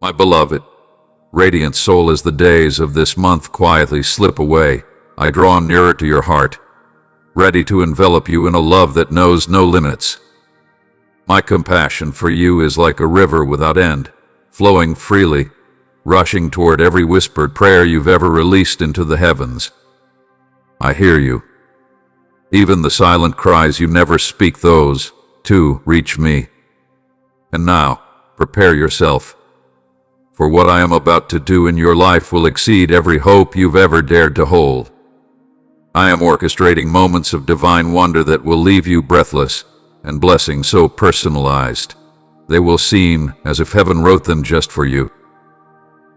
My beloved, radiant soul, as the days of this month quietly slip away, I draw nearer to your heart, ready to envelop you in a love that knows no limits. My compassion for you is like a river without end, flowing freely, rushing toward every whispered prayer you've ever released into the heavens. I hear you. Even the silent cries you never speak, those, too, reach me. And now, prepare yourself, for what I am about to do in your life will exceed every hope you've ever dared to hold. I am orchestrating moments of divine wonder that will leave you breathless, and blessings so personalized, they will seem as if heaven wrote them just for you.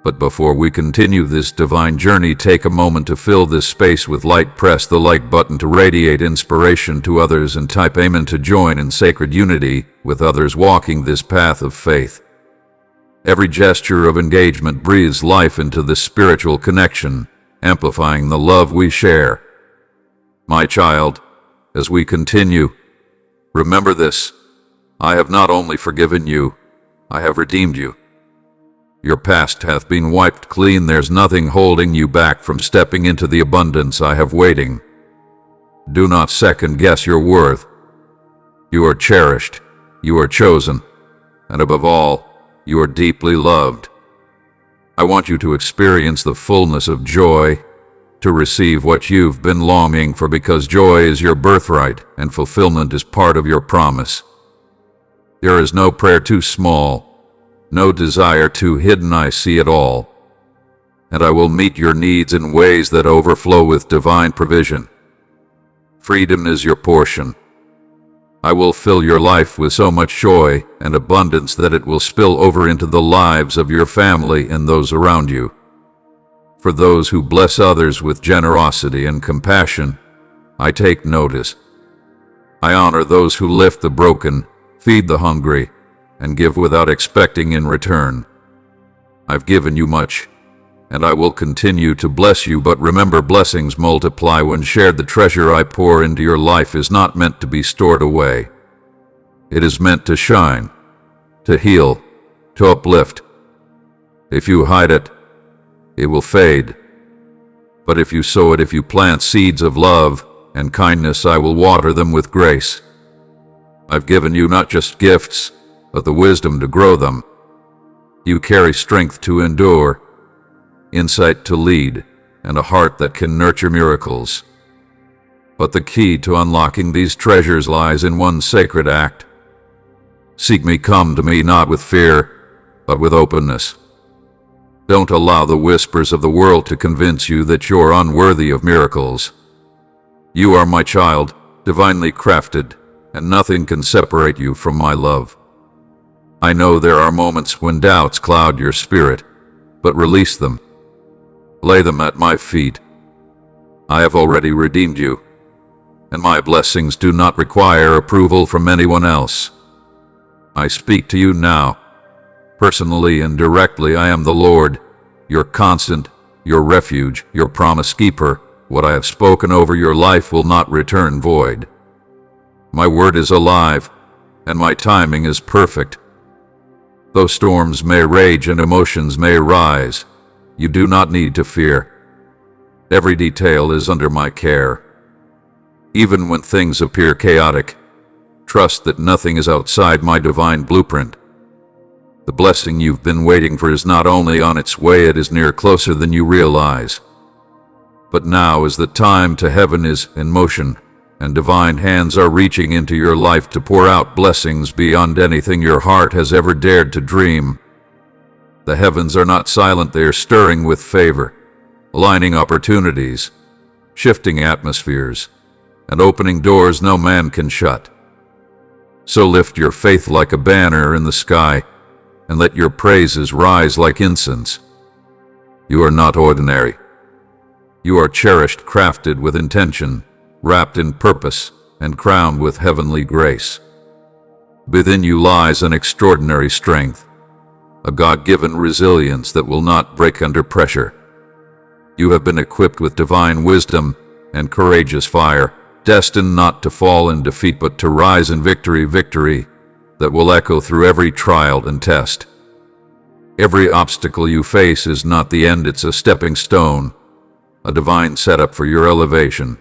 But before we continue this divine journey, take a moment to fill this space with light. Press the like button to radiate inspiration to others, and type Amen to join in sacred unity with others walking this path of faith. Every gesture of engagement breathes life into this spiritual connection, amplifying the love we share. My child, as we continue, remember this: I have not only forgiven you, I have redeemed you. Your past hath been wiped clean. There's nothing holding you back from stepping into the abundance I have waiting. Do not second guess your worth. You are cherished, you are chosen, and above all, you are deeply loved. I want you to experience the fullness of joy, to receive what you've been longing for, because joy is your birthright and fulfillment is part of your promise. There is no prayer too small, no desire too hidden. I see it all, and I will meet your needs in ways that overflow with divine provision. Freedom is your portion. I will fill your life with so much joy and abundance that it will spill over into the lives of your family and those around you. For those who bless others with generosity and compassion, I take notice. I honor those who lift the broken, feed the hungry, and give without expecting in return. I've given you much, and I will continue to bless you, but remember, blessings multiply when shared. The treasure I pour into your life is not meant to be stored away. It is meant to shine, to heal, to uplift. If you hide it, it will fade. But if you sow it, if you plant seeds of love and kindness, I will water them with grace. I've given you not just gifts, but the wisdom to grow them. You carry strength to endure, insight to lead, and a heart that can nurture miracles. But the key to unlocking these treasures lies in one sacred act. Seek me, come to me, not with fear, but with openness. Don't allow the whispers of the world to convince you that you're unworthy of miracles. You are my child, divinely crafted, and nothing can separate you from my love. I know there are moments when doubts cloud your spirit, but release them. Lay them at my feet. I have already redeemed you, and my blessings do not require approval from anyone else. I speak to you now, personally and directly. I am the Lord, your constant, your refuge, your promise keeper. What I have spoken over your life will not return void. My word is alive, and my timing is perfect. Though storms may rage and emotions may rise, you do not need to fear. Every detail is under my care. Even when things appear chaotic, trust that nothing is outside my divine blueprint. The blessing you've been waiting for is not only on its way, it is near, closer than you realize. But now is the time. To heaven is in motion, and divine hands are reaching into your life to pour out blessings beyond anything your heart has ever dared to dream. The heavens are not silent, they are stirring with favor, aligning opportunities, shifting atmospheres, and opening doors no man can shut. So lift your faith like a banner in the sky, and let your praises rise like incense. You are not ordinary. You are cherished, crafted with intention, wrapped in purpose, and crowned with heavenly grace. Within you lies an extraordinary strength, a God-given resilience that will not break under pressure. You have been equipped with divine wisdom and courageous fire, destined not to fall in defeat but to rise in victory, victory that will echo through every trial and test. Every obstacle you face is not the end, it's a stepping stone, a divine setup for your elevation.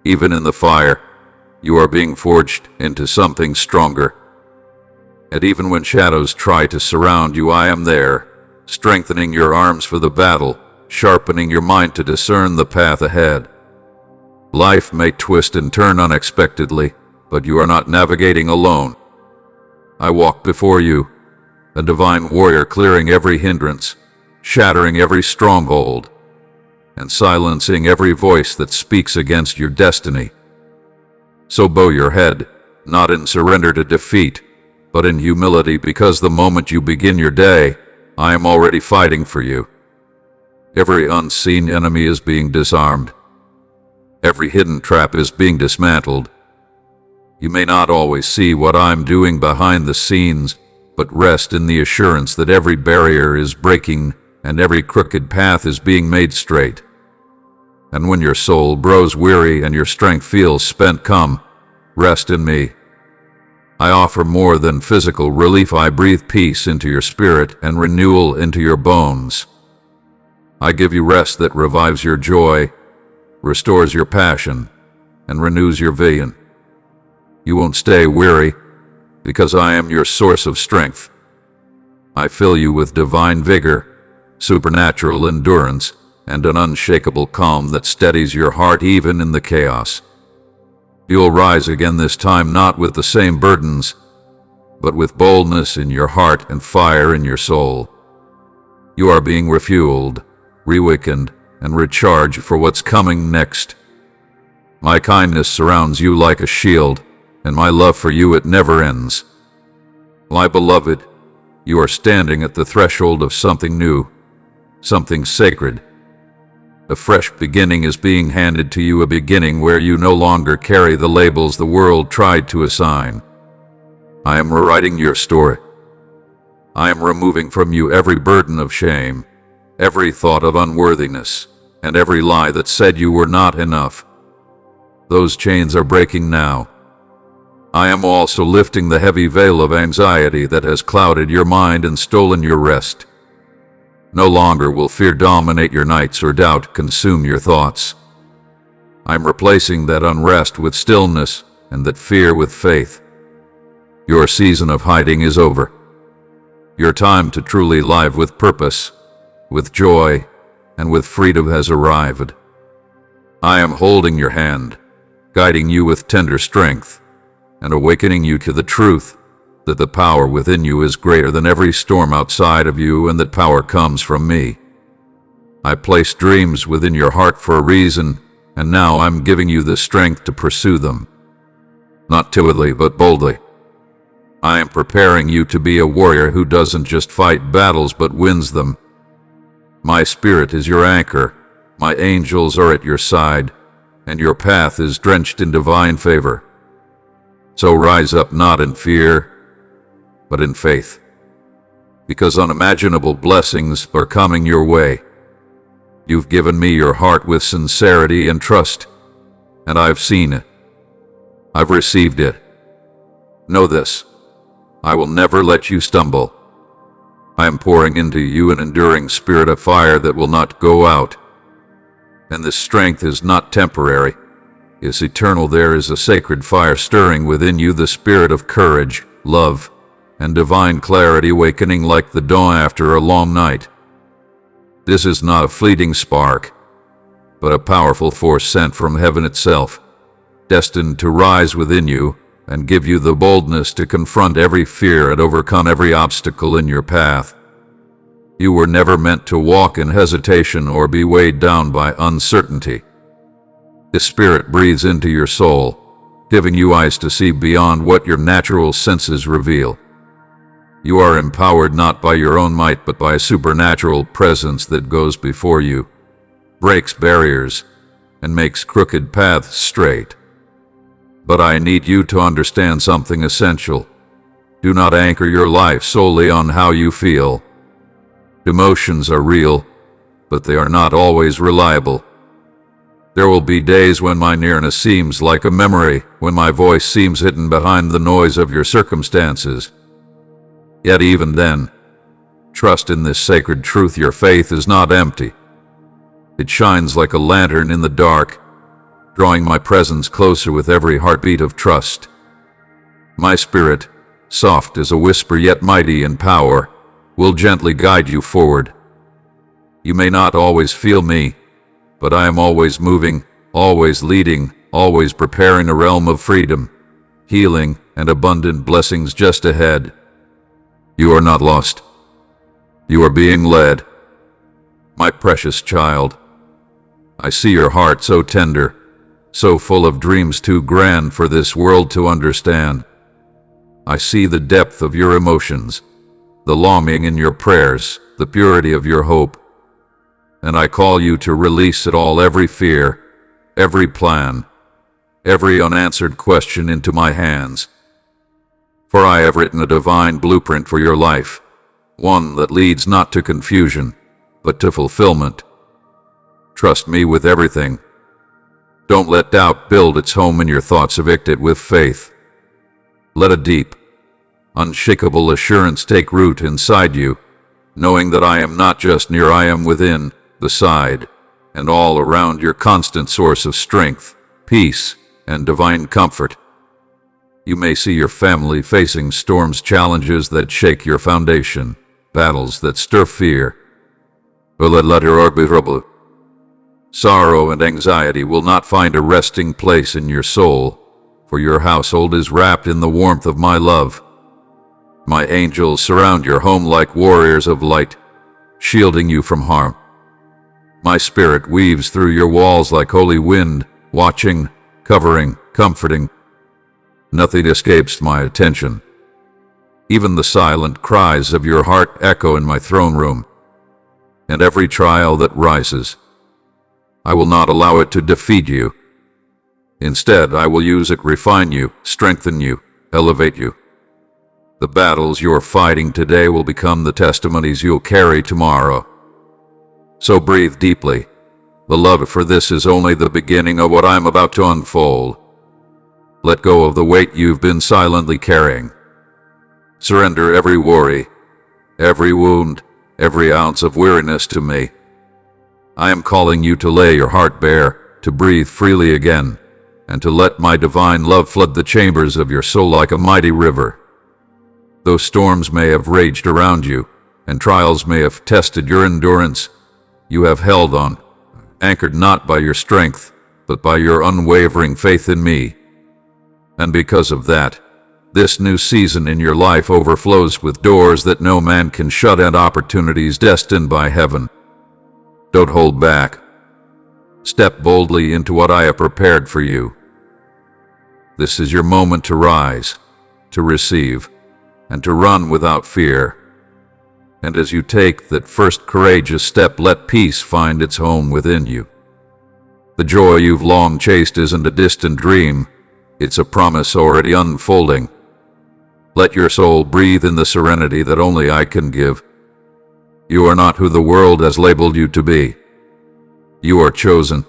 Even in the fire, you are being forged into something stronger. And even when shadows try to surround you, I am there, strengthening your arms for the battle, sharpening your mind to discern the path ahead. Life may twist and turn unexpectedly, but you are not navigating alone. I walk before you, a divine warrior, clearing every hindrance, shattering every stronghold, and silencing every voice that speaks against your destiny. So bow your head, not in surrender to defeat, but in humility, because the moment you begin your day, I am already fighting for you. Every unseen enemy is being disarmed. Every hidden trap is being dismantled. You may not always see what I'm doing behind the scenes, but rest in the assurance that every barrier is breaking and every crooked path is being made straight. And when your soul grows weary and your strength feels spent, come, rest in me. I offer more than physical relief. I breathe peace into your spirit and renewal into your bones. I give you rest that revives your joy, restores your passion, and renews your vision. You won't stay weary, because I am your source of strength. I fill you with divine vigor, supernatural endurance, and an unshakable calm that steadies your heart even in the chaos. You'll rise again, this time not with the same burdens, but with boldness in your heart and fire in your soul. You are being refueled, reawakened, and recharged for what's coming next. My kindness surrounds you like a shield, and my love for you, it never ends. My beloved, you are standing at the threshold of something new, something sacred. A fresh beginning is being handed to you, a beginning where you no longer carry the labels the world tried to assign. I am rewriting your story. I am removing from you every burden of shame, every thought of unworthiness, and every lie that said you were not enough. Those chains are breaking now. I am also lifting the heavy veil of anxiety that has clouded your mind and stolen your rest. No longer will fear dominate your nights or doubt consume your thoughts. I'm replacing that unrest with stillness and that fear with faith. Your season of hiding is over. Your time to truly live with purpose, with joy, and with freedom has arrived. I am holding your hand, guiding you with tender strength, and awakening you to the truth that the power within you is greater than every storm outside of you, and that power comes from me. I placed dreams within your heart for a reason, and now I'm giving you the strength to pursue them. Not timidly, but boldly. I am preparing you to be a warrior who doesn't just fight battles, but wins them. My spirit is your anchor, my angels are at your side, and your path is drenched in divine favor. So rise up, not in fear, but in faith, because unimaginable blessings are coming your way. You've given me your heart with sincerity and trust, and I've seen it. I've received it. Know this, I will never let you stumble. I am pouring into you an enduring spirit of fire that will not go out. And this strength is not temporary, it's eternal. There is a sacred fire stirring within you, the spirit of courage, love, and divine clarity, awakening like the dawn after a long night. This is not a fleeting spark, but a powerful force sent from heaven itself, destined to rise within you and give you the boldness to confront every fear and overcome every obstacle in your path. You were never meant to walk in hesitation or be weighed down by uncertainty. This spirit breathes into your soul, giving you eyes to see beyond what your natural senses reveal. You are empowered not by your own might, but by a supernatural presence that goes before you, breaks barriers, and makes crooked paths straight. But I need you to understand something essential. Do not anchor your life solely on how you feel. Emotions are real, but they are not always reliable. There will be days when my nearness seems like a memory, when my voice seems hidden behind the noise of your circumstances. Yet even then, Trust in this sacred truth. Your faith is not empty. It shines like a lantern in the dark, drawing my presence closer with every heartbeat of trust. My spirit, soft as a whisper yet mighty in power, will gently guide you forward. You may not always feel me, but I am always moving, always leading, always preparing a realm of freedom, healing, and abundant blessings just ahead. You are not lost. You are being led. My precious child, I see your heart so tender, so full of dreams too grand for this world to understand. I see the depth of your emotions, the longing in your prayers, the purity of your hope. And I call you to release it all, every fear, every plan, every unanswered question into my hands. For I have written a divine blueprint for your life, one that leads not to confusion, but to fulfillment. Trust me with everything. Don't let doubt build its home in your thoughts. Evict it with faith. Let a deep, unshakable assurance take root inside you, knowing that I am not just near, I am within, beside, and all around, your constant source of strength, peace, and divine comfort. You may see your family facing storms, challenges that shake your foundation, battles that stir fear. Sorrow and anxiety will not find a resting place in your soul, for your household is wrapped in the warmth of my love. My angels surround your home like warriors of light, shielding you from harm. My spirit weaves through your walls like holy wind, watching, covering, comforting. Nothing escapes my attention. Even the silent cries of your heart echo in my throne room. And every trial that rises, I will not allow it to defeat you. Instead, I will use it to refine you, strengthen you, elevate you. The battles you're fighting today will become the testimonies you'll carry tomorrow. So breathe deeply. The love for this is only the beginning of what I'm about to unfold. Let go of the weight you've been silently carrying. Surrender every worry, every wound, every ounce of weariness to me. I am calling you to lay your heart bare, to breathe freely again, and to let my divine love flood the chambers of your soul like a mighty river. Though storms may have raged around you, and trials may have tested your endurance, you have held on, anchored not by your strength, but by your unwavering faith in me. And because of that, this new season in your life overflows with doors that no man can shut and opportunities destined by heaven. Don't hold back. Step boldly into what I have prepared for you. This is your moment to rise, to receive, and to run without fear. And as you take that first courageous step, let peace find its home within you. The joy you've long chased isn't a distant dream, it's a promise already unfolding. Let your soul breathe in the serenity that only I can give. You are not who the world has labeled you to be. You are chosen,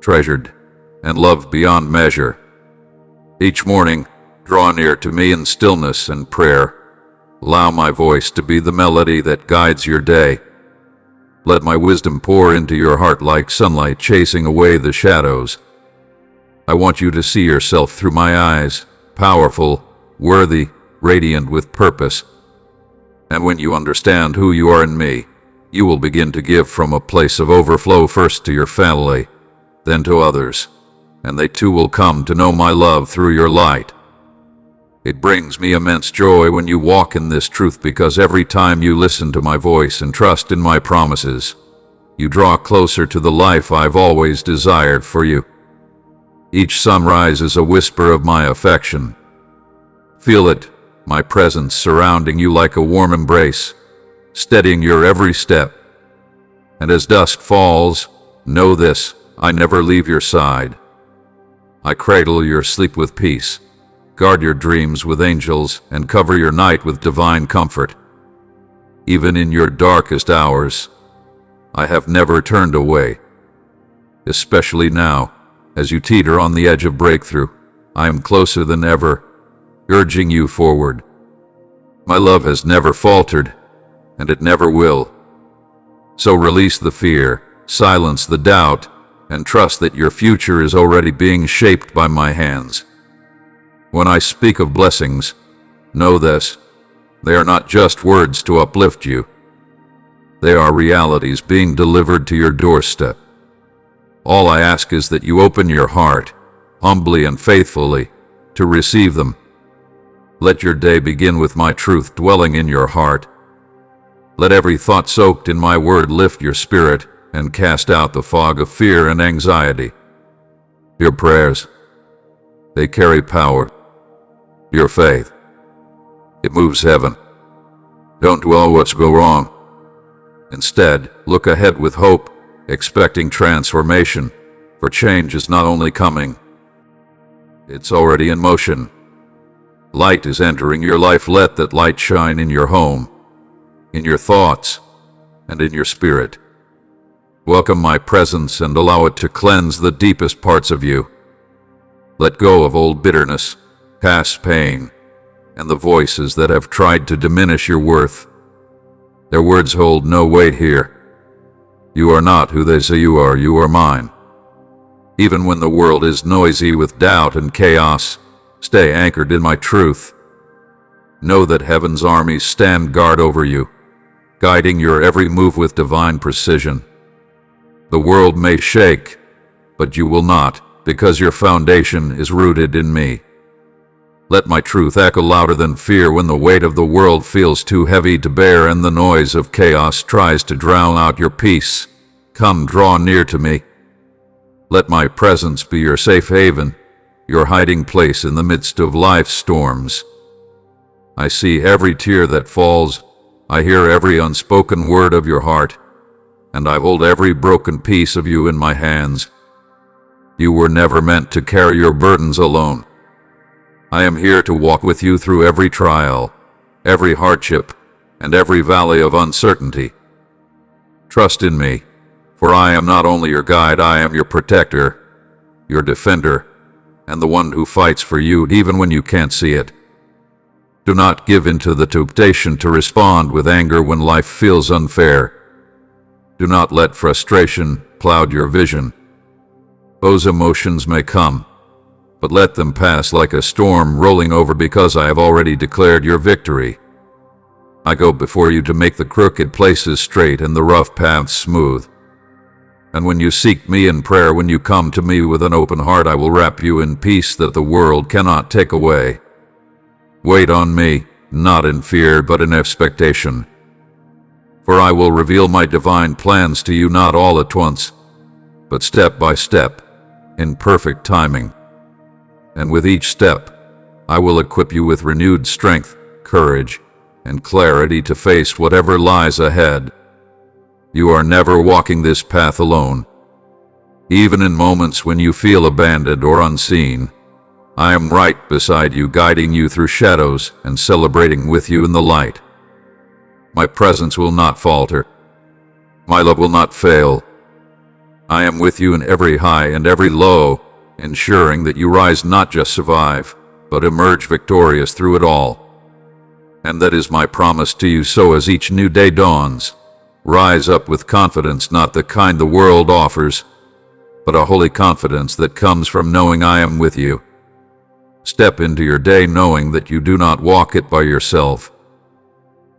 treasured, and loved beyond measure. Each morning, draw near to me in stillness and prayer. Allow my voice to be the melody that guides your day. Let my wisdom pour into your heart like sunlight chasing away the shadows. I want you to see yourself through my eyes, powerful, worthy, radiant with purpose. And when you understand who you are in me, you will begin to give from a place of overflow, first to your family, then to others, and they too will come to know my love through your light. It brings me immense joy when you walk in this truth, because every time you listen to my voice and trust in my promises, you draw closer to the life I've always desired for you. Each sunrise is a whisper of my affection. Feel it, my presence surrounding you like a warm embrace, steadying your every step. And as dusk falls, know this, I never leave your side. I cradle your sleep with peace, guard your dreams with angels, and cover your night with divine comfort. Even in your darkest hours, I have never turned away. Especially now, as you teeter on the edge of breakthrough, I am closer than ever, urging you forward. My love has never faltered, and it never will. So release the fear, silence the doubt, and trust that your future is already being shaped by my hands. When I speak of blessings, know this: they are not just words to uplift you. They are realities being delivered to your doorstep. All I ask is that you open your heart, humbly and faithfully, to receive them. Let your day begin with my truth dwelling in your heart. Let every thought soaked in my word lift your spirit and cast out the fog of fear and anxiety. Your prayers, they carry power. Your faith, it moves heaven. Don't dwell what's go wrong. Instead, look ahead with hope, expecting transformation, for change is not only coming, it's already in motion. Light is entering your life. Let that light shine in your home, in your thoughts, and in your spirit. Welcome my presence and allow it to cleanse the deepest parts of you. Let go of old bitterness, past pain, and the voices that have tried to diminish your worth. Their words hold no weight here. You are not who they say you are mine. Even when the world is noisy with doubt and chaos, stay anchored in my truth. Know that heaven's armies stand guard over you, guiding your every move with divine precision. The world may shake, but you will not, because your foundation is rooted in me. Let my truth echo louder than fear when the weight of the world feels too heavy to bear and the noise of chaos tries to drown out your peace. Come, draw near to me. Let my presence be your safe haven, your hiding place in the midst of life's storms. I see every tear that falls, I hear every unspoken word of your heart, and I hold every broken piece of you in my hands. You were never meant to carry your burdens alone. I am here to walk with you through every trial, every hardship, and every valley of uncertainty. Trust in me, for I am not only your guide, I am your protector, your defender, and the one who fights for you even when you can't see it. Do not give in to the temptation to respond with anger when life feels unfair. Do not let frustration cloud your vision. Those emotions may come, but let them pass like a storm rolling over, because I have already declared your victory. I go before you to make the crooked places straight and the rough paths smooth. And when you seek me in prayer, when you come to me with an open heart, I will wrap you in peace that the world cannot take away. Wait on me, not in fear but in expectation. For I will reveal my divine plans to you, not all at once, but step by step, in perfect timing. And with each step, I will equip you with renewed strength, courage, and clarity to face whatever lies ahead. You are never walking this path alone. Even in moments when you feel abandoned or unseen, I am right beside you, guiding you through shadows and celebrating with you in the light. My presence will not falter. My love will not fail. I am with you in every high and every low, ensuring that you rise, not just survive, but emerge victorious through it all. And that is my promise to you. So as each new day dawns, rise up with confidence, not the kind the world offers, but a holy confidence that comes from knowing I am with you. Step into your day knowing that you do not walk it by yourself.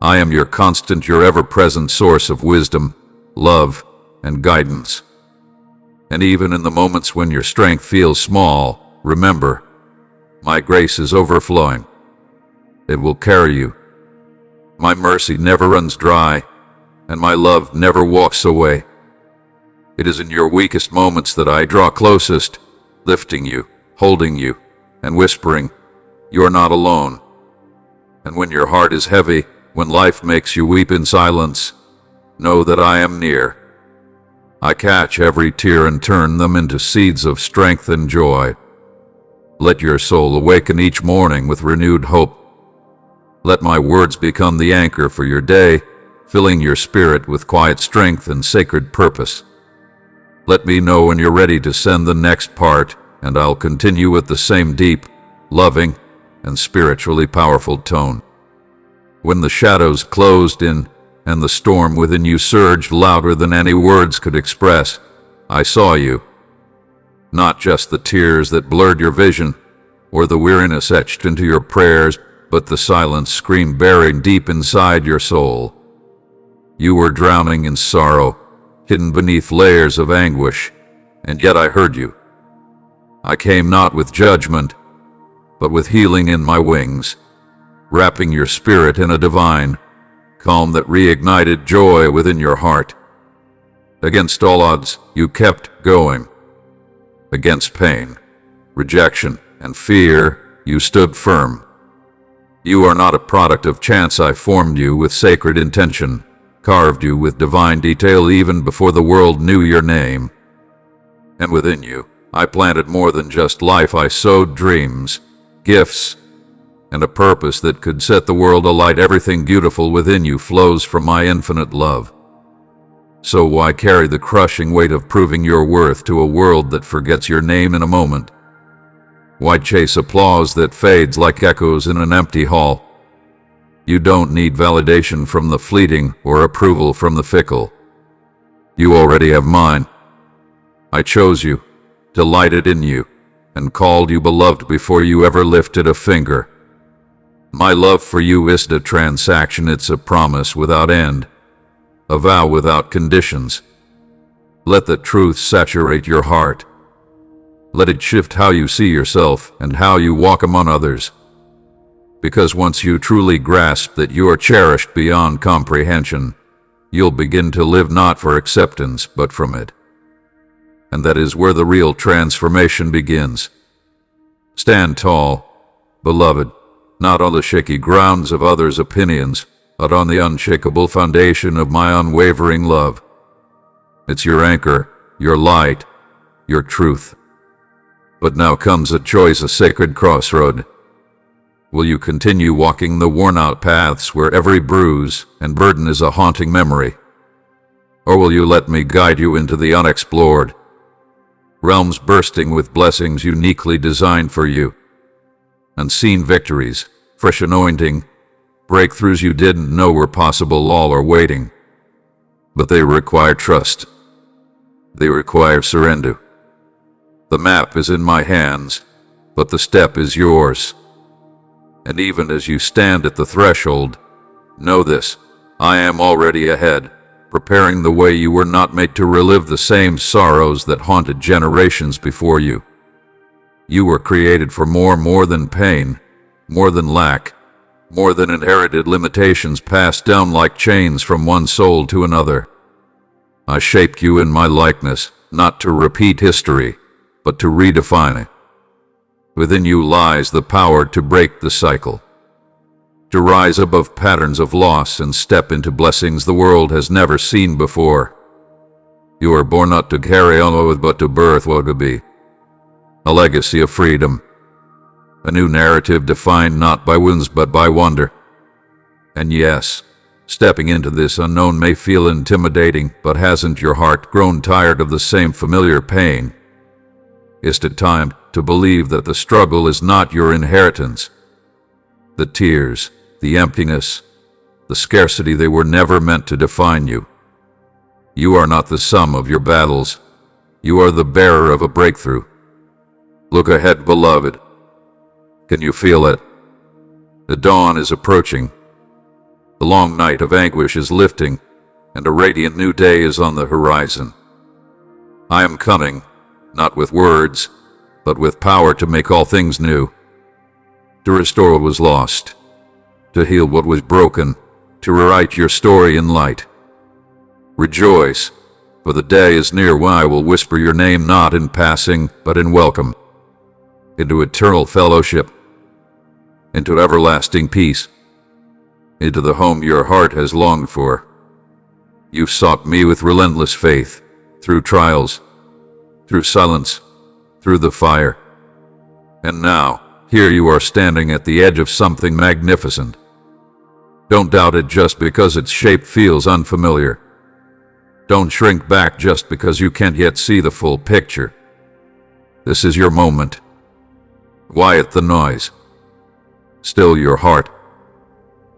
I am your constant, your ever-present source of wisdom, love, and guidance. And even in the moments when your strength feels small, remember, my grace is overflowing. It will carry you. My mercy never runs dry, and my love never walks away. It is in your weakest moments that I draw closest, lifting you, holding you, and whispering, you are not alone. And when your heart is heavy, when life makes you weep in silence, know that I am near. I catch every tear and turn them into seeds of strength and joy. Let your soul awaken each morning with renewed hope. Let my words become the anchor for your day, filling your spirit with quiet strength and sacred purpose. Let me know when you're ready to send the next part, and I'll continue with the same deep, loving, and spiritually powerful tone. When the shadows closed in, and the storm within you surged louder than any words could express. I saw you. Not just the tears that blurred your vision, or the weariness etched into your prayers, but the silent scream buried deep inside your soul. You were drowning in sorrow, hidden beneath layers of anguish, and yet I heard you. I came not with judgment, but with healing in my wings, wrapping your spirit in a divine calm that reignited joy within your heart. Against all odds, you kept going. Against pain, rejection, and fear, you stood firm. You are not a product of chance. I formed you with sacred intention, carved you with divine detail even before the world knew your name. And within you, I planted more than just life. I sowed dreams, gifts, and a purpose that could set the world alight. Everything beautiful within you flows from my infinite love. So why carry the crushing weight of proving your worth to a world that forgets your name in a moment? Why chase applause that fades like echoes in an empty hall? You don't need validation from the fleeting or approval from the fickle. You already have mine. I chose you, delighted in you, and called you beloved before you ever lifted a finger. My love for you isn't a transaction, it's a promise without end, a vow without conditions. Let the truth saturate your heart. Let it shift how you see yourself and how you walk among others. Because once you truly grasp that you are cherished beyond comprehension, you'll begin to live not for acceptance, but from it. And that is where the real transformation begins. Stand tall, beloved, not on the shaky grounds of others' opinions, but on the unshakable foundation of my unwavering love. It's your anchor, your light, your truth. But now comes a choice, a sacred crossroad. Will you continue walking the worn-out paths where every bruise and burden is a haunting memory? Or will you let me guide you into the unexplored, realms bursting with blessings uniquely designed for you? Unseen victories, fresh anointing, breakthroughs you didn't know were possible, all are waiting. But they require trust. They require surrender. The map is in my hands, but the step is yours. And even as you stand at the threshold, know this: I am already ahead, preparing the way. You were not made to relive the same sorrows that haunted generations before you. You were created for more than pain, more than lack, more than inherited limitations passed down like chains from one soul to another. I shaped you in my likeness, not to repeat history, but to redefine it. Within you lies the power to break the cycle, to rise above patterns of loss and step into blessings the world has never seen before. You are born not to carry on, but to birth what to be. A legacy of freedom. A new narrative defined not by wounds but by wonder. And yes, stepping into this unknown may feel intimidating, but hasn't your heart grown tired of the same familiar pain? Is it time to believe that the struggle is not your inheritance? The tears, the emptiness, the scarcity, they were never meant to define you. You are not the sum of your battles. You are the bearer of a breakthrough. Look ahead, beloved. Can you feel it? The dawn is approaching. The long night of anguish is lifting, and a radiant new day is on the horizon. I am coming, not with words, but with power to make all things new, to restore what was lost, to heal what was broken, to rewrite your story in light. Rejoice, for the day is near when I will whisper your name not in passing, but in welcome, into eternal fellowship, into everlasting peace, into the home your heart has longed for. You sought me with relentless faith, through trials, through silence, through the fire. And now, here you are standing at the edge of something magnificent. Don't doubt it just because its shape feels unfamiliar. Don't shrink back just because you can't yet see the full picture. This is your moment. Quiet the noise. Still your heart.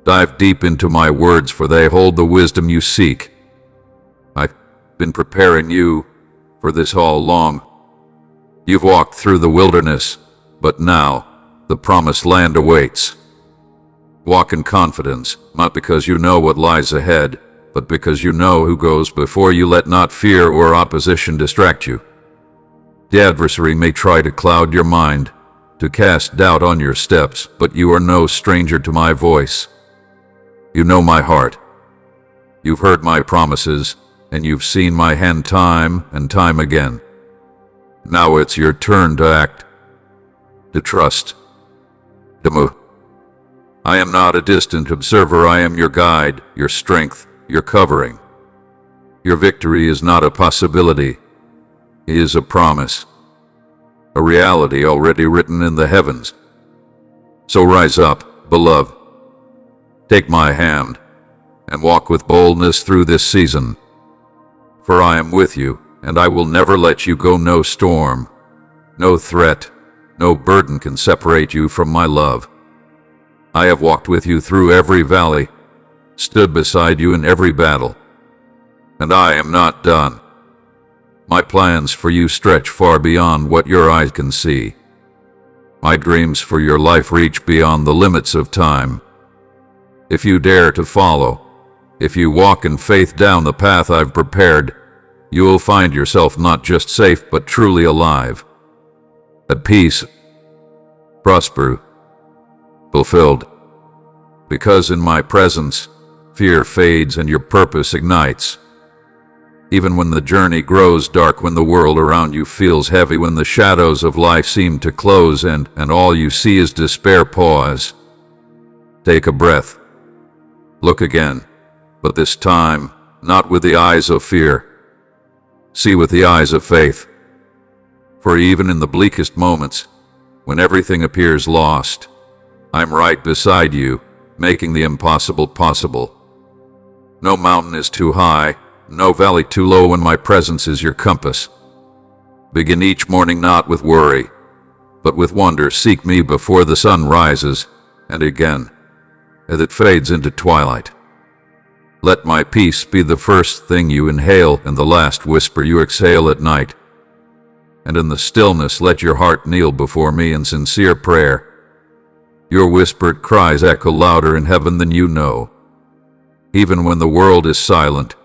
Dive deep into my words, for they hold the wisdom you seek. I've been preparing you for this all along. You've walked through the wilderness, but now the promised land awaits. Walk in confidence, not because you know what lies ahead, but because you know who goes before you. Let not fear or opposition distract you. The adversary may try to cloud your mind, to cast doubt on your steps, but you are no stranger to my voice. You know my heart. You've heard my promises, and you've seen my hand time and time again. Now it's your turn to act, to trust, to move. I am not a distant observer. I am your guide, your strength, your covering. Your victory is not a possibility. It is a promise, a reality already written in the heavens. So rise up, beloved. Take my hand and walk with boldness through this season. For I am with you, and I will never let you go. No storm, no threat, no burden can separate you from my love. I have walked with you through every valley, stood beside you in every battle. And I am not done. My plans for you stretch far beyond what your eyes can see. My dreams for your life reach beyond the limits of time. If you dare to follow, if you walk in faith down the path I've prepared, you will find yourself not just safe but truly alive, at peace, prosper, fulfilled. Because in my presence, fear fades and your purpose ignites. Even when the journey grows dark, when the world around you feels heavy, when the shadows of life seem to close and all you see is despair, pause. Take a breath. Look again, but this time, not with the eyes of fear. See with the eyes of faith. For even in the bleakest moments, when everything appears lost, I'm right beside you, making the impossible possible. No mountain is too high, no valley too low when my presence is your compass. Begin each morning not with worry, but with wonder. Seek me before the sun rises, and again, as it fades into twilight. Let my peace be the first thing you inhale and the last whisper you exhale at night. And in the stillness let your heart kneel before me in sincere prayer. Your whispered cries echo louder in heaven than you know. Even when the world is silent,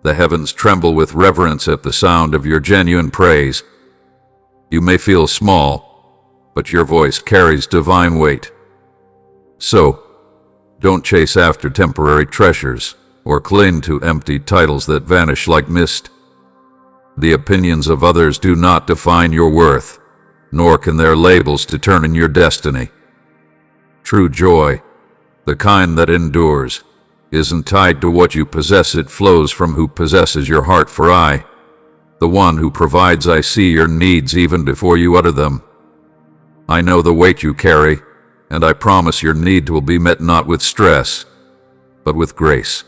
the heavens tremble with reverence at the sound of your genuine praise. You may feel small, but your voice carries divine weight. So, don't chase after temporary treasures or cling to empty titles that vanish like mist. The opinions of others do not define your worth, nor can their labels determine your destiny. True joy, the kind that endures, isn't tied to what you possess. It flows from who possesses your heart. For I, the one who provides, I see your needs even before you utter them. I know the weight you carry, and I promise your need will be met not with stress, but with grace.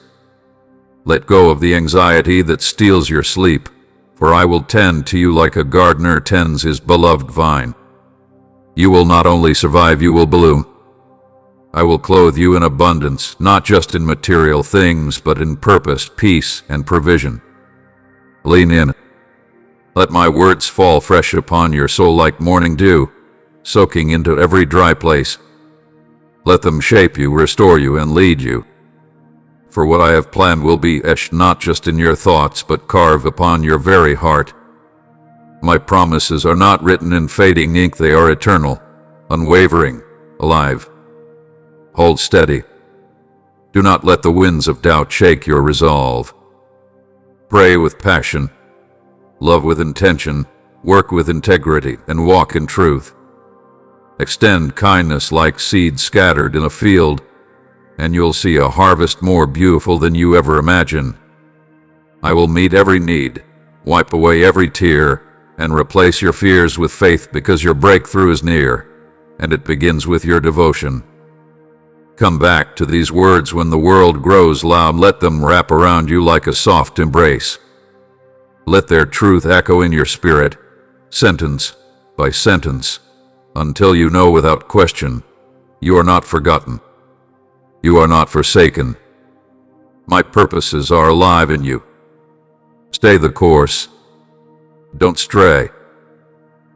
Let go of the anxiety that steals your sleep, for I will tend to you like a gardener tends his beloved vine. You will not only survive, you will bloom. I will clothe you in abundance, not just in material things, but in purpose, peace, and provision. Lean in. Let my words fall fresh upon your soul like morning dew, soaking into every dry place. Let them shape you, restore you, and lead you. For what I have planned will be etched not just in your thoughts, but carved upon your very heart. My promises are not written in fading ink, they are eternal, unwavering, alive. Hold steady. Do not let the winds of doubt shake your resolve. Pray with passion, love with intention, work with integrity, and walk in truth. Extend kindness like seeds scattered in a field, and you'll see a harvest more beautiful than you ever imagined. I will meet every need, wipe away every tear, and replace your fears with faith, because your breakthrough is near, and it begins with your devotion. Come back to these words when the world grows loud. Let them wrap around you like a soft embrace. Let their truth echo in your spirit, sentence by sentence, until you know without question, you are not forgotten. You are not forsaken. My purposes are alive in you. Stay the course. Don't stray.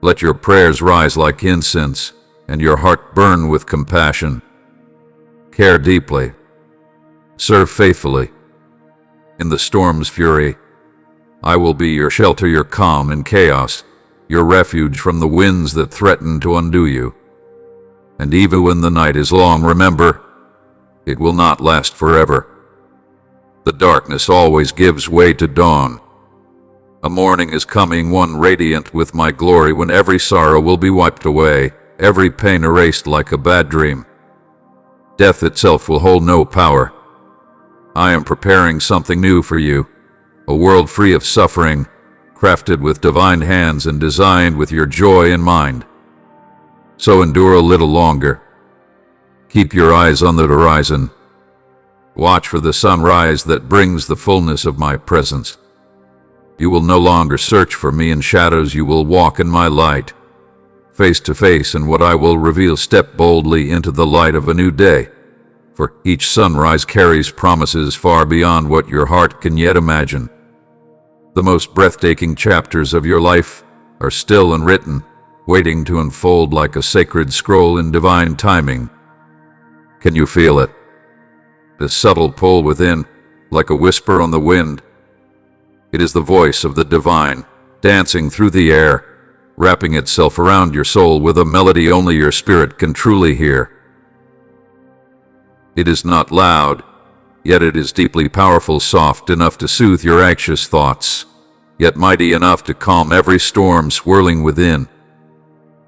Let your prayers rise like incense, and your heart burn with compassion. Care deeply. Serve faithfully. In the storm's fury, I will be your shelter, your calm in chaos, your refuge from the winds that threaten to undo you. And even when the night is long, remember, it will not last forever. The darkness always gives way to dawn. A morning is coming, one radiant with my glory, when every sorrow will be wiped away, every pain erased like a bad dream. Death itself will hold no power. I am preparing something new for you, a world free of suffering, crafted with divine hands and designed with your joy in mind. So endure a little longer. Keep your eyes on the horizon. Watch for the sunrise that brings the fullness of my presence. You will no longer search for me in shadows, you will walk in my light. Face to face in what I will reveal, step boldly into the light of a new day. For each sunrise carries promises far beyond what your heart can yet imagine. The most breathtaking chapters of your life are still unwritten, waiting to unfold like a sacred scroll in divine timing. Can you feel it? The subtle pull within, like a whisper on the wind. It is the voice of the divine, dancing through the air, wrapping itself around your soul with a melody only your spirit can truly hear. It is not loud, yet it is deeply powerful, soft enough to soothe your anxious thoughts, yet mighty enough to calm every storm swirling within.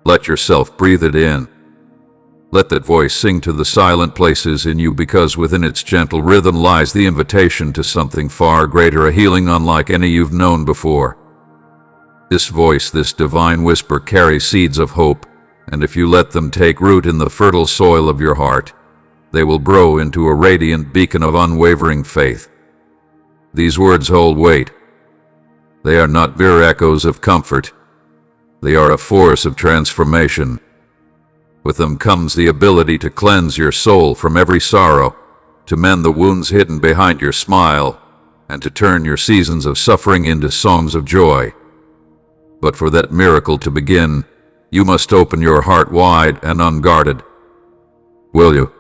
Let yourself breathe it in. Let that voice sing to the silent places in you, because within its gentle rhythm lies the invitation to something far greater, a healing unlike any you've known before. This voice, this divine whisper, carries seeds of hope, and if you let them take root in the fertile soil of your heart, they will grow into a radiant beacon of unwavering faith. These words hold weight. They are not mere echoes of comfort. They are a force of transformation. With them comes the ability to cleanse your soul from every sorrow, to mend the wounds hidden behind your smile, and to turn your seasons of suffering into songs of joy. But for that miracle to begin, you must open your heart wide and unguarded. Will you?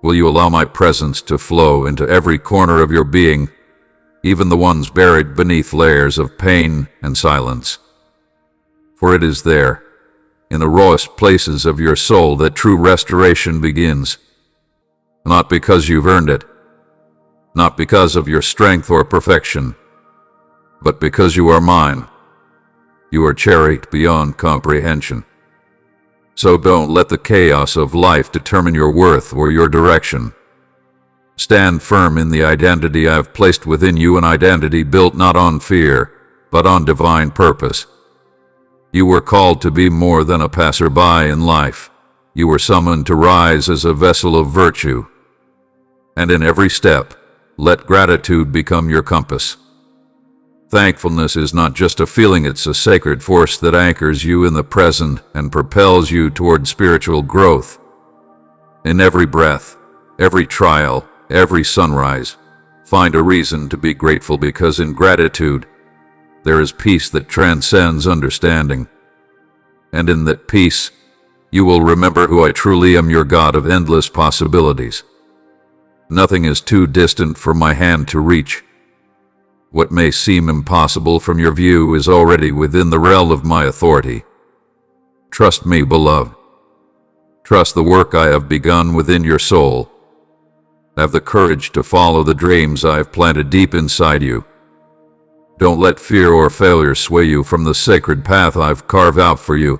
Will you allow my presence to flow into every corner of your being, even the ones buried beneath layers of pain and silence? For it is there, in the rawest places of your soul, that true restoration begins. Not because you've earned it, not because of your strength or perfection, but because you are mine. You are cherished beyond comprehension. So don't let the chaos of life determine your worth or your direction. Stand firm in the identity I've placed within you, an identity built not on fear, but on divine purpose. You were called to be more than a passerby in life. You were summoned to rise as a vessel of virtue. And in every step, let gratitude become your compass. Thankfulness is not just a feeling, it's a sacred force that anchors you in the present and propels you toward spiritual growth. In every breath, every trial, every sunrise, find a reason to be grateful, because in gratitude, there is peace that transcends understanding. And in that peace, you will remember who I truly am, your God of endless possibilities. Nothing is too distant for my hand to reach. What may seem impossible from your view is already within the realm of my authority. Trust me, beloved. Trust the work I have begun within your soul. Have the courage to follow the dreams I have planted deep inside you. Don't let fear or failure sway you from the sacred path I've carved out for you.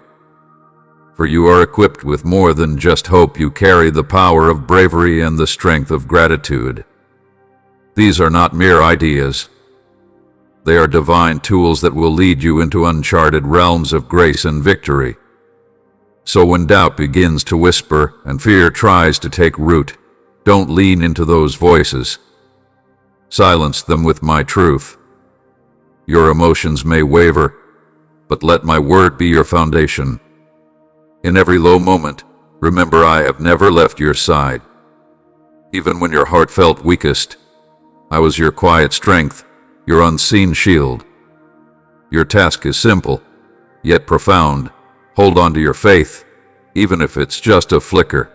For you are equipped with more than just hope. You carry the power of bravery and the strength of gratitude. These are not mere ideas. They are divine tools that will lead you into uncharted realms of grace and victory. So when doubt begins to whisper and fear tries to take root, don't lean into those voices. Silence them with my truth. Your emotions may waver, but let my word be your foundation. In every low moment, remember I have never left your side. Even when your heart felt weakest, I was your quiet strength, your unseen shield. Your task is simple, yet profound. Hold on to your faith, even if it's just a flicker.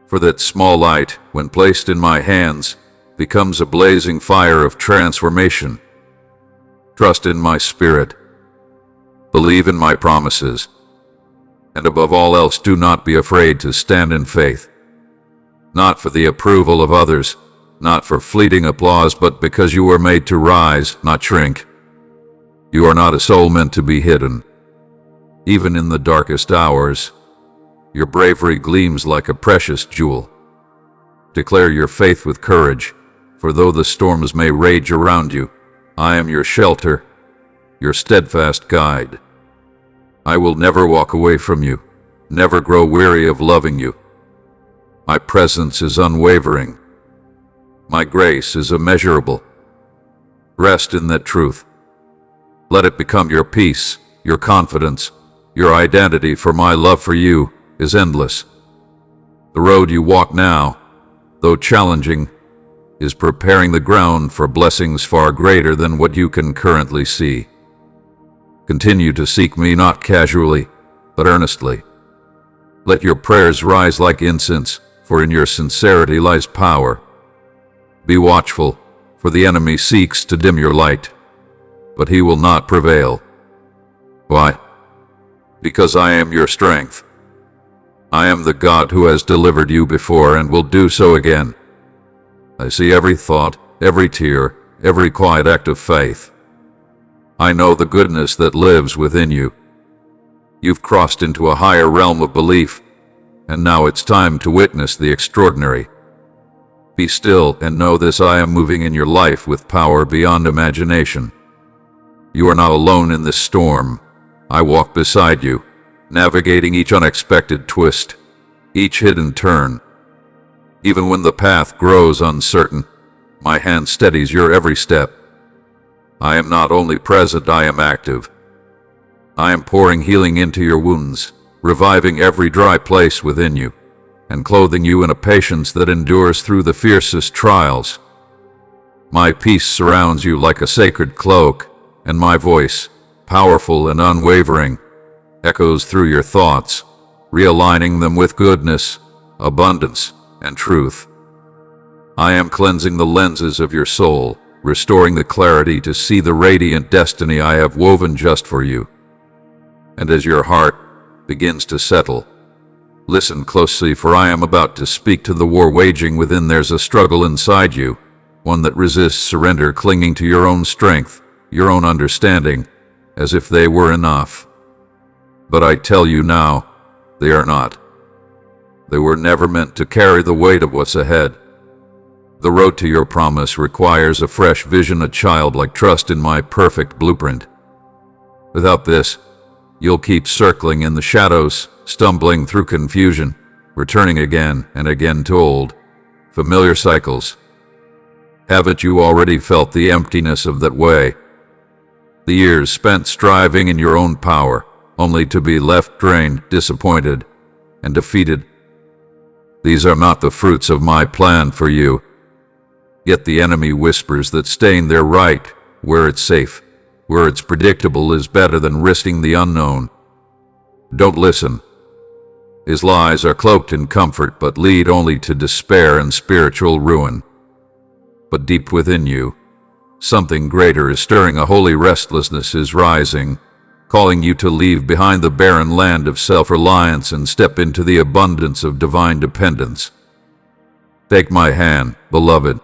For that small light, when placed in my hands, becomes a blazing fire of transformation. Trust in my spirit. Believe in my promises. And above all else, do not be afraid to stand in faith. Not for the approval of others, not for fleeting applause, but because you were made to rise, not shrink. You are not a soul meant to be hidden. Even in the darkest hours, your bravery gleams like a precious jewel. Declare your faith with courage, for though the storms may rage around you, I am your shelter, your steadfast guide. I will never walk away from you, never grow weary of loving you. My presence is unwavering. My grace is immeasurable. Rest in that truth. Let it become your peace, your confidence, your identity, for my love for you is endless. The road you walk now, though challenging, is preparing the ground for blessings far greater than what you can currently see. Continue to seek me not casually, but earnestly. Let your prayers rise like incense, for in your sincerity lies power. Be watchful, for the enemy seeks to dim your light, but he will not prevail. Why? Because I am your strength. I am the God who has delivered you before and will do so again. I see every thought, every tear, every quiet act of faith. I know the goodness that lives within you. You've crossed into a higher realm of belief, and now it's time to witness the extraordinary. Be still and know this: I am moving in your life with power beyond imagination. You are not alone in this storm. I walk beside you, navigating each unexpected twist, each hidden turn. Even when the path grows uncertain, my hand steadies your every step. I am not only present, I am active. I am pouring healing into your wounds, reviving every dry place within you, and clothing you in a patience that endures through the fiercest trials. My peace surrounds you like a sacred cloak, and my voice, powerful and unwavering, echoes through your thoughts, realigning them with goodness, abundance, and truth. I am cleansing the lenses of your soul, restoring the clarity to see the radiant destiny I have woven just for you. And as your heart begins to settle, listen closely, for I am about to speak to the war waging within. There's a struggle inside you, one that resists surrender, clinging to your own strength, your own understanding, as if they were enough. But I tell you now, they are not. They were never meant to carry the weight of what's ahead. The road to your promise requires a fresh vision, a childlike trust in my perfect blueprint. Without this, you'll keep circling in the shadows, stumbling through confusion, returning again and again to old, familiar cycles. Haven't you already felt the emptiness of that way? The years spent striving in your own power, only to be left drained, disappointed, and defeated. These are not the fruits of my plan for you. Yet the enemy whispers that staying there right, where it's safe, where it's predictable, is better than risking the unknown. Don't listen. His lies are cloaked in comfort, but lead only to despair and spiritual ruin. But deep within you, something greater is stirring. A holy restlessness is rising, calling you to leave behind the barren land of self-reliance and step into the abundance of divine dependence. Take my hand, beloved.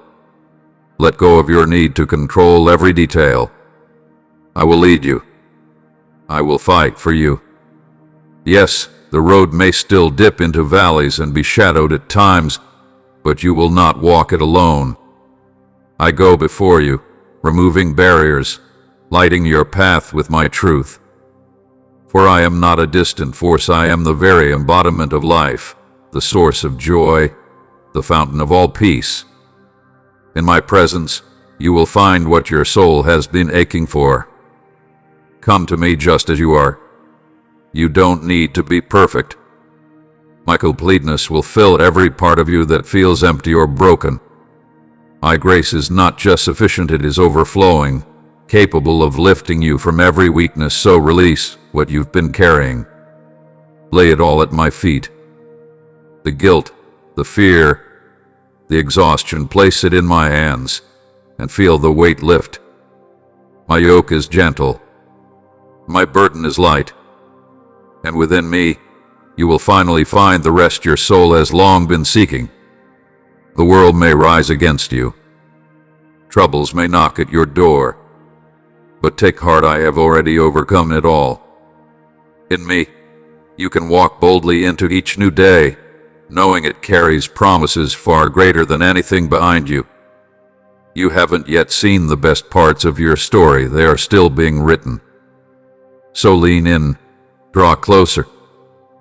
Let go of your need to control every detail. I will lead you. I will fight for you. Yes, the road may still dip into valleys and be shadowed at times, but you will not walk it alone. I go before you, removing barriers, lighting your path with my truth. For I am not a distant force, I am the very embodiment of life, the source of joy, the fountain of all peace. In my presence, you will find what your soul has been aching for. Come to me just as you are. You don't need to be perfect. My completeness will fill every part of you that feels empty or broken. My grace is not just sufficient, it is overflowing, capable of lifting you from every weakness. So release what you've been carrying. Lay it all at my feet. The guilt, the fear, the exhaustion, place it in my hands and feel the weight lift. My yoke is gentle. My burden is light. And within me, you will finally find the rest your soul has long been seeking. The world may rise against you. Troubles may knock at your door. But take heart, I have already overcome it all. In me, you can walk boldly into each new day, knowing it carries promises far greater than anything behind you. You haven't yet seen the best parts of your story. They are still being written. So lean in, draw closer.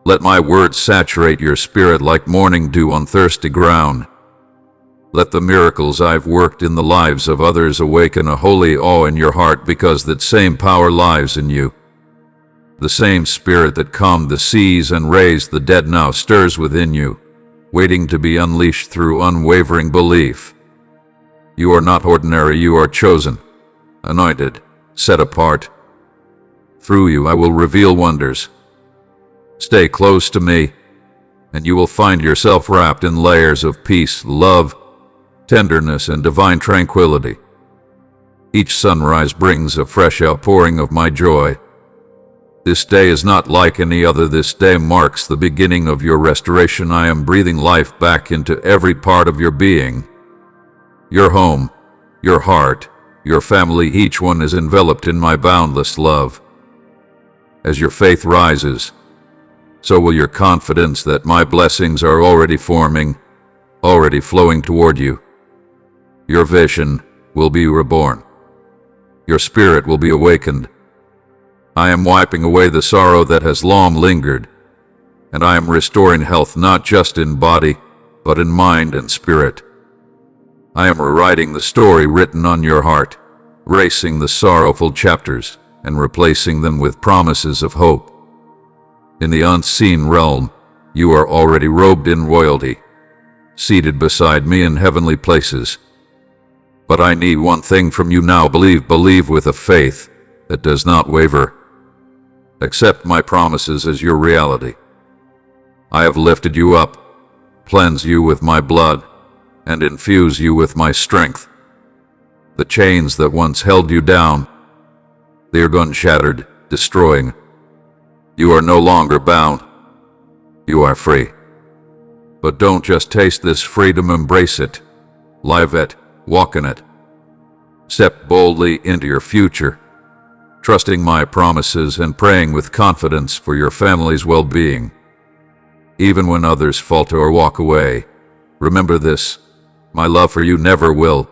Let my words saturate your spirit like morning dew on thirsty ground. Let the miracles I've worked in the lives of others awaken a holy awe in your heart, because that same power lies in you. The same spirit that calmed the seas and raised the dead now stirs within you, waiting to be unleashed through unwavering belief. You are not ordinary, you are chosen, anointed, set apart. Through you I will reveal wonders. Stay close to me, and you will find yourself wrapped in layers of peace, love, tenderness, and divine tranquility. Each sunrise brings a fresh outpouring of my joy. This day is not like any other. This day marks the beginning of your restoration. I am breathing life back into every part of your being. Your home, your heart, your family, each one is enveloped in my boundless love. As your faith rises, so will your confidence that my blessings are already forming, already flowing toward you. Your vision will be reborn. Your spirit will be awakened. I am wiping away the sorrow that has long lingered, and I am restoring health not just in body, but in mind and spirit. I am rewriting the story written on your heart, erasing the sorrowful chapters and replacing them with promises of hope. In the unseen realm, you are already robed in royalty, seated beside me in heavenly places. But I need one thing from you now. Believe with a faith that does not waver. Accept my promises as your reality. I have lifted you up, cleansed you with my blood, and infused you with my strength. The chains that once held you down, they are gone, shattered, destroying. You are no longer bound. You are free. But don't just taste this freedom, embrace it. Live it, walk in it. Step boldly into your future, trusting my promises and praying with confidence for your family's well-being. Even when others falter or walk away, remember this: my love for you never will.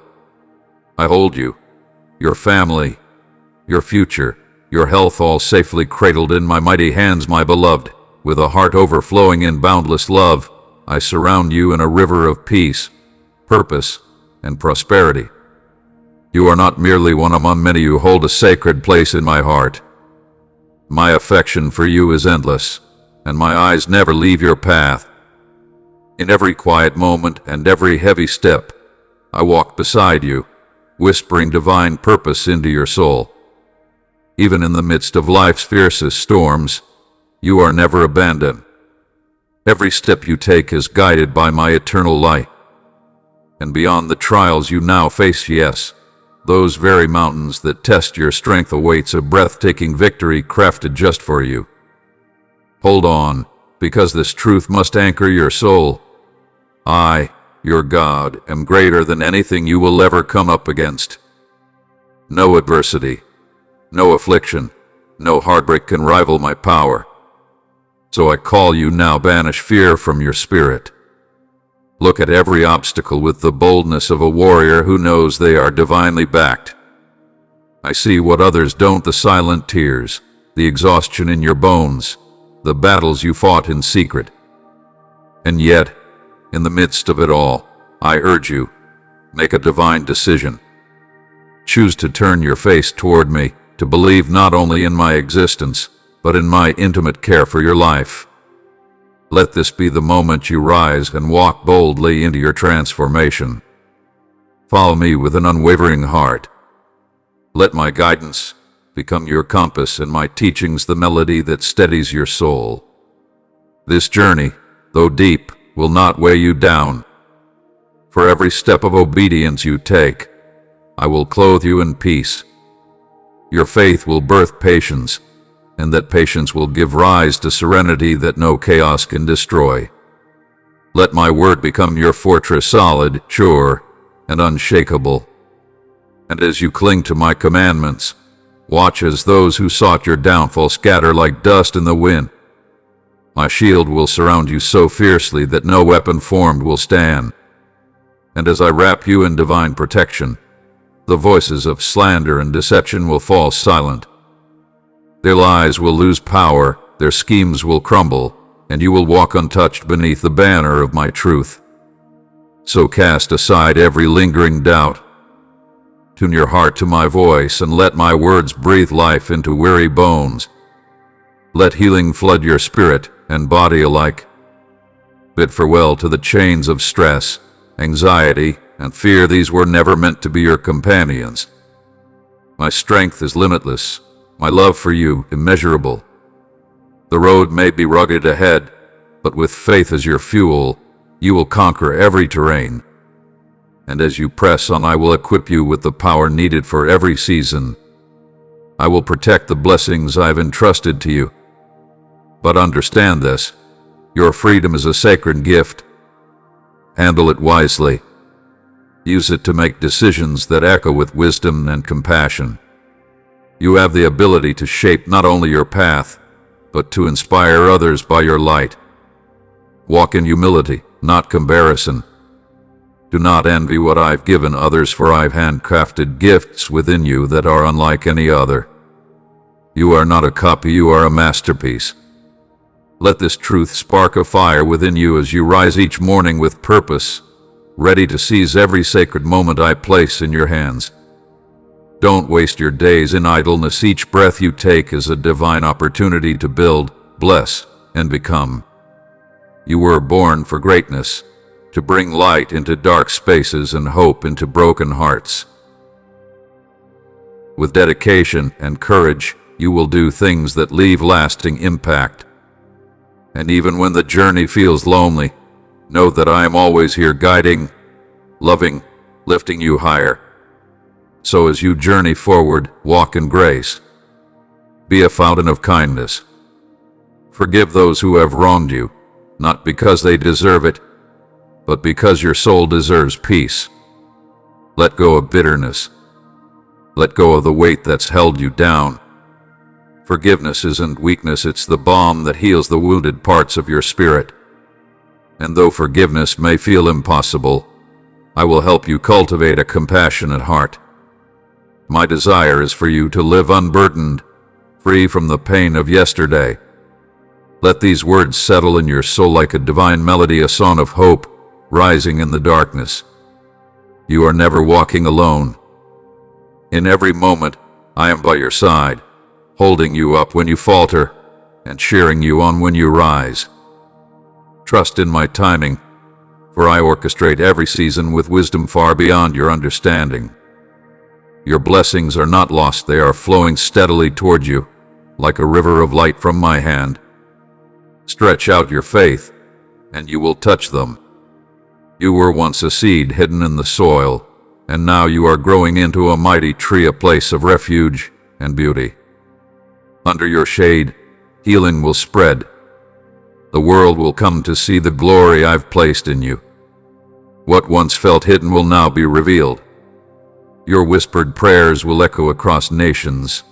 I hold you, your family, your future, your health, all safely cradled in my mighty hands, my beloved. With a heart overflowing in boundless love, I surround you in a river of peace, purpose, and prosperity. You are not merely one among many. You hold a sacred place in my heart. My affection for you is endless, and my eyes never leave your path. In every quiet moment and every heavy step, I walk beside you, whispering divine purpose into your soul. Even in the midst of life's fiercest storms, you are never abandoned. Every step you take is guided by my eternal light. And beyond the trials you now face, yes, those very mountains that test your strength, awaits a breathtaking victory crafted just for you. Hold on, because this truth must anchor your soul. I, your God, am greater than anything you will ever come up against. No adversity, no affliction, no heartbreak can rival my power. So I call you now, banish fear from your spirit. Look at every obstacle with the boldness of a warrior who knows they are divinely backed. I see what others don't: the silent tears, the exhaustion in your bones, the battles you fought in secret. And yet, in the midst of it all, I urge you, make a divine decision. Choose to turn your face toward me, to believe not only in my existence, but in my intimate care for your life. Let this be the moment you rise and walk boldly into your transformation. Follow me with an unwavering heart. Let my guidance become your compass and my teachings the melody that steadies your soul. This journey, though deep, will not weigh you down. For every step of obedience you take, I will clothe you in peace. Your faith will birth patience, and that patience will give rise to serenity that no chaos can destroy. Let my word become your fortress, solid, sure, and unshakable. And as you cling to my commandments, watch as those who sought your downfall scatter like dust in the wind. My shield will surround you so fiercely that no weapon formed will stand. And as I wrap you in divine protection, the voices of slander and deception will fall silent. Their lies will lose power, their schemes will crumble, and you will walk untouched beneath the banner of my truth. So cast aside every lingering doubt. Tune your heart to my voice and let my words breathe life into weary bones. Let healing flood your spirit and body alike. Bid farewell to the chains of stress, anxiety, and fear. These were never meant to be your companions. My strength is limitless, my love for you immeasurable. The road may be rugged ahead, but with faith as your fuel, you will conquer every terrain. And as you press on, I will equip you with the power needed for every season. I will protect the blessings I've entrusted to you. But understand this, your freedom is a sacred gift. Handle it wisely. Use it to make decisions that echo with wisdom and compassion. You have the ability to shape not only your path, but to inspire others by your light. Walk in humility, not comparison. Do not envy what I've given others, for I've handcrafted gifts within you that are unlike any other. You are not a copy, you are a masterpiece. Let this truth spark a fire within you as you rise each morning with purpose, ready to seize every sacred moment I place in your hands. Don't waste your days in idleness. Each breath you take is a divine opportunity to build, bless, and become. You were born for greatness, to bring light into dark spaces and hope into broken hearts. With dedication and courage, you will do things that leave lasting impact. And even when the journey feels lonely, know that I am always here guiding, loving, lifting you higher. So as you journey forward, walk in grace. Be a fountain of kindness. Forgive those who have wronged you, not because they deserve it, but because your soul deserves peace. Let go of bitterness. Let go of the weight that's held you down. Forgiveness isn't weakness, it's the balm that heals the wounded parts of your spirit. And though forgiveness may feel impossible, I will help you cultivate a compassionate heart. My desire is for you to live unburdened, free from the pain of yesterday. Let these words settle in your soul like a divine melody, a song of hope rising in the darkness. You are never walking alone. In every moment, I am by your side, holding you up when you falter and cheering you on when you rise. Trust in my timing, for I orchestrate every season with wisdom far beyond your understanding. Your blessings are not lost, they are flowing steadily toward you, like a river of light from my hand. Stretch out your faith, and you will touch them. You were once a seed hidden in the soil, and now you are growing into a mighty tree, a place of refuge and beauty. Under your shade, healing will spread. The world will come to see the glory I've placed in you. What once felt hidden will now be revealed. Your whispered prayers will echo across nations.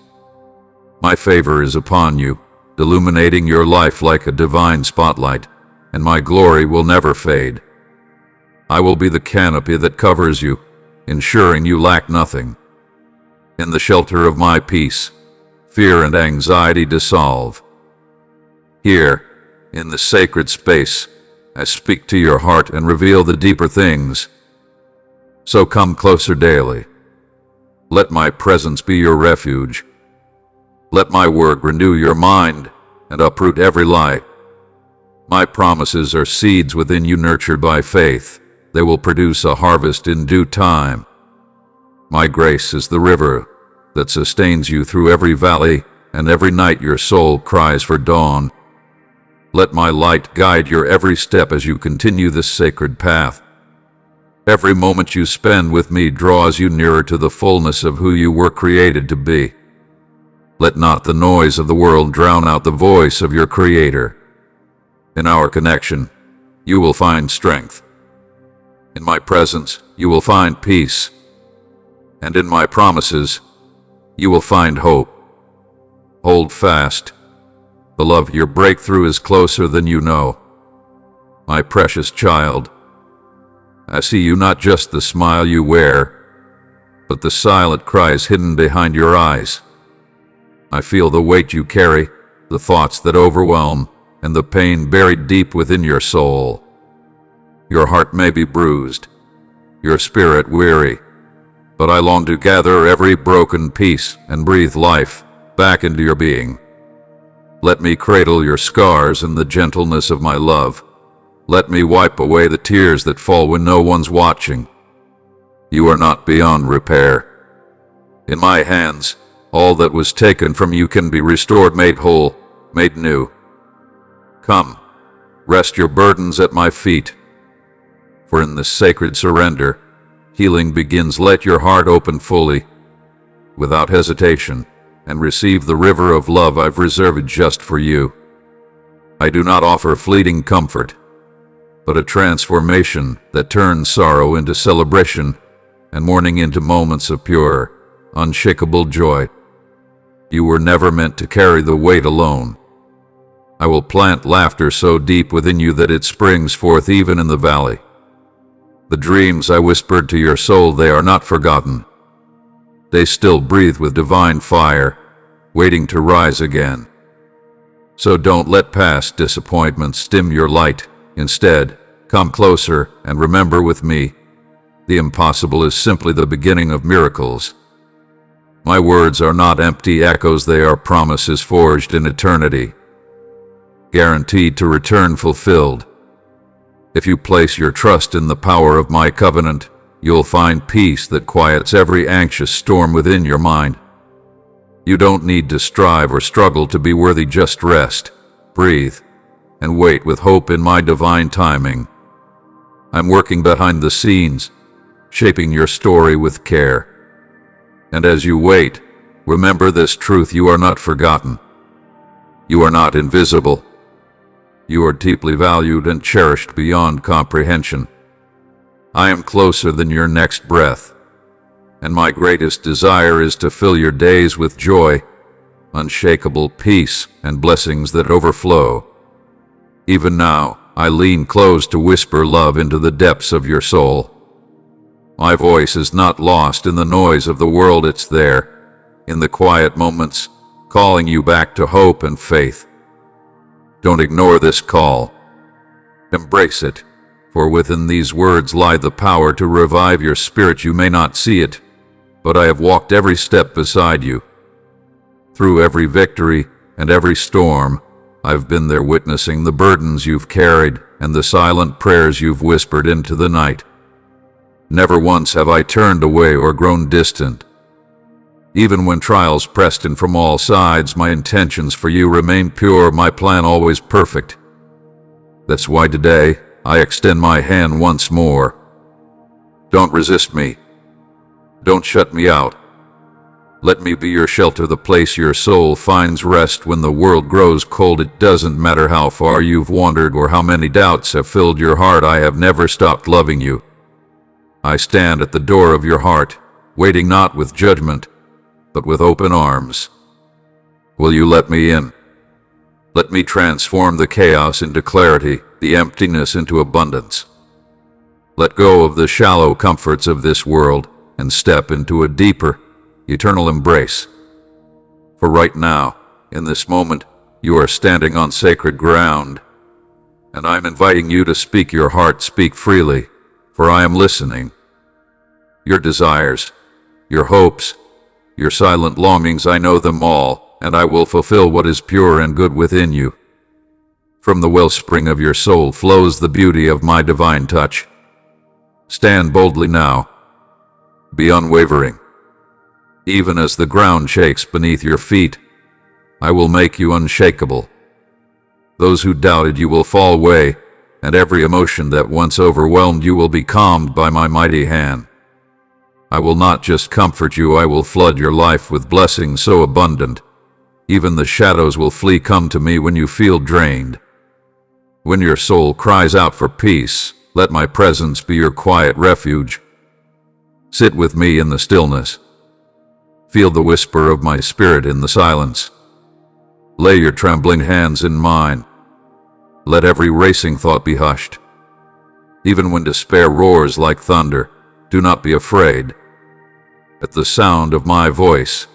My favor is upon you, illuminating your life like a divine spotlight, and my glory will never fade. I will be the canopy that covers you, ensuring you lack nothing. In the shelter of my peace, fear and anxiety dissolve. Here, in the sacred space, I speak to your heart and reveal the deeper things. So come closer daily. Let my presence be your refuge. Let my word renew your mind and uproot every lie. My promises are seeds within you nurtured by faith. They will produce a harvest in due time. My grace is the river that sustains you through every valley, and every night your soul cries for dawn. Let my light guide your every step as you continue this sacred path. Every moment you spend with me draws you nearer to the fullness of who you were created to be. Let not the noise of the world drown out the voice of your Creator. In our connection, you will find strength. In my presence, you will find peace. And in my promises, you will find hope. Hold fast. Beloved, your breakthrough is closer than you know. My precious child, I see you not just the smile you wear, but the silent cries hidden behind your eyes. I feel the weight you carry, the thoughts that overwhelm, and the pain buried deep within your soul. Your heart may be bruised, your spirit weary, but I long to gather every broken piece and breathe life back into your being. Let me cradle your scars in the gentleness of my love. Let me wipe away the tears that fall when no one's watching. You are not beyond repair. In my hands, all that was taken from you can be restored, made whole, made new. Come, rest your burdens at my feet. For in this sacred surrender, healing begins. Let your heart open fully, without hesitation, and receive the river of love I've reserved just for you. I do not offer fleeting comfort, but a transformation that turns sorrow into celebration and mourning into moments of pure, unshakable joy. You were never meant to carry the weight alone. I will plant laughter so deep within you that it springs forth even in the valley. The dreams I whispered to your soul, they are not forgotten. They still breathe with divine fire, waiting to rise again. So don't let past disappointments dim your light. Instead, come closer and remember with me, the impossible is simply the beginning of miracles. My words are not empty echoes, they are promises forged in eternity, guaranteed to return fulfilled. If you place your trust in the power of my covenant, you'll find peace that quiets every anxious storm within your mind. You don't need to strive or struggle to be worthy, just rest, breathe, and wait with hope in my divine timing. I'm working behind the scenes, shaping your story with care. And as you wait, remember this truth: you are not forgotten. You are not invisible. You are deeply valued and cherished beyond comprehension. I am closer than your next breath, and my greatest desire is to fill your days with joy, unshakable peace, and blessings that overflow. Even now, I lean close to whisper love into the depths of your soul. My voice is not lost in the noise of the world, it's there, in the quiet moments, calling you back to hope and faith. Don't ignore this call. Embrace it, for within these words lie the power to revive your spirit. You may not see it, but I have walked every step beside you. Through every victory and every storm, I've been there, witnessing the burdens you've carried and the silent prayers you've whispered into the night. Never once have I turned away or grown distant. Even when trials pressed in from all sides, my intentions for you remained pure, my plan always perfect. That's why today I extend my hand once more. Don't resist me. Don't shut me out. Let me be your shelter, the place your soul finds rest when the world grows cold. It doesn't matter how far you've wandered or how many doubts have filled your heart, I have never stopped loving you. I stand at the door of your heart, waiting not with judgment, but with open arms. Will you let me in? Let me transform the chaos into clarity, the emptiness into abundance. Let go of the shallow comforts of this world and step into a deeper, eternal embrace. For right now, in this moment, you are standing on sacred ground, and I'm inviting you to speak your heart, speak freely, for I am listening. Your desires, your hopes, your silent longings, I know them all, and I will fulfill what is pure and good within you. From the wellspring of your soul flows the beauty of my divine touch. Stand boldly now. Be unwavering. Even as the ground shakes beneath your feet, I will make you unshakable. Those who doubted you will fall away, and every emotion that once overwhelmed you will be calmed by my mighty hand. I will not just comfort you, I will flood your life with blessings so abundant. Even the shadows will flee. Come to me when you feel drained. When your soul cries out for peace, let my presence be your quiet refuge. Sit with me in the stillness. Feel the whisper of my spirit in the silence. Lay your trembling hands in mine. Let every racing thought be hushed. Even when despair roars like thunder, do not be afraid. At the sound of my voice,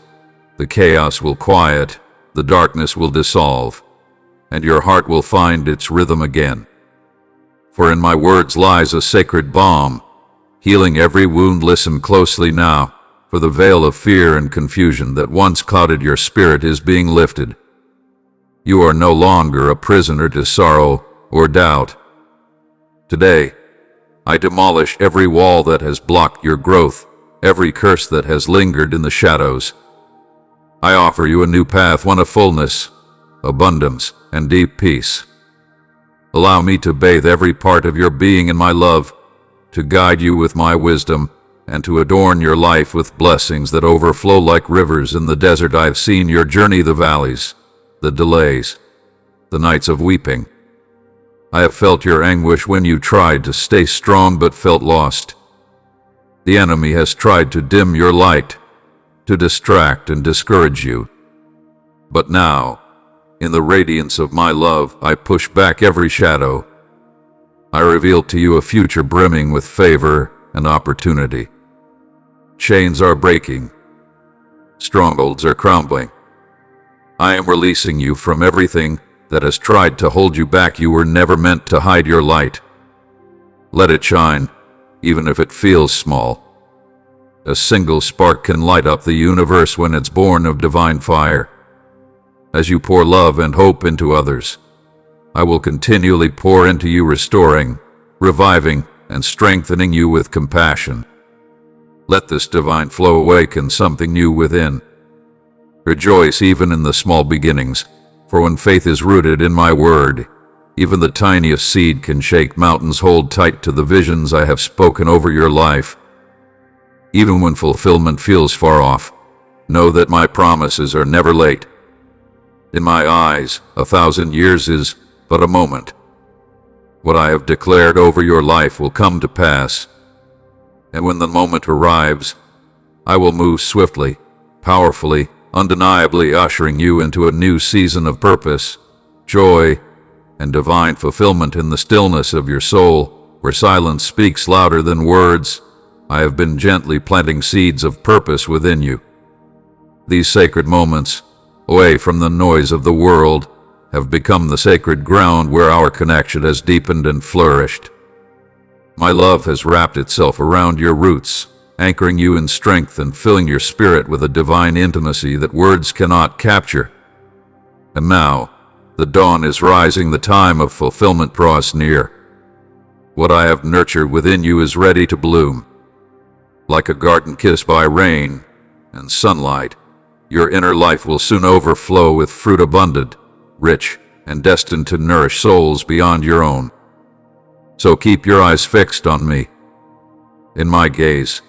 the chaos will quiet, the darkness will dissolve, and your heart will find its rhythm again. For in my words lies a sacred balm, healing every wound. Listen closely now, for the veil of fear and confusion that once clouded your spirit is being lifted. You are no longer a prisoner to sorrow or doubt. Today, I demolish every wall that has blocked your growth, every curse that has lingered in the shadows. I offer you a new path, one of fullness, abundance, and deep peace. Allow me to bathe every part of your being in my love, to guide you with my wisdom, and to adorn your life with blessings that overflow like rivers in the desert. I have seen your journey, the valleys, the delays, the nights of weeping. I have felt your anguish when you tried to stay strong but felt lost. The enemy has tried to dim your light, to distract and discourage you. But now, in the radiance of my love, I push back every shadow. I reveal to you a future brimming with favor and opportunity. Chains are breaking. Strongholds are crumbling. I am releasing you from everything that has tried to hold you back. You were never meant to hide your light. Let it shine, even if it feels small. A single spark can light up the universe when it's born of divine fire. As you pour love and hope into others, I will continually pour into you, restoring, reviving, and strengthening you with compassion. Let this divine flow awaken something new within. Rejoice even in the small beginnings, for when faith is rooted in my word, even the tiniest seed can shake mountains. Hold tight to the visions I have spoken over your life. Even when fulfillment feels far off, know that my promises are never late. In my eyes, 1,000 years is but a moment. What I have declared over your life will come to pass. And when the moment arrives, I will move swiftly, powerfully, undeniably, ushering you into a new season of purpose, joy, and divine fulfillment. In the stillness of your soul, where silence speaks louder than words, I have been gently planting seeds of purpose within you. These sacred moments, away from the noise of the world, have become the sacred ground where our connection has deepened and flourished. My love has wrapped itself around your roots, anchoring you in strength and filling your spirit with a divine intimacy that words cannot capture. And now, the dawn is rising, the time of fulfillment draws near. What I have nurtured within you is ready to bloom. Like a garden kissed by rain and sunlight, your inner life will soon overflow with fruit abundant, rich, and destined to nourish souls beyond your own. So keep your eyes fixed on me. In my gaze,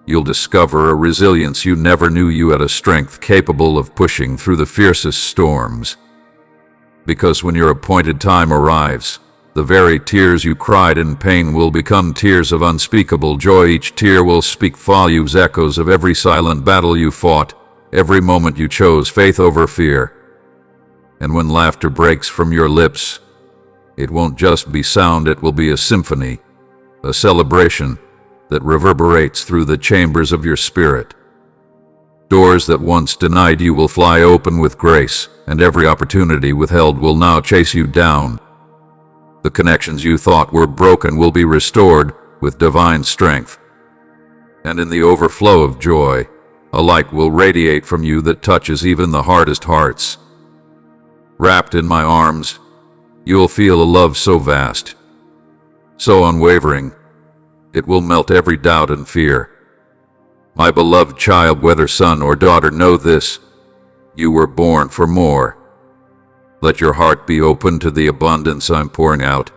you'll discover a resilience you never knew you had, a strength capable of pushing through the fiercest storms. Because when your appointed time arrives, the very tears you cried in pain will become tears of unspeakable joy. Each tear will speak volumes, echoes of every silent battle you fought, every moment you chose faith over fear. And when laughter breaks from your lips, it won't just be sound, it will be a symphony, a celebration that reverberates through the chambers of your spirit. Doors that once denied you will fly open with grace, and every opportunity withheld will now chase you down. The connections you thought were broken will be restored with divine strength. And in the overflow of joy, a light will radiate from you that touches even the hardest hearts. Wrapped in my arms, You'll feel a love so vast, so unwavering, it will melt every doubt and fear. My beloved child, whether son or daughter, know this: you were born for more. Let your heart be open to the abundance I'm pouring out.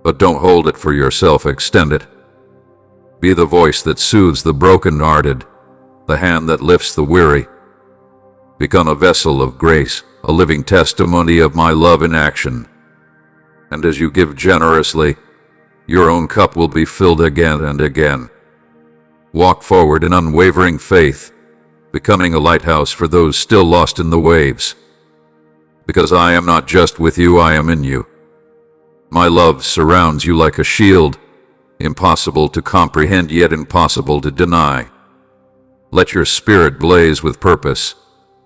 But don't hold it for yourself, extend it. Be the voice that soothes the broken-hearted, the hand that lifts the weary. Become a vessel of grace, a living testimony of my love in action. And as you give generously, your own cup will be filled again and again. Walk forward in unwavering faith, becoming a lighthouse for those still lost in the waves. Because I am not just with you, I am in you. My love surrounds you like a shield, impossible to comprehend yet impossible to deny. Let your spirit blaze with purpose,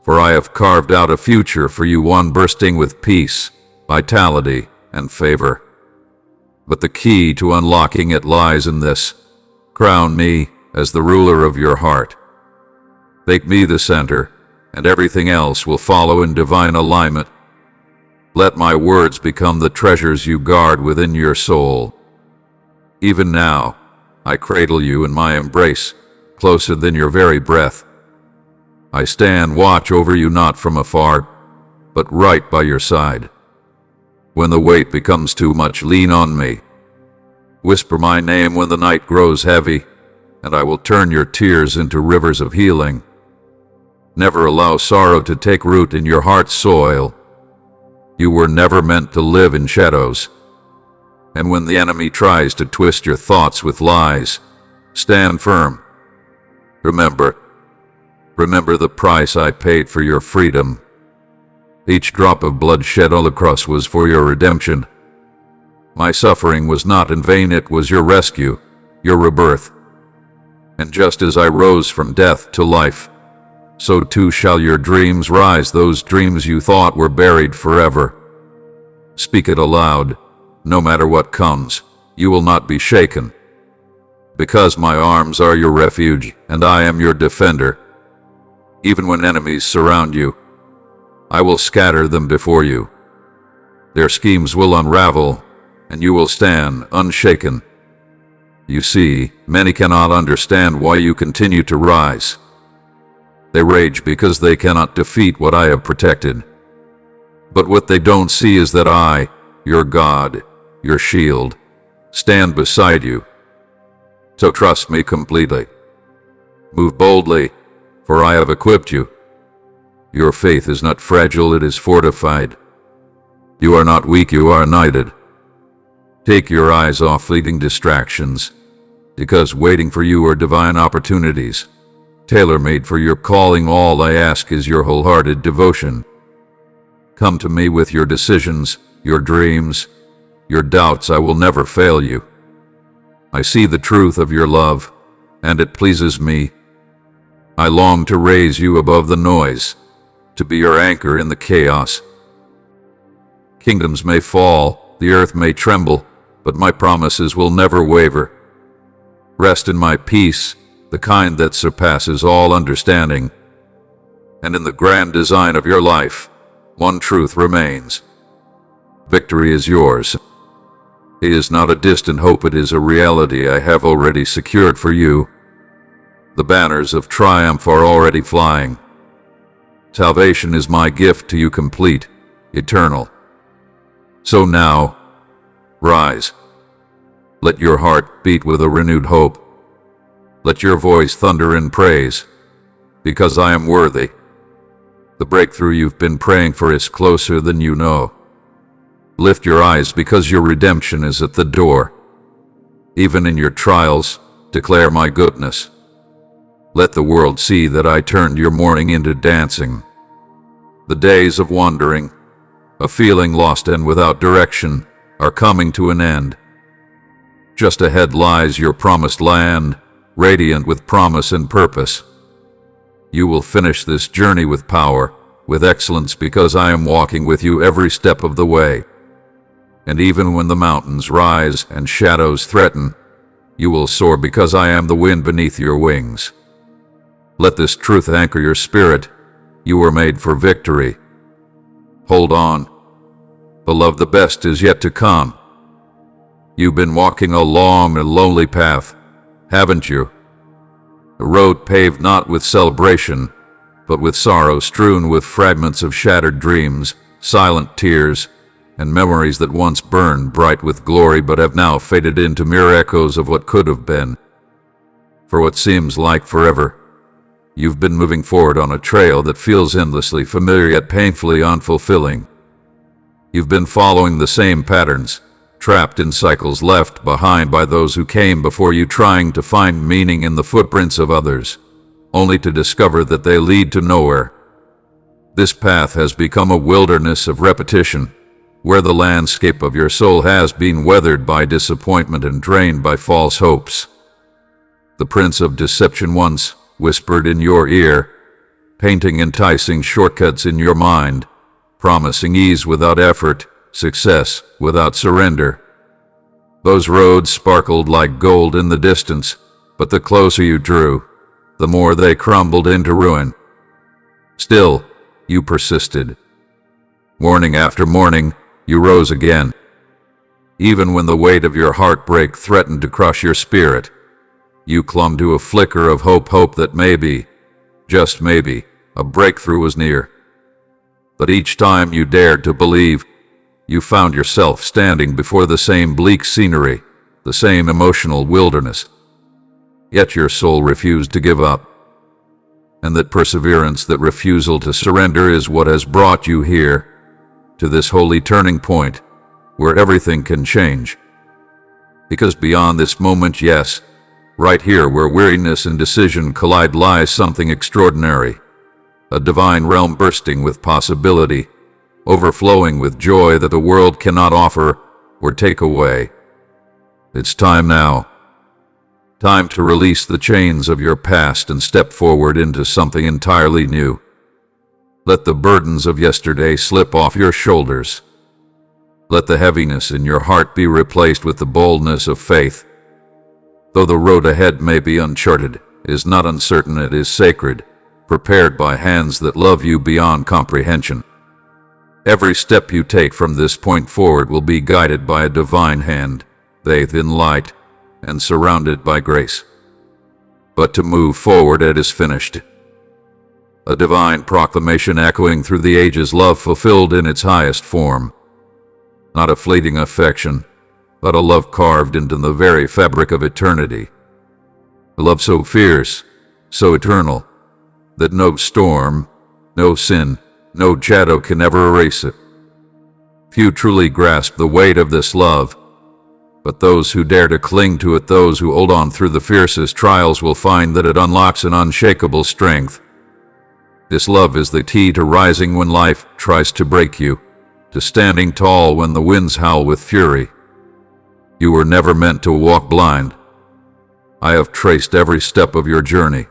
for I have carved out a future for you, one bursting with peace, vitality, and favor. But the key to unlocking it lies in this: crown me as the ruler of your heart. Make me the center, and everything else will follow in divine alignment. Let my words become the treasures you guard within your soul. Even now, I cradle you in my embrace, closer than your very breath. I stand watch over you, not from afar, but right by your side. When the weight becomes too much, lean on me. Whisper my name when the night grows heavy, and I will turn your tears into rivers of healing. Never allow sorrow to take root in your heart's soil. You were never meant to live in shadows. And when the enemy tries to twist your thoughts with lies, stand firm. Remember the price I paid for your freedom. Each drop of blood shed on the cross was for your redemption. My suffering was not in vain, it was your rescue, your rebirth. And just as I rose from death to life, so too shall your dreams rise, those dreams you thought were buried forever. Speak it aloud. No matter what comes, you will not be shaken. Because my arms are your refuge, and I am your defender. Even when enemies surround you, I will scatter them before you. Their schemes will unravel, and you will stand unshaken. You see, many cannot understand why you continue to rise. They rage because they cannot defeat what I have protected. But what they don't see is that I, your God, your shield, stand beside you. So trust me completely. Move boldly, for I have equipped you. Your faith is not fragile, it is fortified. You are not weak, you are united. Take your eyes off fleeting distractions, because waiting for you are divine opportunities, tailor-made for your calling. All I ask is your wholehearted devotion. Come to me with your decisions, your dreams, your doubts. I will never fail you. I see the truth of your love, and it pleases me. I long to raise you above the noise, to be your anchor in the chaos. Kingdoms may fall, the earth may tremble, but my promises will never waver. Rest in my peace, the kind that surpasses all understanding. And in the grand design of your life, one truth remains: victory is yours. It is not a distant hope, it is a reality I have already secured for you. The banners of triumph are already flying. Salvation is my gift to you, complete, eternal. So now, rise. Let your heart beat with a renewed hope. Let your voice thunder in praise, because I am worthy. The breakthrough you've been praying for is closer than you know. Lift your eyes, because your redemption is at the door. Even in your trials, declare my goodness. Let the world see that I turned your mourning into dancing. The days of wandering, of feeling lost and without direction, are coming to an end. Just ahead lies your promised land, radiant with promise and purpose. You will finish this journey with power, with excellence, because I am walking with you every step of the way. And even when the mountains rise and shadows threaten, you will soar, because I am the wind beneath your wings. Let this truth anchor your spirit. You were made for victory. Hold on. Beloved, the best is yet to come. You've been walking a long and lonely path, haven't you? A road paved not with celebration, but with sorrow, strewn with fragments of shattered dreams, silent tears, and memories that once burned bright with glory but have now faded into mere echoes of what could have been. For what seems like forever, you've been moving forward on a trail that feels endlessly familiar yet painfully unfulfilling. You've been following the same patterns, trapped in cycles left behind by those who came before you, trying to find meaning in the footprints of others, only to discover that they lead to nowhere. This path has become a wilderness of repetition, where the landscape of your soul has been weathered by disappointment and drained by false hopes. The Prince of Deception once whispered in your ear, painting enticing shortcuts in your mind, promising ease without effort, success without surrender. Those roads sparkled like gold in the distance, but the closer you drew, the more they crumbled into ruin. Still, you persisted. Morning after morning, you rose again. Even when the weight of your heartbreak threatened to crush your spirit, you clung to a flicker of hope that maybe, just maybe, a breakthrough was near. But each time you dared to believe, you found yourself standing before the same bleak scenery, the same emotional wilderness. Yet your soul refused to give up. And that perseverance, that refusal to surrender, is what has brought you here, to this holy turning point, where everything can change. Because beyond this moment, yes, right here where weariness and decision collide, lies something extraordinary. A divine realm bursting with possibility, overflowing with joy that the world cannot offer or take away. It's time now. Time to release the chains of your past and step forward into something entirely new. Let the burdens of yesterday slip off your shoulders. Let the heaviness in your heart be replaced with the boldness of faith. Though the road ahead may be uncharted, it is not uncertain, it is sacred, prepared by hands that love you beyond comprehension. Every step you take from this point forward will be guided by a divine hand, bathed in light and surrounded by grace. But to move forward, it is finished. A divine proclamation echoing through the ages, love fulfilled in its highest form. Not a fleeting affection, but a love carved into the very fabric of eternity. A love so fierce, so eternal, that no storm, no sin, no shadow can ever erase it. Few truly grasp the weight of this love, but those who dare to cling to it, those who hold on through the fiercest trials, will find that it unlocks an unshakable strength. This love is the key to rising when life tries to break you, to standing tall when the winds howl with fury. You were never meant to walk blind. I have traced every step of your journey.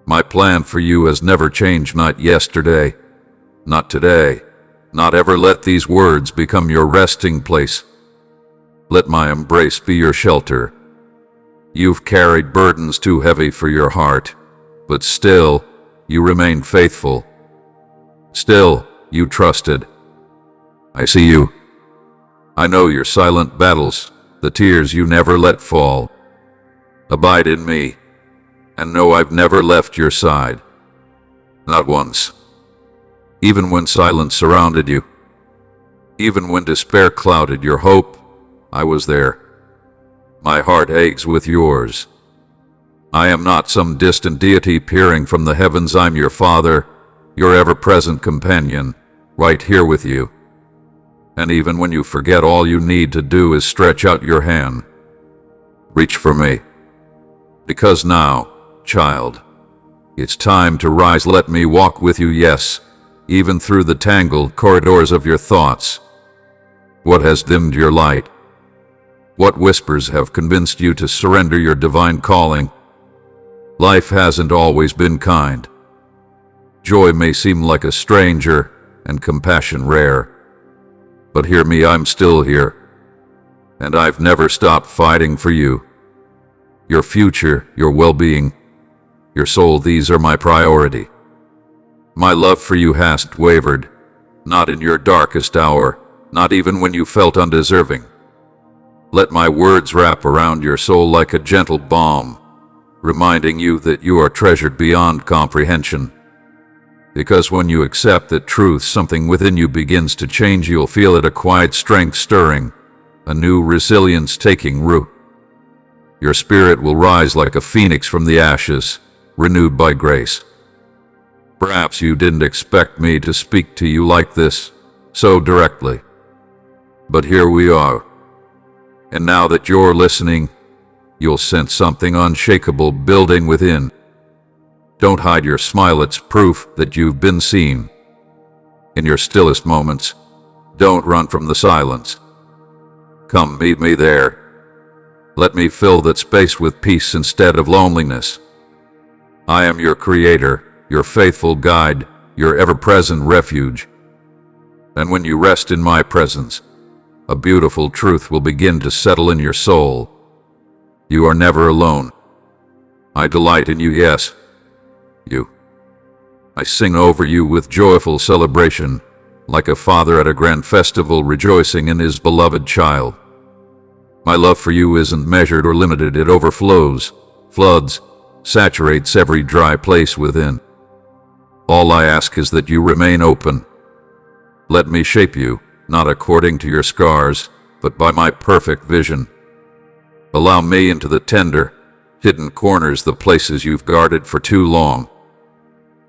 My plan for you has never changed, not yesterday, not today, not ever. Let these words become your resting place. Let my embrace be your shelter. You've carried burdens too heavy for your heart, but still, you remain faithful. Still, you trusted. I see you. I know your silent battles, the tears you never let fall. Abide in me, and know I've never left your side. Not once. Even when silence surrounded you, even when despair clouded your hope, I was there. My heart aches with yours. I am not some distant deity peering from the heavens. I'm your Father, your ever-present companion, right here with you. And even when you forget, all you need to do is stretch out your hand. Reach for me. Because now, child, it's time to rise. Let me walk with you, yes, even through the tangled corridors of your thoughts. What has dimmed your light? What whispers have convinced you to surrender your divine calling? Life hasn't always been kind. Joy may seem like a stranger, and compassion rare. But hear me, I'm still here. And I've never stopped fighting for you. Your future, your well-being, your soul, these are my priority. My love for you hasn't wavered, not in your darkest hour, not even when you felt undeserving. Let my words wrap around your soul like a gentle balm, reminding you that you are treasured beyond comprehension. Because when you accept that truth, something within you begins to change. You'll feel it, a quiet strength stirring, a new resilience taking root. Your spirit will rise like a phoenix from the ashes, renewed by grace. Perhaps you didn't expect me to speak to you like this, so directly. But here we are. And now that you're listening, you'll sense something unshakable building within. Don't hide your smile, it's proof that you've been seen. In your stillest moments, don't run from the silence. Come meet me there. Let me fill that space with peace instead of loneliness. I am your creator, your faithful guide, your ever-present refuge. And when you rest in my presence, a beautiful truth will begin to settle in your soul. You are never alone. I delight in you, yes, you. I sing over you with joyful celebration, like a father at a grand festival rejoicing in his beloved child. My love for you isn't measured or limited, it overflows, floods, saturates every dry place within. All I ask is that you remain open. Let me shape you, not according to your scars, but by my perfect vision. Allow me into the tender, hidden corners, the places you've guarded for too long.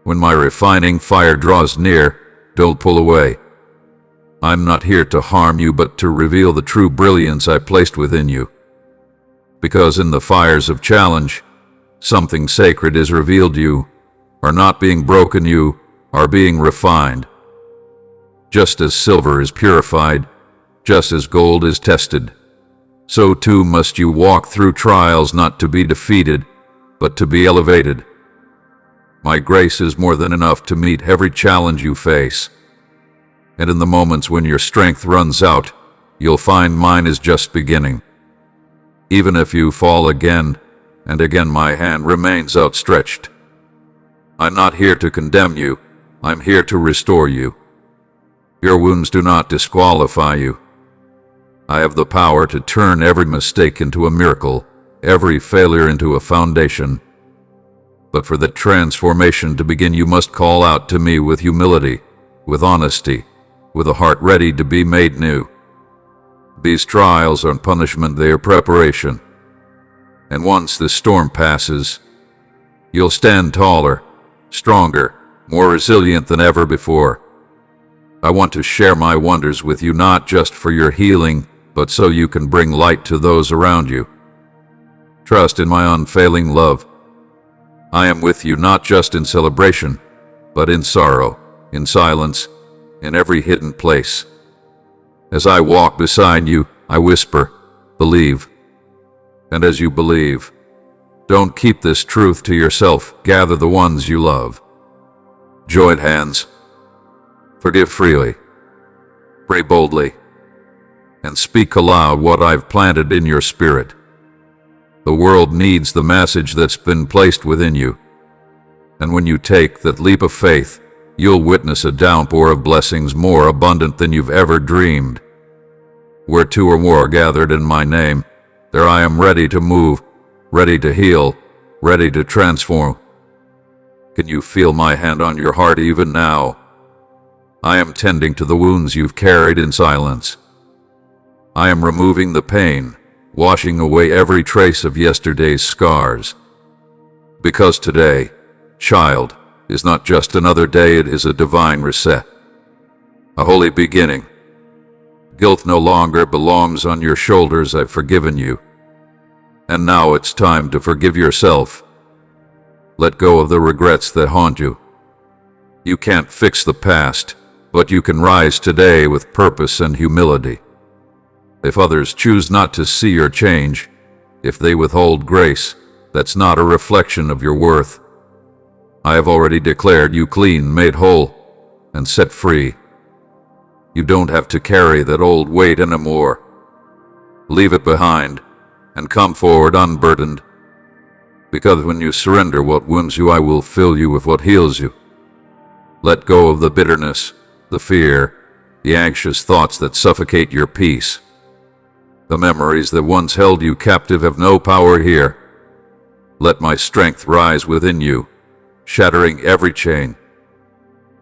When my refining fire draws near, don't pull away. I'm not here to harm you, but to reveal the true brilliance I placed within you. Because in the fires of challenge, something sacred is revealed. You are not being broken, you are being refined. Just as silver is purified, just as gold is tested, so too must you walk through trials, not to be defeated, but to be elevated. My grace is more than enough to meet every challenge you face. And in the moments when your strength runs out, you'll find mine is just beginning. Even if you fall again and again, my hand remains outstretched. I'm not here to condemn you, I'm here to restore you. Your wounds do not disqualify you. I have the power to turn every mistake into a miracle, every failure into a foundation. But for the transformation to begin, you must call out to me with humility, with honesty, with a heart ready to be made new. These trials aren't punishment, they are preparation. And once the storm passes, you'll stand taller, stronger, more resilient than ever before. I want to share my wonders with you, not just for your healing, but so you can bring light to those around you. Trust in my unfailing love. I am with you not just in celebration, but in sorrow, in silence, in every hidden place. As I walk beside you, I whisper, believe. And as you believe, don't keep this truth to yourself, gather the ones you love. Join hands. Forgive freely, pray boldly, and speak aloud what I've planted in your spirit. The world needs the message that's been placed within you. And when you take that leap of faith, you'll witness a downpour of blessings more abundant than you've ever dreamed. Where two or more are gathered in my name, there I am, ready to move, ready to heal, ready to transform. Can you feel my hand on your heart even now? I am tending to the wounds you've carried in silence. I am removing the pain, washing away every trace of yesterday's scars. Because today, child, is not just another day, it is a divine reset, a holy beginning. Guilt no longer belongs on your shoulders. I've forgiven you. And now it's time to forgive yourself. Let go of the regrets that haunt you. You can't fix the past, but you can rise today with purpose and humility. If others choose not to see your change, if they withhold grace, that's not a reflection of your worth. I have already declared you clean, made whole, and set free. You don't have to carry that old weight anymore. Leave it behind and come forward unburdened. Because when you surrender what wounds you, I will fill you with what heals you. Let go of the bitterness, the fear, the anxious thoughts that suffocate your peace. The memories that once held you captive have no power here. Let my strength rise within you, shattering every chain.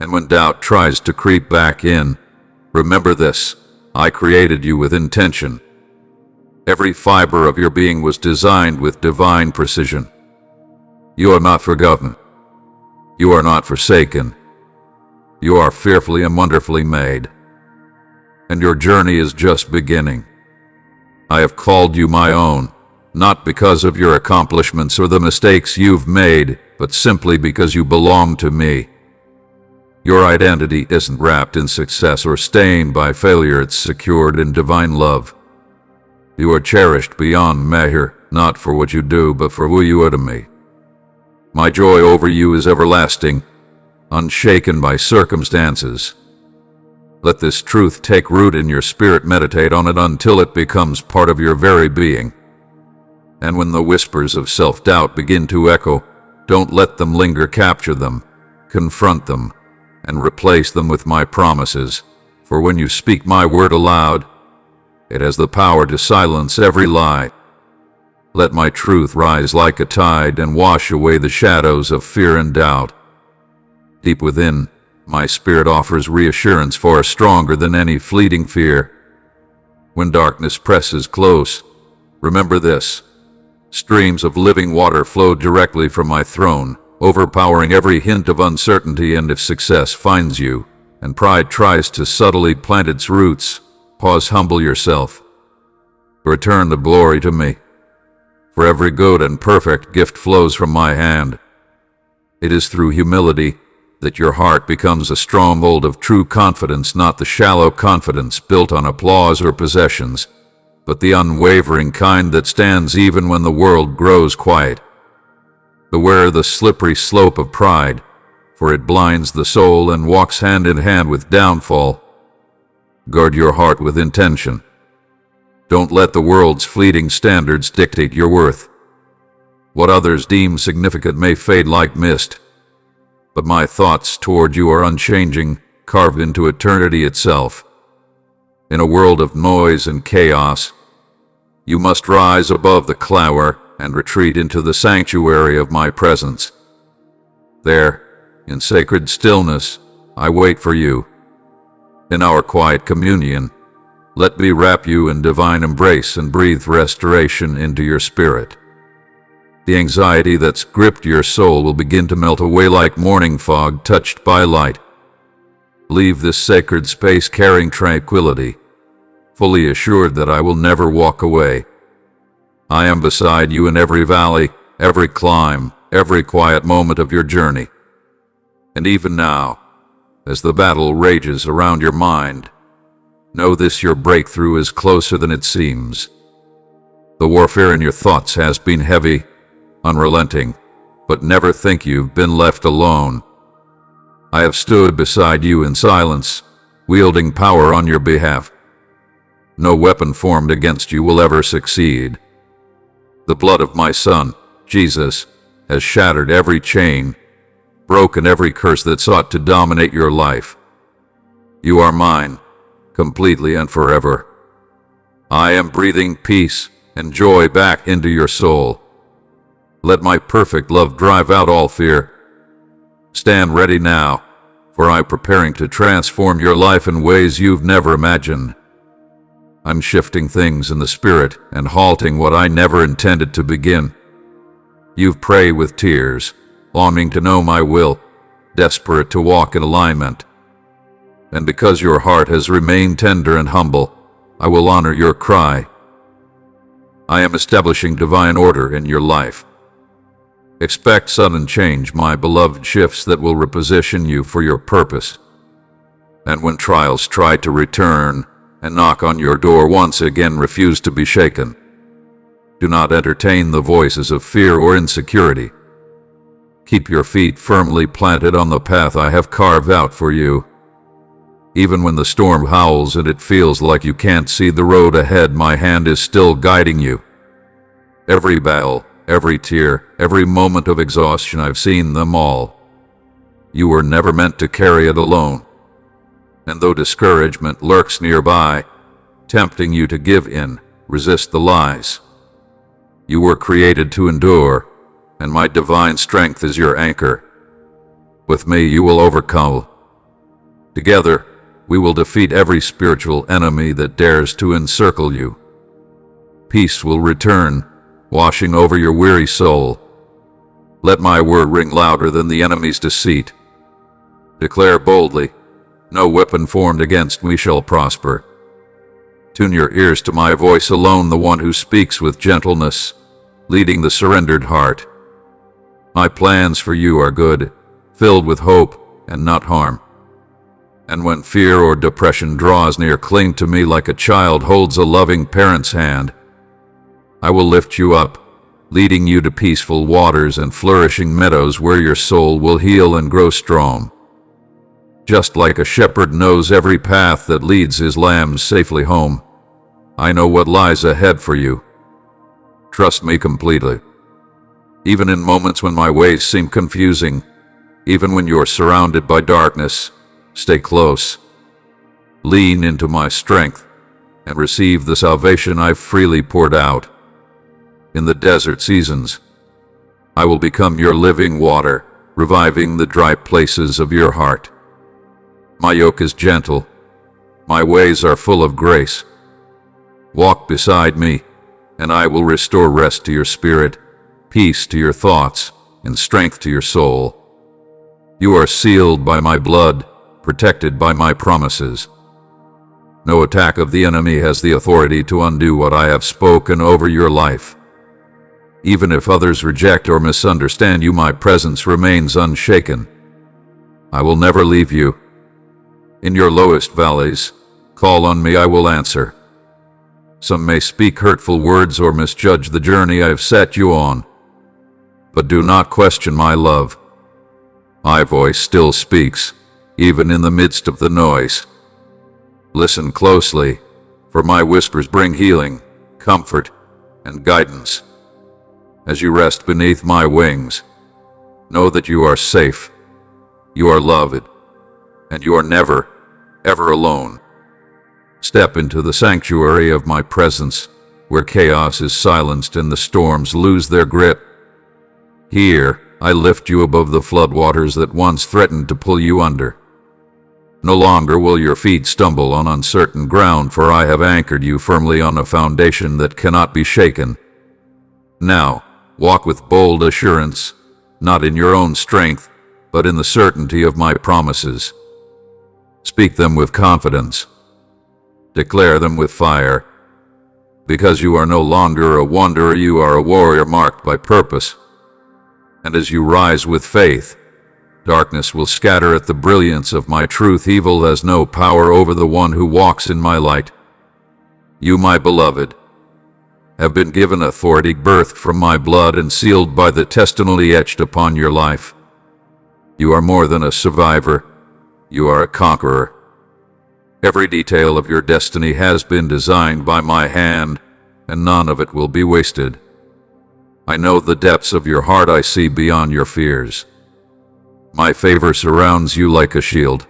And when doubt tries to creep back in, remember this: I created you with intention. Every fiber of your being was designed with divine precision. You are not forgotten. You are not forsaken. You are fearfully and wonderfully made. And your journey is just beginning. I have called you my own, not because of your accomplishments or the mistakes you've made, but simply because you belong to me. Your identity isn't wrapped in success or stained by failure, it's secured in divine love. You are cherished beyond measure, not for what you do, but for who you are to me. My joy over you is everlasting, unshaken by circumstances. Let this truth take root in your spirit. Meditate on it until it becomes part of your very being. And when the whispers of self-doubt begin to echo, don't let them linger. Capture them, confront them, and replace them with my promises. For when you speak my word aloud, it has the power to silence every lie. Let my truth rise like a tide and wash away the shadows of fear and doubt. Deep within, my spirit offers reassurance far stronger than any fleeting fear. When darkness presses close, remember this: streams of living water flow directly from my throne, overpowering every hint of uncertainty. And if success finds you, and pride tries to subtly plant its roots, pause, humble yourself. Return the glory to me. For every good and perfect gift flows from my hand. It is through humility that your heart becomes a stronghold of true confidence, not the shallow confidence built on applause or possessions, but the unwavering kind that stands even when the world grows quiet. Beware the slippery slope of pride, for it blinds the soul and walks hand in hand with downfall. Guard your heart with intention. Don't let the world's fleeting standards dictate your worth. What others deem significant may fade like mist, but my thoughts toward you are unchanging, carved into eternity itself. In a world of noise and chaos, you must rise above the clamor and retreat into the sanctuary of my presence. There, in sacred stillness, I wait for you. In our quiet communion, let me wrap you in divine embrace and breathe restoration into your spirit. The anxiety that's gripped your soul will begin to melt away like morning fog touched by light. Leave this sacred space carrying tranquility, fully assured that I will never walk away. I am beside you in every valley, every climb, every quiet moment of your journey. And even now, as the battle rages around your mind, know this: your breakthrough is closer than it seems. The warfare in your thoughts has been heavy, unrelenting, but never think you've been left alone. I have stood beside you in silence, wielding power on your behalf. No weapon formed against you will ever succeed. The blood of my Son, Jesus, has shattered every chain, broken every curse that sought to dominate your life. You are mine, completely and forever. I am breathing peace and joy back into your soul. Let my perfect love drive out all fear. Stand ready now, for I'm preparing to transform your life in ways you've never imagined. I'm shifting things in the spirit and halting what I never intended to begin. You've prayed with tears, longing to know my will, desperate to walk in alignment. And because your heart has remained tender and humble, I will honor your cry. I am establishing divine order in your life. Expect sudden change, my beloved, shifts that will reposition you for your purpose. And when trials try to return and knock on your door once again, refuse to be shaken. Do not entertain the voices of fear or insecurity. Keep your feet firmly planted on the path I have carved out for you. Even when the storm howls and it feels like you can't see the road ahead, my hand is still guiding you. Every battle, every tear, every moment of exhaustion, I've seen them all. You were never meant to carry it alone. And though discouragement lurks nearby, tempting you to give in, resist the lies. You were created to endure, and my divine strength is your anchor. With me you will overcome. Together, we will defeat every spiritual enemy that dares to encircle you. Peace will return, washing over your weary soul. Let my word ring louder than the enemy's deceit. Declare boldly, no weapon formed against me shall prosper. Tune your ears to my voice alone, the one who speaks with gentleness, leading the surrendered heart. My plans for you are good, filled with hope and not harm. And when fear or depression draws near, cling to me like a child holds a loving parent's hand. I will lift you up, leading you to peaceful waters and flourishing meadows where your soul will heal and grow strong. Just like a shepherd knows every path that leads his lambs safely home, I know what lies ahead for you. Trust me completely. Even in moments when my ways seem confusing, even when you're surrounded by darkness, stay close. Lean into my strength and receive the salvation I've freely poured out. In the desert seasons, I will become your living water, reviving the dry places of your heart. My yoke is gentle, my ways are full of grace. Walk beside me, and I will restore rest to your spirit, peace to your thoughts, and strength to your soul. You are sealed by my blood, protected by my promises. No attack of the enemy has the authority to undo what I have spoken over your life. Even if others reject or misunderstand you, my presence remains unshaken. I will never leave you. In your lowest valleys, call on me, I will answer. Some may speak hurtful words or misjudge the journey I have set you on, but do not question my love. My voice still speaks, even in the midst of the noise. Listen closely, for my whispers bring healing, comfort, and guidance. As you rest beneath my wings, know that you are safe, you are loved, and you are never, ever alone. Step into the sanctuary of my presence, where chaos is silenced and the storms lose their grip. Here, I lift you above the floodwaters that once threatened to pull you under. No longer will your feet stumble on uncertain ground, for I have anchored you firmly on a foundation that cannot be shaken. Now, walk with bold assurance, not in your own strength, but in the certainty of my promises. Speak them with confidence. Declare them with fire. Because you are no longer a wanderer, you are a warrior marked by purpose. And as you rise with faith, darkness will scatter at the brilliance of my truth. Evil has no power over the one who walks in my light. You, my beloved, have been given authority, birthed from my blood and sealed by the testimony etched upon your life. You are more than a survivor. You are a conqueror. Every detail of your destiny has been designed by my hand, and none of it will be wasted. I know the depths of your heart. I see beyond your fears. My favor surrounds you like a shield.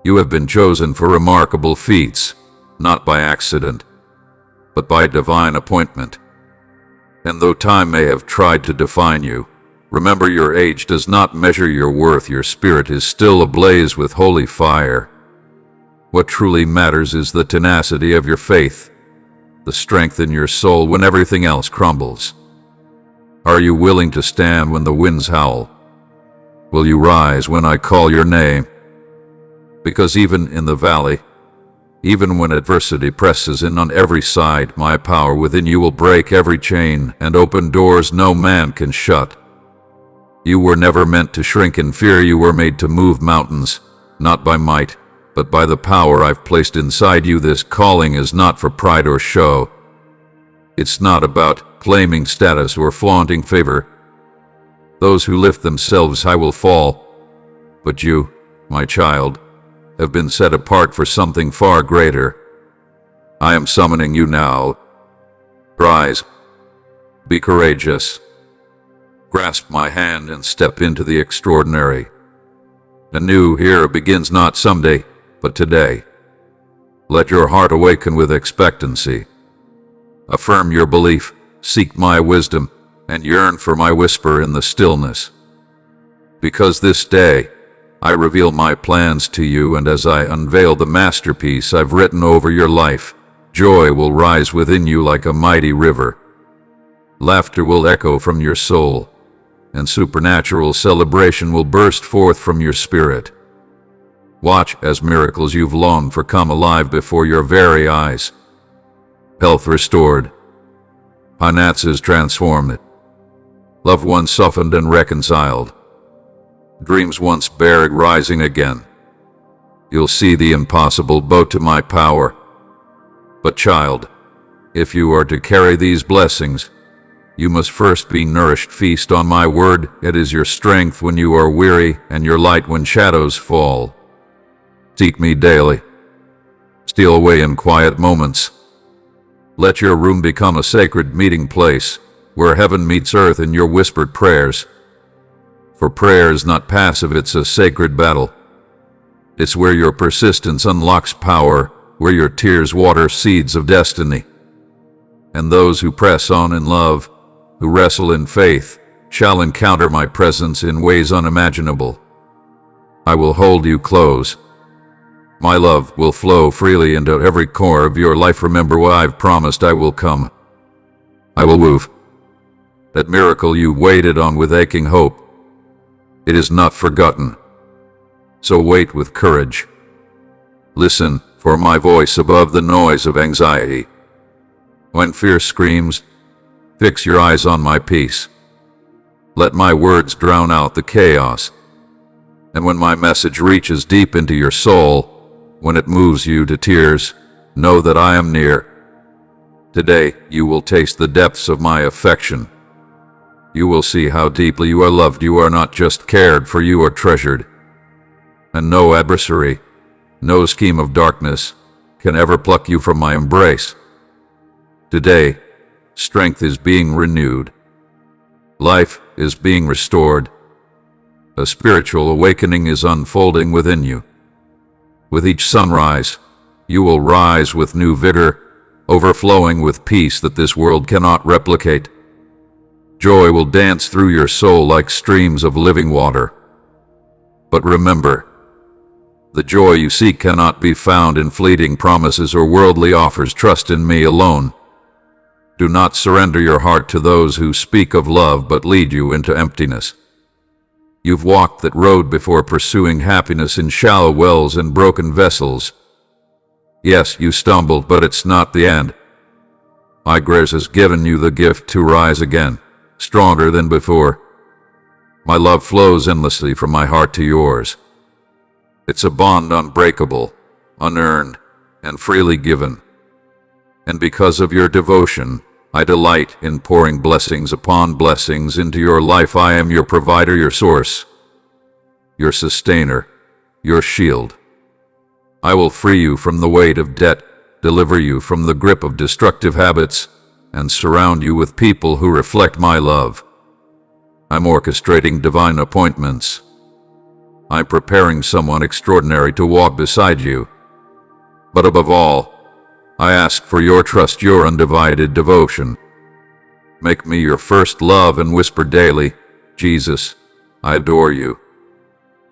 You have been chosen for remarkable feats, not by accident, but by divine appointment. And though time may have tried to define you, remember your age does not measure your worth. Your spirit is still ablaze with holy fire. What truly matters is the tenacity of your faith, the strength in your soul when everything else crumbles. Are you willing to stand when the winds howl? Will you rise when I call your name? Because even in the valley, even when adversity presses in on every side, my power within you will break every chain and open doors no man can shut. You were never meant to shrink in fear. You were made to move mountains, not by might, but by the power I've placed inside you. This calling is not for pride or show. It's not about claiming status or flaunting favor. Those who lift themselves high will fall. But you, my child, have been set apart for something far greater. I am summoning you now. Rise. Be courageous. Grasp my hand and step into the extraordinary. A new era begins not someday, but today. Let your heart awaken with expectancy. Affirm your belief, seek my wisdom, and yearn for my whisper in the stillness. Because this day, I reveal my plans to you, and as I unveil the masterpiece I've written over your life, joy will rise within you like a mighty river. Laughter will echo from your soul, and supernatural celebration will burst forth from your spirit. Watch as miracles you've longed for come alive before your very eyes. Health restored, finances transformed, loved ones softened and reconciled, dreams once buried rising again. You'll see the impossible bow to my power. But child, if you are to carry these blessings, you must first be nourished. Feast on my word. It is your strength when you are weary and your light when shadows fall. Seek me daily. Steal away in quiet moments. Let your room become a sacred meeting place where heaven meets earth in your whispered prayers. For prayer is not passive, it's a sacred battle. It's where your persistence unlocks power, where your tears water seeds of destiny. And those who press on in love, who wrestle in faith, shall encounter my presence in ways unimaginable. I will hold you close. My love will flow freely into every core of your life. Remember what I've promised. I will come. I will move. That miracle you waited on with aching hope, it is not forgotten. So wait with courage. Listen for my voice above the noise of anxiety. When fear screams, fix your eyes on my peace. Let my words drown out the chaos. And when my message reaches deep into your soul, when it moves you to tears, know that I am near. Today you will taste the depths of my affection. You will see how deeply you are loved. You are not just cared for, you are treasured. And no adversary, no scheme of darkness can ever pluck you from my embrace. Today, strength is being renewed. Life is being restored. A spiritual awakening is unfolding within you. With each sunrise, you will rise with new vigor, overflowing with peace that this world cannot replicate. Joy will dance through your soul like streams of living water. But remember, the joy you seek cannot be found in fleeting promises or worldly offers. Trust in me alone. Do not surrender your heart to those who speak of love but lead you into emptiness. You've walked that road before, pursuing happiness in shallow wells and broken vessels. Yes, you stumbled, but it's not the end. My grace has given you the gift to rise again, stronger than before. My love flows endlessly from my heart to yours. It's a bond unbreakable, unearned, and freely given. And because of your devotion, I delight in pouring blessings upon blessings into your life. I am your provider, your source, your sustainer, your shield. I will free you from the weight of debt, deliver you from the grip of destructive habits, and surround you with people who reflect my love. I'm orchestrating divine appointments. I'm preparing someone extraordinary to walk beside you. But above all, I ask for your trust, your undivided devotion. Make me your first love and whisper daily, Jesus, I adore you.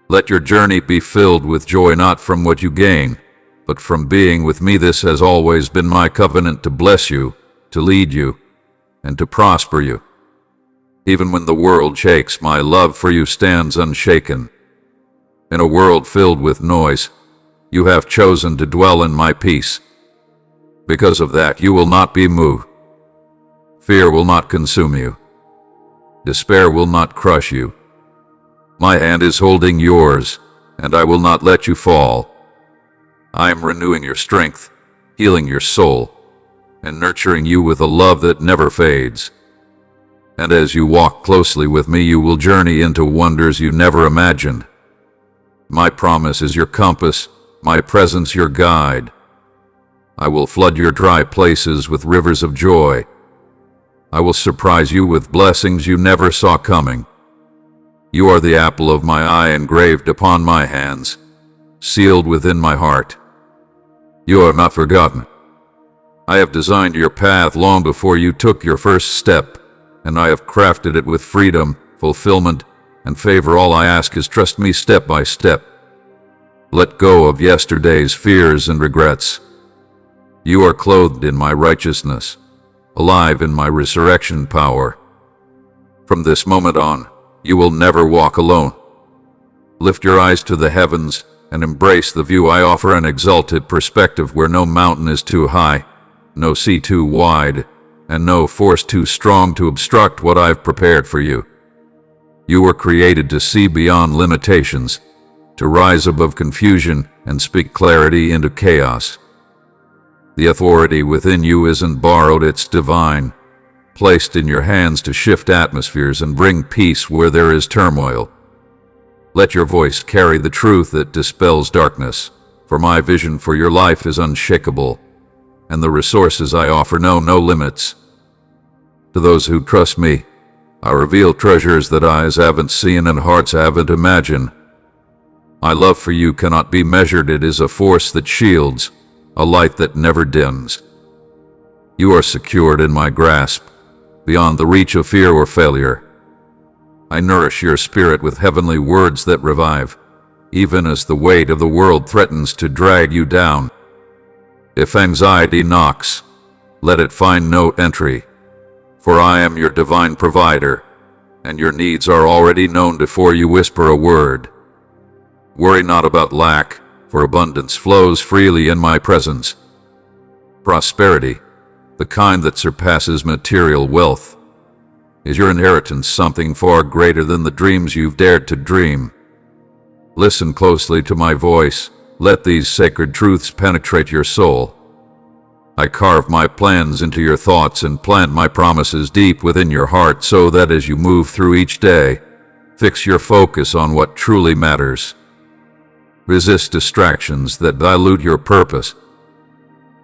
Let your journey be filled with joy, not from what you gain, but from being with me. This has always been my covenant, to bless you, to lead you, and to prosper you. Even when the world shakes, my love for you stands unshaken. In a world filled with noise, you have chosen to dwell in my peace. Because of that, you will not be moved. Fear will not consume you. Despair will not crush you. My hand is holding yours, and I will not let you fall. I am renewing your strength, healing your soul, and nurturing you with a love that never fades. And as you walk closely with me, you will journey into wonders you never imagined. My promise is your compass, my presence your guide. I will flood your dry places with rivers of joy. I will surprise you with blessings you never saw coming. You are the apple of my eye, engraved upon my hands. sealed within my heart. You are not forgotten. I have designed your path long before you took your first step, and I have crafted it with freedom, fulfillment, and favor. All I ask is trust me step by step. Let go of yesterday's fears and regrets. You are clothed in my righteousness, alive in my resurrection power. From this moment on, you will never walk alone. Lift your eyes to the heavens and embrace the view I offer, an exalted perspective where no mountain is too high, no sea too wide, and no force too strong to obstruct what I've prepared for you. You were created to see beyond limitations, to rise above confusion and speak clarity into chaos. The authority within you isn't borrowed, it's divine, placed in your hands to shift atmospheres and bring peace where there is turmoil. Let your voice carry the truth that dispels darkness, for my vision for your life is unshakable, and the resources I offer know no limits. To those who trust me, I reveal treasures that eyes haven't seen and hearts haven't imagined. My love for you cannot be measured. It is a force that shields, a light that never dims. You are secured in my grasp, beyond the reach of fear or failure. I nourish your spirit with heavenly words that revive, even as the weight of the world threatens to drag you down. If anxiety knocks, let it find no entry, for I am your divine provider, and your needs are already known before you whisper a word. Worry not about lack, for abundance flows freely in my presence. Prosperity, the kind that surpasses material wealth, is your inheritance, something far greater than the dreams you've dared to dream. Listen closely to my voice. Let these sacred truths penetrate your soul. I carve my plans into your thoughts and plant my promises deep within your heart so that as you move through each day, fix your focus on what truly matters. Resist distractions that dilute your purpose.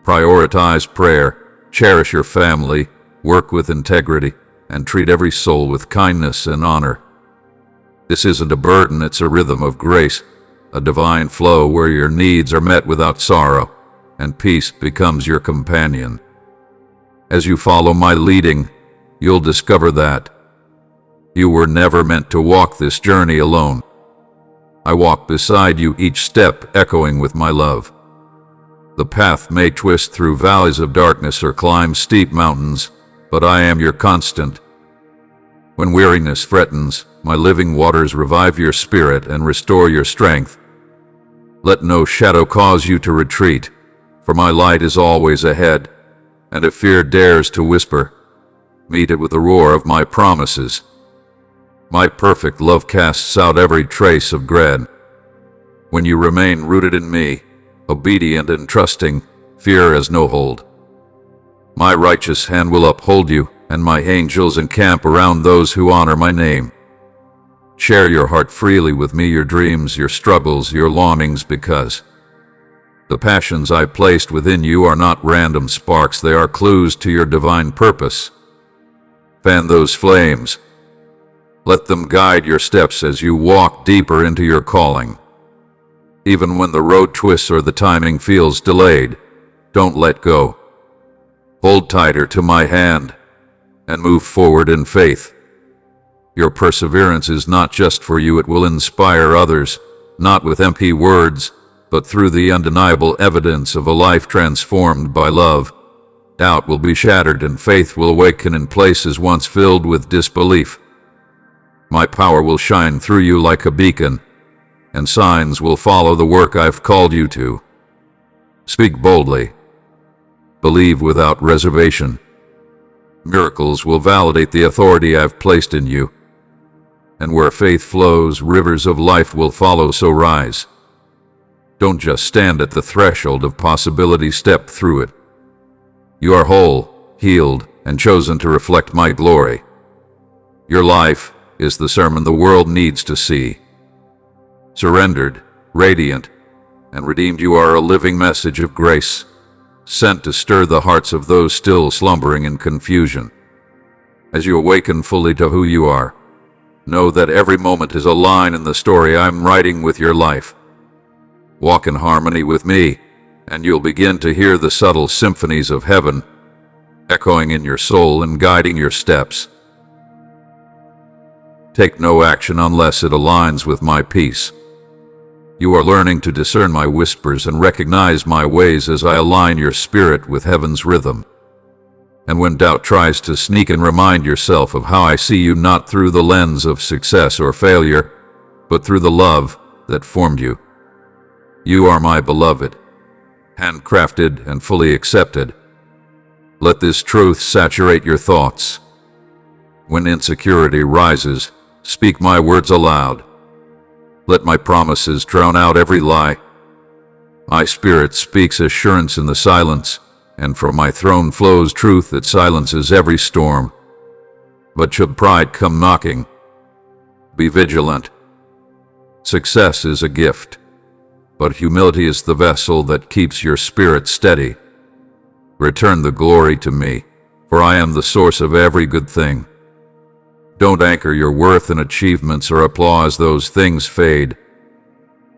Prioritize prayer, cherish your family, work with integrity, and treat every soul with kindness and honor. This isn't a burden, it's a rhythm of grace, a divine flow where your needs are met without sorrow, and peace becomes your companion. As you follow my leading, you'll discover that you were never meant to walk this journey alone. I walk beside you, each step echoing with my love. The path may twist through valleys of darkness or climb steep mountains, but I am your constant. When weariness threatens, my living waters revive your spirit and restore your strength. Let no shadow cause you to retreat, for my light is always ahead, and if fear dares to whisper, meet it with the roar of my promises. My perfect love casts out every trace of dread. When you remain rooted in me, obedient and trusting, fear has no hold. My righteous hand will uphold you, and my angels encamp around those who honor my name. Share your heart freely with me, your dreams, your struggles, your longings, because the passions I placed within you are not random sparks, they are clues to your divine purpose. Fan those flames. Let them guide your steps as you walk deeper into your calling. Even when the road twists or the timing feels delayed, don't let go. Hold tighter to my hand and move forward in faith. Your perseverance is not just for you, it will inspire others, not with empty words, but through the undeniable evidence of a life transformed by love. Doubt will be shattered and faith will awaken in places once filled with disbelief. My power will shine through you like a beacon, and signs will follow the work I've called you to. Speak boldly. Believe without reservation. Miracles will validate the authority I've placed in you. And where faith flows, rivers of life will follow, so rise. Don't just stand at the threshold of possibility, step through it. You are whole, healed, and chosen to reflect my glory. Your life is the sermon the world needs to see. Surrendered, radiant, and redeemed, you are a living message of grace, sent to stir the hearts of those still slumbering in confusion. As you awaken fully to who you are, know that every moment is a line in the story I'm writing with your life. Walk in harmony with me, and you'll begin to hear the subtle symphonies of heaven echoing in your soul and guiding your steps. Take no action unless it aligns with my peace. You are learning to discern my whispers and recognize my ways as I align your spirit with heaven's rhythm. And when doubt tries to sneak in, remind yourself of how I see you, not through the lens of success or failure, but through the love that formed you. You are my beloved, handcrafted and fully accepted. Let this truth saturate your thoughts. When insecurity rises, speak my words aloud. Let my promises drown out every lie. My spirit speaks assurance in the silence, and from my throne flows truth that silences every storm. But should pride come knocking, be vigilant. Success is a gift, but humility is the vessel that keeps your spirit steady. Return the glory to me, for I am the source of every good thing. Don't anchor your worth in achievements or applause; those things fade.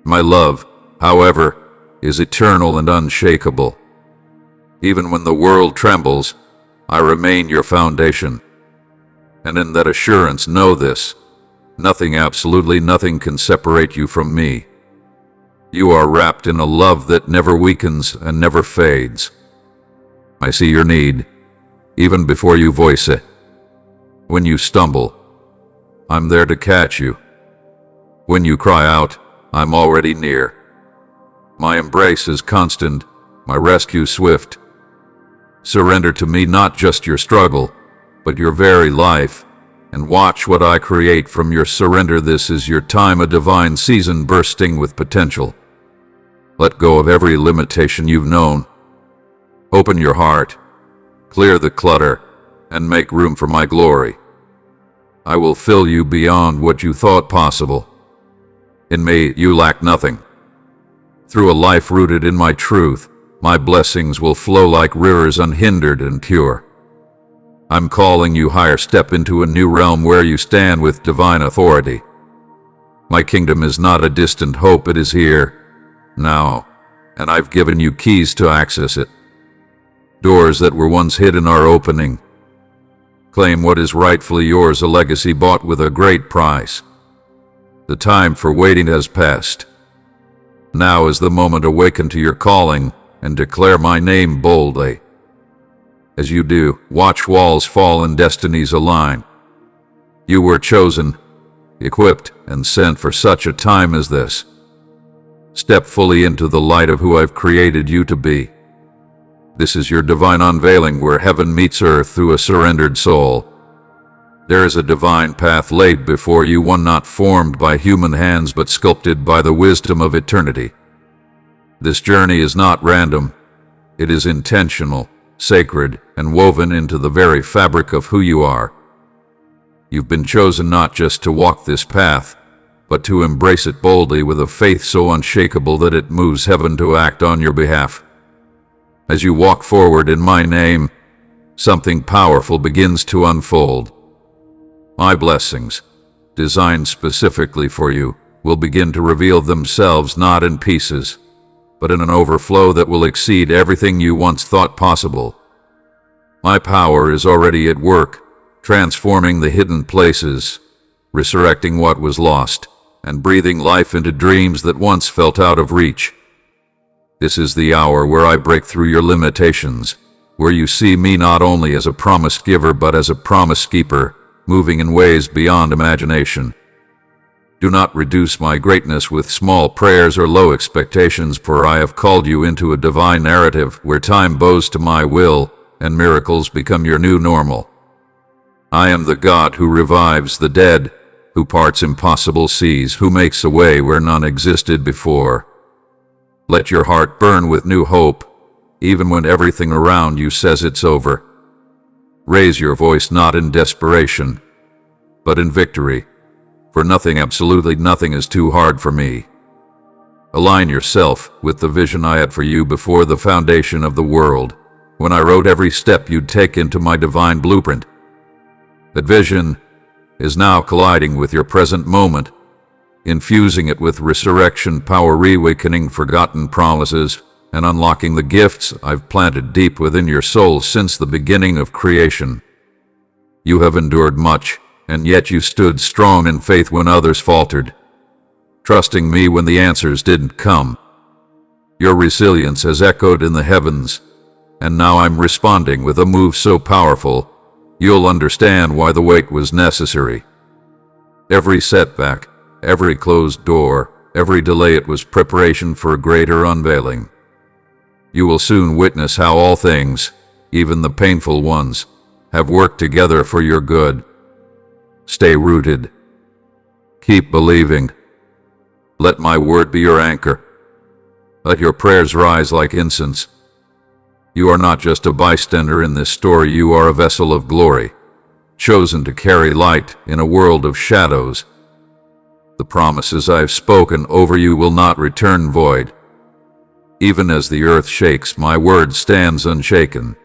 My love, however, is eternal and unshakable. Even when the world trembles, I remain your foundation. And in that assurance, know this: nothing, absolutely nothing, can separate you from me. You are wrapped in a love that never weakens and never fades. I see your need, even before you voice it. When you stumble, I'm there to catch you. When you cry out, I'm already near. My embrace is constant, my rescue swift. Surrender to me not just your struggle, but your very life, and watch what I create from your surrender. This is your time, a divine season bursting with potential. Let go of every limitation you've known. Open your heart, clear the clutter, and make room for my glory. I will fill you beyond what you thought possible. In me, you lack nothing. Through a life rooted in my truth, my blessings will flow like rivers, unhindered and pure. I'm calling you higher. Step into a new realm where you stand with divine authority. My kingdom is not a distant hope, it is here, now, and I've given you keys to access it. Doors that were once hidden are opening. Claim what is rightfully yours, a legacy bought with a great price. The time for waiting has passed. Now is the moment. Awaken to your calling and declare my name boldly. As you do, watch walls fall and destinies align. You were chosen, equipped, and sent for such a time as this. Step fully into the light of who I've created you to be. This is your divine unveiling, where heaven meets earth through a surrendered soul. There is a divine path laid before you, one not formed by human hands but sculpted by the wisdom of eternity. This journey is not random. It is intentional, sacred, and woven into the very fabric of who you are. You've been chosen not just to walk this path, but to embrace it boldly with a faith so unshakable that it moves heaven to act on your behalf. As you walk forward in my name, something powerful begins to unfold. My blessings, designed specifically for you, will begin to reveal themselves not in pieces, but in an overflow that will exceed everything you once thought possible. My power is already at work, transforming the hidden places, resurrecting what was lost, and breathing life into dreams that once felt out of reach. This is the hour where I break through your limitations, where you see me not only as a promise giver but as a promise keeper, moving in ways beyond imagination. Do not reduce my greatness with small prayers or low expectations, for I have called you into a divine narrative where time bows to my will and miracles become your new normal. I am the God who revives the dead, who parts impossible seas, who makes a way where none existed before. Let your heart burn with new hope, even when everything around you says it's over. Raise your voice not in desperation, but in victory, for nothing, absolutely nothing, is too hard for me. Align yourself with the vision I had for you before the foundation of the world, when I wrote every step you'd take into my divine blueprint. That vision is now colliding with your present moment. infusing it with resurrection power, reawakening forgotten promises, and unlocking the gifts I've planted deep within your soul since the beginning of creation. You have endured much, and yet you stood strong in faith when others faltered, trusting me when the answers didn't come. Your resilience has echoed in the heavens, and now I'm responding with a move so powerful, you'll understand why the wait was necessary. Every setback, every closed door, every delay, it was preparation for a greater unveiling. You will soon witness how all things, even the painful ones, have worked together for your good. Stay rooted. Keep believing. Let my word be your anchor. Let your prayers rise like incense. You are not just a bystander in this story, you are a vessel of glory, chosen to carry light in a world of shadows. The promises I've spoken over you will not return void. Even as the earth shakes, my word stands unshaken.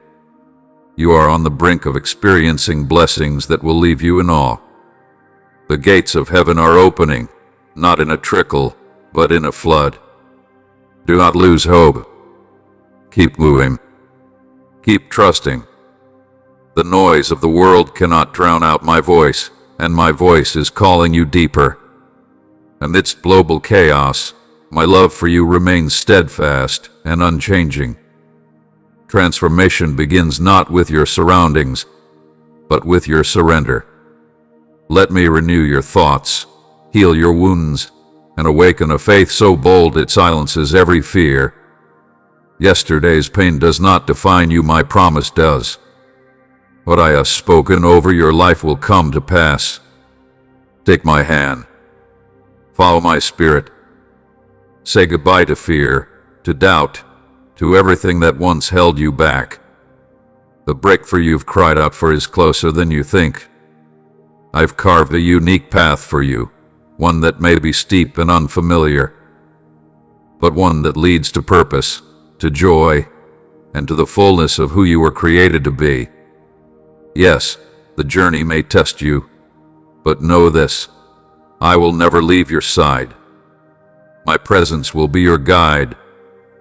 You are on the brink of experiencing blessings that will leave you in awe. The gates of heaven are opening, not in a trickle, but in a flood. Do not lose hope. Keep moving. Keep trusting. The noise of the world cannot drown out my voice, and my voice is calling you deeper. Amidst global chaos, my love for you remains steadfast and unchanging. Transformation begins not with your surroundings, but with your surrender. Let me renew your thoughts, heal your wounds, and awaken a faith so bold it silences every fear. Yesterday's pain does not define you, my promise does. What I have spoken over your life will come to pass. Take my hand. Follow my spirit. Say goodbye to fear, to doubt, to everything that once held you back. The breakthrough you've cried out for is closer than you think. I've carved a unique path for you, one that may be steep and unfamiliar, but one that leads to purpose, to joy, and to the fullness of who you were created to be. Yes, the journey may test you, but know this: I will never leave your side. My presence will be your guide,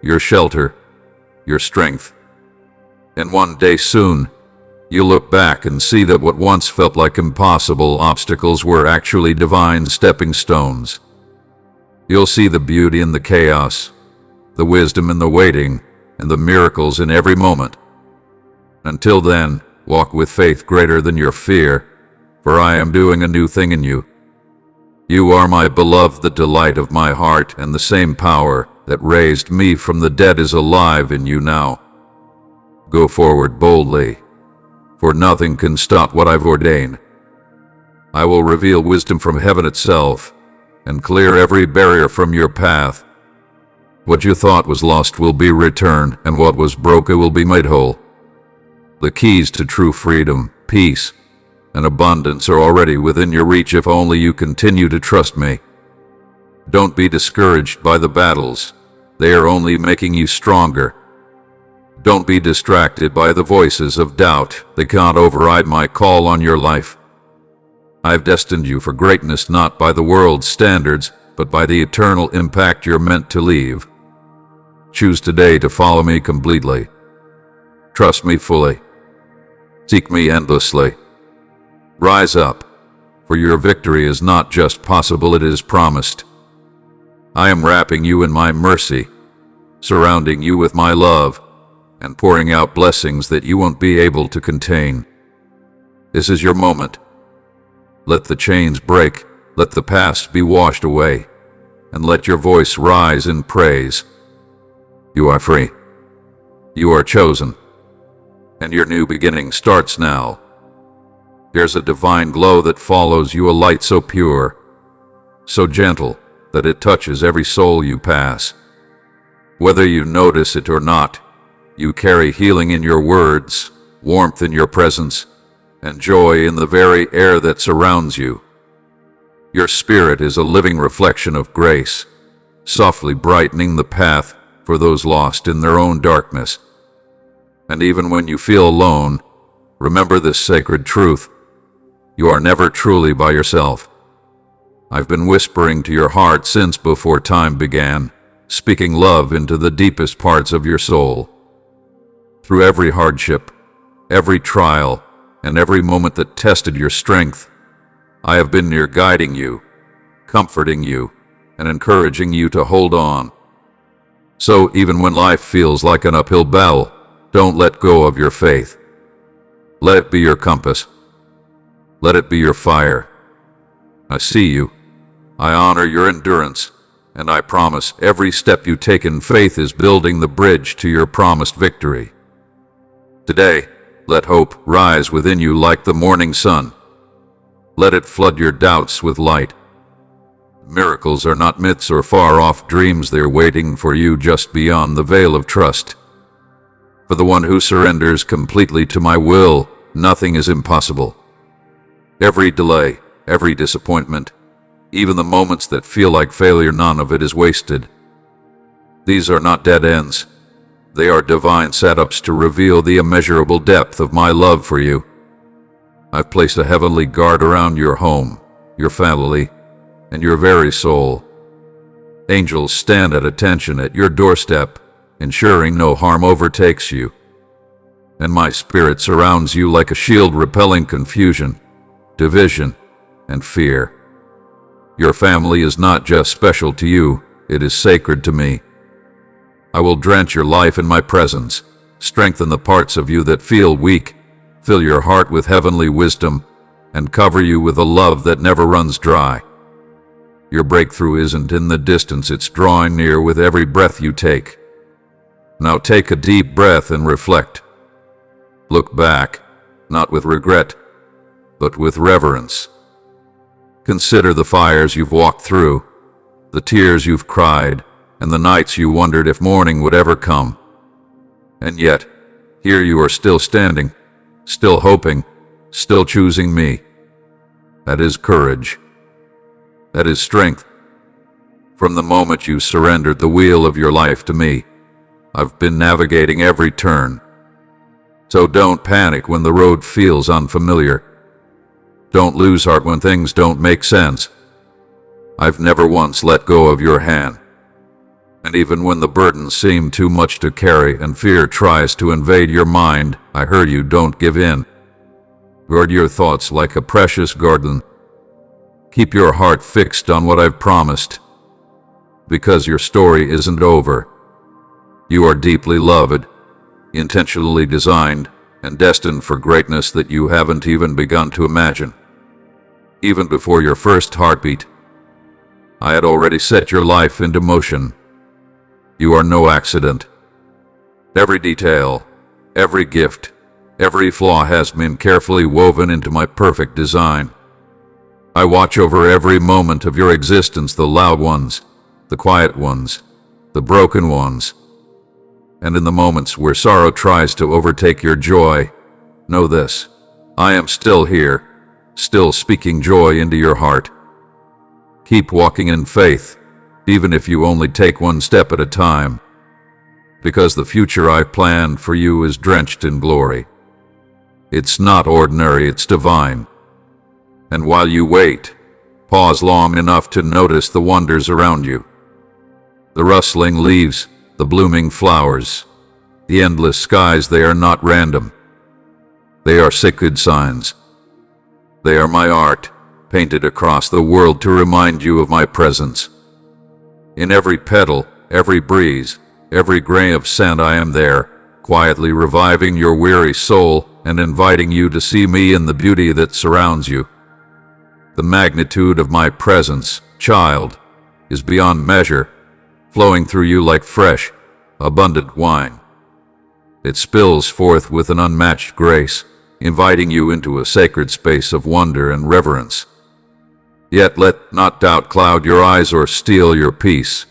your shelter, your strength. And one day soon, you'll look back and see that what once felt like impossible obstacles were actually divine stepping stones. You'll see the beauty in the chaos, the wisdom in the waiting, and the miracles in every moment. Until then, walk with faith greater than your fear, for I am doing a new thing in you. You are my beloved, the delight of my heart, and the same power that raised me from the dead is alive in you now. Go forward boldly, for nothing can stop what I've ordained. I will reveal wisdom from heaven itself, and clear every barrier from your path. What you thought was lost will be returned, and what was broken will be made whole. The keys to true freedom, peace, and abundance are already within your reach if only you continue to trust me. Don't be discouraged by the battles. They are only making you stronger. Don't be distracted by the voices of doubt. They can't override my call on your life. I've destined you for greatness not by the world's standards, but by the eternal impact you're meant to leave. Choose today to follow me completely. Trust me fully. Seek me endlessly. Rise up, for your victory is not just possible, it is promised. I am wrapping you in my mercy, surrounding you with my love, and pouring out blessings that you won't be able to contain. This is your moment. Let the chains break, let the past be washed away, and let your voice rise in praise. You are free. You are chosen. And your new beginning starts now. There's a divine glow that follows you, a light so pure, so gentle, that it touches every soul you pass. Whether you notice it or not, you carry healing in your words, warmth in your presence, and joy in the very air that surrounds you. Your spirit is a living reflection of grace, softly brightening the path for those lost in their own darkness. And even when you feel alone, remember this sacred truth: you are never truly by yourself. I've been whispering to your heart since before time began, speaking love into the deepest parts of your soul. Through every hardship, every trial, and every moment that tested your strength, I have been near, guiding you, comforting you, and encouraging you to hold on. So even when life feels like an uphill battle, don't let go of your faith. Let it be your compass. Let it be your fire. I see you. I honor your endurance, and I promise every step you take in faith is building the bridge to your promised victory. Today, let hope rise within you like the morning sun. Let it flood your doubts with light. Miracles are not myths or far-off dreams, they're waiting for you just beyond the veil of trust. For the one who surrenders completely to my will, nothing is impossible. Every delay, every disappointment, even the moments that feel like failure, none of it is wasted. These are not dead ends. They are divine setups to reveal the immeasurable depth of my love for you. I've placed a heavenly guard around your home, your family, and your very soul. Angels stand at attention at your doorstep, ensuring no harm overtakes you. And my spirit surrounds you like a shield, repelling confusion, division, and fear. Your family is not just special to you, it is sacred to me. I will drench your life in my presence, strengthen the parts of you that feel weak, fill your heart with heavenly wisdom, and cover you with a love that never runs dry. Your breakthrough isn't in the distance, it's drawing near with every breath you take. Now take a deep breath and reflect. Look back, not with regret, but with reverence. Consider the fires you've walked through, the tears you've cried, and the nights you wondered if morning would ever come. And yet, here you are, still standing, still hoping, still choosing me. That is courage. That is strength. From the moment you surrendered the wheel of your life to me, I've been navigating every turn. So don't panic when the road feels unfamiliar. Don't lose heart when things don't make sense. I've never once let go of your hand. And even when the burdens seem too much to carry and fear tries to invade your mind, I heard you. Don't give in. Guard your thoughts like a precious garden. Keep your heart fixed on what I've promised, because your story isn't over. You are deeply loved, intentionally designed, and destined for greatness that you haven't even begun to imagine. Even before your first heartbeat, I had already set your life into motion. You are no accident. Every detail, every gift, every flaw has been carefully woven into my perfect design. I watch over every moment of your existence, the loud ones, the quiet ones, the broken ones. And in the moments where sorrow tries to overtake your joy, know this: I am still here, still speaking joy into your heart. Keep walking in faith, even if you only take one step at a time, because the future I've planned for you is drenched in glory. It's not ordinary, it's divine. And while you wait, pause long enough to notice the wonders around you. The rustling leaves, the blooming flowers, the endless skies, they are not random. They are sacred signs. They are my art, painted across the world to remind you of my presence. In every petal, every breeze, every grain of sand, I am there, quietly reviving your weary soul and inviting you to see me in the beauty that surrounds you. The magnitude of my presence, child, is beyond measure, flowing through you like fresh, abundant wine. It spills forth with an unmatched grace, inviting you into a sacred space of wonder and reverence. Yet let not doubt cloud your eyes or steal your peace.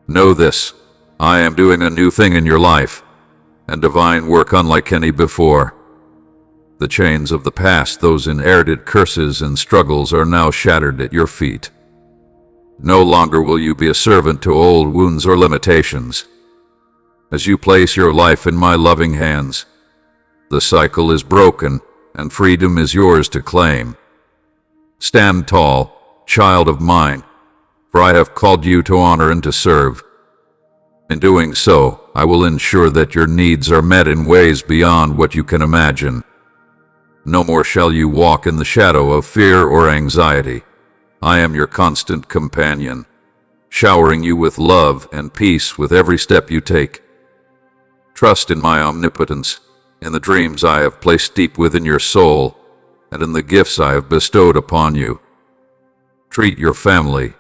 Know this: I am doing a new thing in your life, and divine work unlike any before. The chains of the past, those inherited curses and struggles, are now shattered at your feet. No longer will you be a servant to old wounds or limitations. As you place your life in my loving hands, the cycle is broken and freedom is yours to claim. Stand tall, child of mine, for I have called you to honor and to serve. In doing so, I will ensure that your needs are met in ways beyond what you can imagine. No more shall you walk in the shadow of fear or anxiety. I am your constant companion, showering you with love and peace with every step you take. Trust in my omnipotence, in the dreams I have placed deep within your soul, and in the gifts I have bestowed upon you. Treat your family,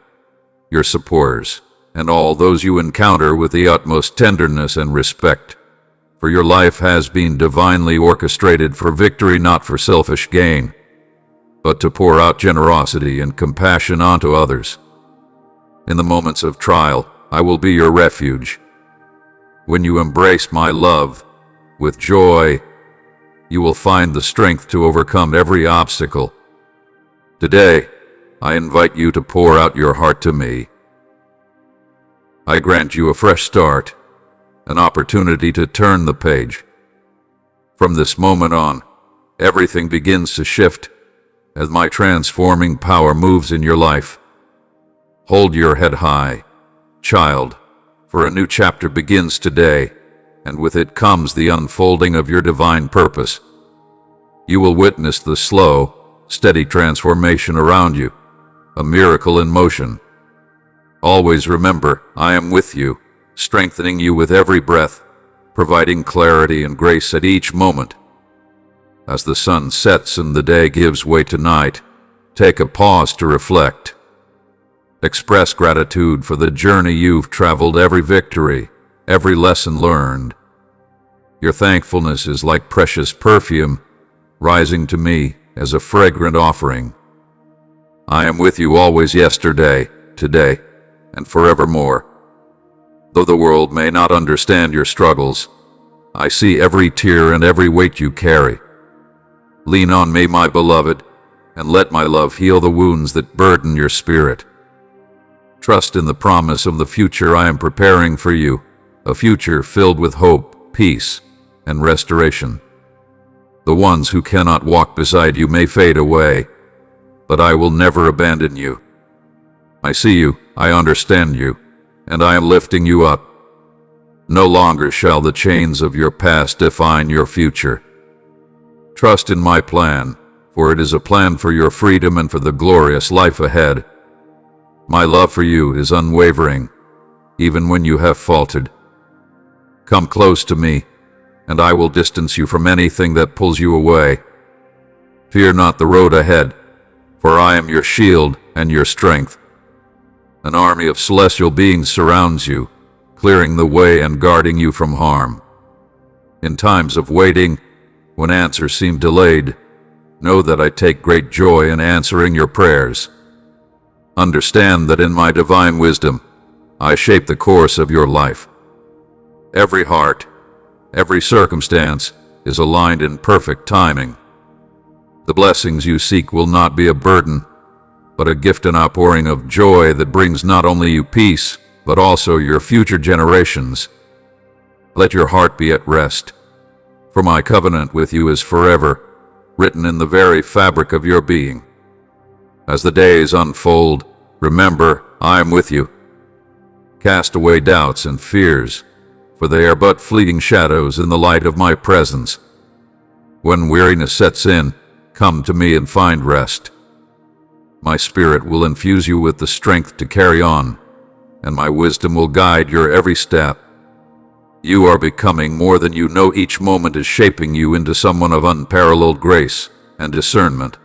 your supporters, and all those you encounter with the utmost tenderness and respect, for your life has been divinely orchestrated for victory, not for selfish gain, but to pour out generosity and compassion onto others. In the moments of trial, I will be your refuge. When you embrace my love with joy, you will find the strength to overcome every obstacle. Today, I invite you to pour out your heart to me. I grant you a fresh start, an opportunity to turn the page. From this moment on, everything begins to shift as my transforming power moves in your life. Hold your head high, child, for a new chapter begins today, and with it comes the unfolding of your divine purpose. You will witness the slow, steady transformation around you, a miracle in motion. Always remember, I am with you, strengthening you with every breath, providing clarity and grace at each moment. As the sun sets and the day gives way to night, take a pause to reflect. Express gratitude for the journey you've traveled, every victory, every lesson learned. Your thankfulness is like precious perfume, rising to me as a fragrant offering. I am with you always, yesterday, today, and forevermore. Though the world may not understand your struggles, I see every tear and every weight you carry. Lean on me, my beloved, and let my love heal the wounds that burden your spirit. Trust in the promise of the future I am preparing for you, a future filled with hope, peace, and restoration. The ones who cannot walk beside you may fade away, but I will never abandon you. I see you, I understand you, and I am lifting you up. No longer shall the chains of your past define your future. Trust in my plan, for it is a plan for your freedom and for the glorious life ahead. My love for you is unwavering, even when you have faltered. Come close to me, and I will distance you from anything that pulls you away. Fear not the road ahead, for I am your shield and your strength. An army of celestial beings surrounds you, clearing the way and guarding you from harm. In times of waiting, when answers seem delayed, know that I take great joy in answering your prayers. Understand that in my divine wisdom, I shape the course of your life. Every heart, every circumstance is aligned in perfect timing. The blessings you seek will not be a burden, but a gift and outpouring of joy that brings not only you peace, but also your future generations. Let your heart be at rest, for my covenant with you is forever, written in the very fabric of your being. As the days unfold, remember, I am with you. Cast away doubts and fears, for they are but fleeting shadows in the light of my presence. When weariness sets in, come to me and find rest. My spirit will infuse you with the strength to carry on, and my wisdom will guide your every step. You are becoming more than you know. Each moment is shaping you into someone of unparalleled grace and discernment.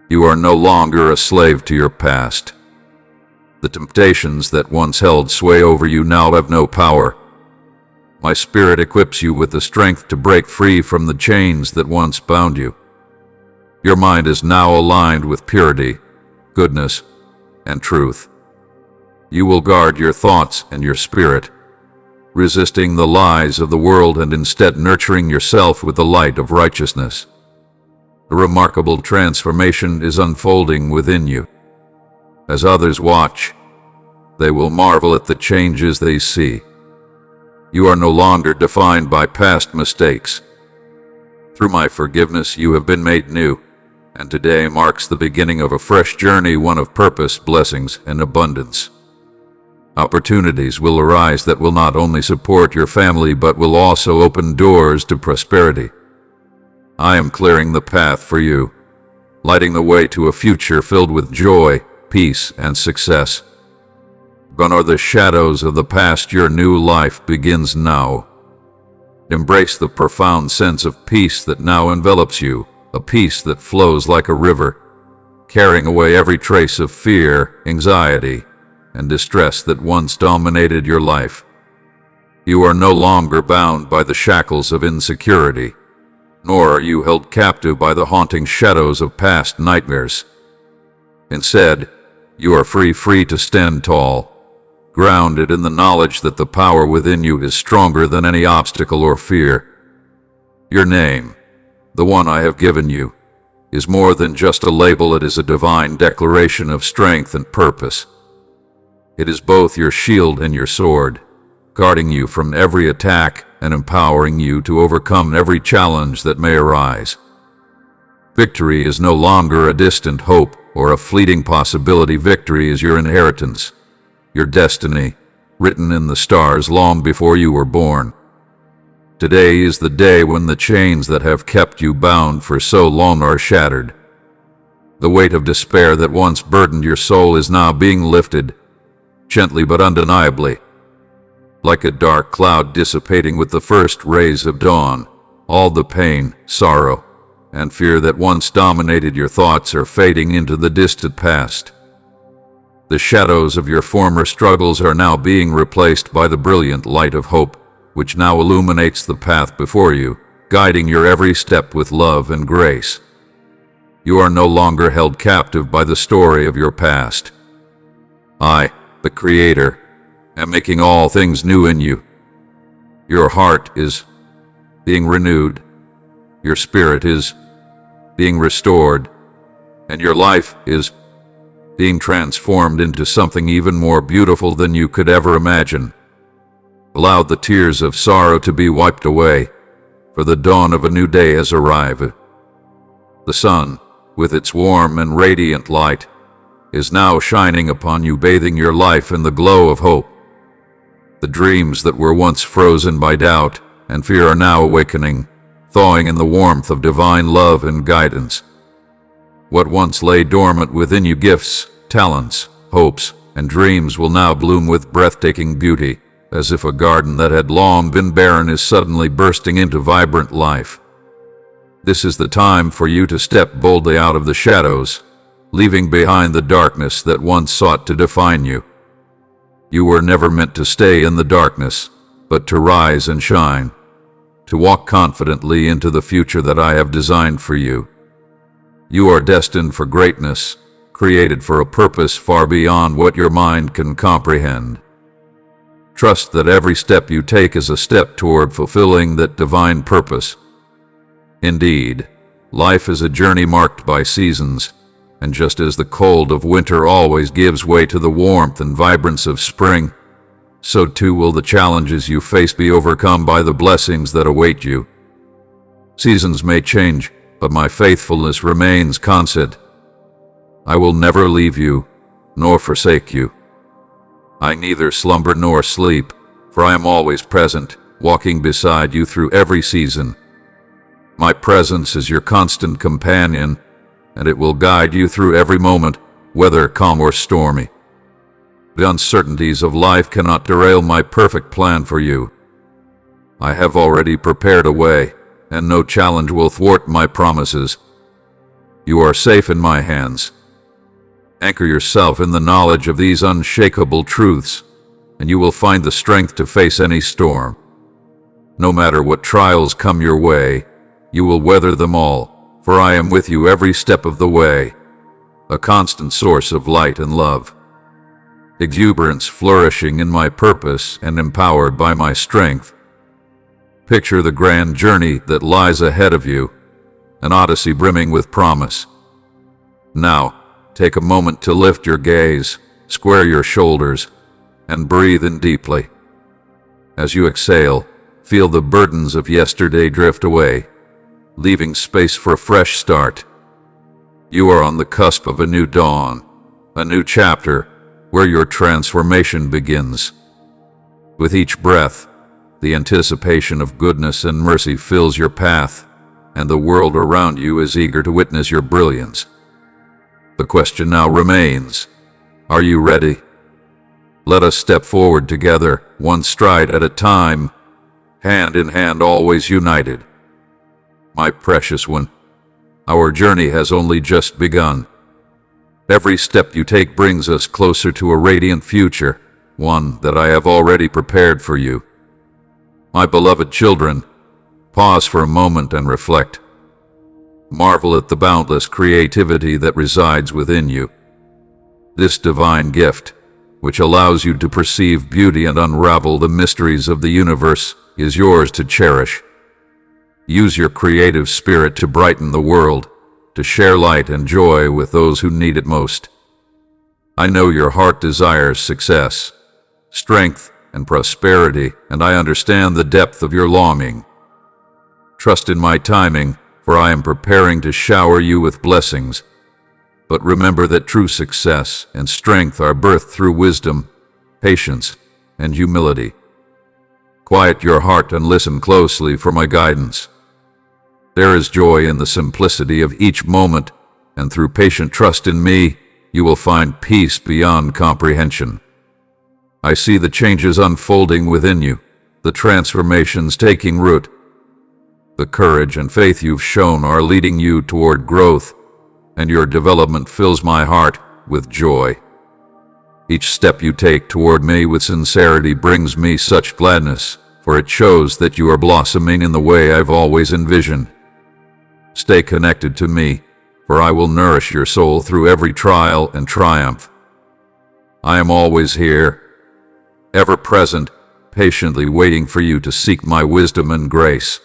You are no longer a slave to your past. The temptations that once held sway over you now have no power. My spirit equips you with the strength to break free from the chains that once bound you. Your mind is now aligned with purity, goodness, and truth. You will guard your thoughts and your spirit, resisting the lies of the world and instead nurturing yourself with the light of righteousness. A remarkable transformation is unfolding within you. As others watch, they will marvel at the changes they see. You are no longer defined by past mistakes. Through my forgiveness, you have been made new, and today marks the beginning of a fresh journey, one of purpose, blessings, and abundance. Opportunities will arise that will not only support your family but will also open doors to prosperity. I am clearing the path for you, lighting the way to a future filled with joy, peace, and success. Gone are the shadows of the past. Your new life begins now. Embrace the profound sense of peace that now envelops you, a peace that flows like a river, carrying away every trace of fear, anxiety, and distress that once dominated your life. You are no longer bound by the shackles of insecurity, nor are you held captive by the haunting shadows of past nightmares. Instead, you are free to stand tall, grounded in the knowledge that the power within you is stronger than any obstacle or fear. Your name, the one I have given you, is more than just a label. It is a divine declaration of strength and purpose. It is both your shield and your sword, guarding you from every attack and empowering you to overcome every challenge that may arise. Victory is no longer a distant hope or a fleeting possibility. Victory is your inheritance, your destiny, written in the stars long before you were born. Today is the day when the chains that have kept you bound for so long are shattered. The weight of despair that once burdened your soul is now being lifted, gently but undeniably. Like a dark cloud dissipating with the first rays of dawn, all the pain, sorrow, and fear that once dominated your thoughts are fading into the distant past. The shadows of your former struggles are now being replaced by the brilliant light of hope, which now illuminates the path before you, guiding your every step with love and grace. You are no longer held captive by the story of your past. I, the Creator, am making all things new in you. Your heart is being renewed, your spirit is being restored, and your life is being transformed into something even more beautiful than you could ever imagine. Allow the tears of sorrow to be wiped away, for the dawn of a new day has arrived. The sun, with its warm and radiant light, is now shining upon you, bathing your life in the glow of hope. The dreams that were once frozen by doubt and fear are now awakening, thawing in the warmth of divine love and guidance. What once lay dormant within you, gifts, talents, hopes, and dreams, will now bloom with breathtaking beauty, as if a garden that had long been barren is suddenly bursting into vibrant life. This is the time for you to step boldly out of the shadows, leaving behind the darkness that once sought to define you. You were never meant to stay in the darkness, but to rise and shine, to walk confidently into the future that I have designed for you. You are destined for greatness, created for a purpose far beyond what your mind can comprehend. Trust that every step you take is a step toward fulfilling that divine purpose. Indeed, life is a journey marked by seasons, and just as the cold of winter always gives way to the warmth and vibrance of spring, so too will the challenges you face be overcome by the blessings that await you. Seasons may change, but my faithfulness remains constant. I will never leave you, nor forsake you. I neither slumber nor sleep, for I am always present, walking beside you through every season. My presence is your constant companion, and it will guide you through every moment, whether calm or stormy. The uncertainties of life cannot derail my perfect plan for you. I have already prepared a way, and no challenge will thwart my promises. You are safe in my hands. Anchor yourself in the knowledge of these unshakable truths, and you will find the strength to face any storm. No matter what trials come your way, you will weather them all, for I am with you every step of the way, a constant source of light and love. Exuberance flourishing in my purpose and empowered by my strength. Picture the grand journey that lies ahead of you, an odyssey brimming with promise. Now, take a moment to lift your gaze, square your shoulders, and breathe in deeply. As you exhale, feel the burdens of yesterday drift away, leaving space for a fresh start. You are on the cusp of a new dawn, a new chapter where your transformation begins. With each breath, the anticipation of goodness and mercy fills your path, and the world around you is eager to witness your brilliance. The question now remains, are you ready? Let us step forward together, one stride at a time, hand in hand, always united. My precious one, our journey has only just begun. Every step you take brings us closer to a radiant future, one that I have already prepared for you. My beloved children, pause for a moment and reflect. Marvel at the boundless creativity that resides within you. This divine gift, which allows you to perceive beauty and unravel the mysteries of the universe, is yours to cherish. Use your creative spirit to brighten the world, to share light and joy with those who need it most. I know your heart desires success, strength, and prosperity, and I understand the depth of your longing. Trust in my timing, for I am preparing to shower you with blessings. But remember that true success and strength are birthed through wisdom, patience, and humility. Quiet your heart and listen closely for my guidance. There is joy in the simplicity of each moment, and through patient trust in me, you will find peace beyond comprehension. I see the changes unfolding within you, the transformations taking root. The courage and faith you've shown are leading you toward growth, and your development fills my heart with joy. Each step you take toward me with sincerity brings me such gladness, for it shows that you are blossoming in the way I've always envisioned. Stay connected to me, for I will nourish your soul through every trial and triumph. I am always here, ever present, patiently waiting for you to seek my wisdom and grace.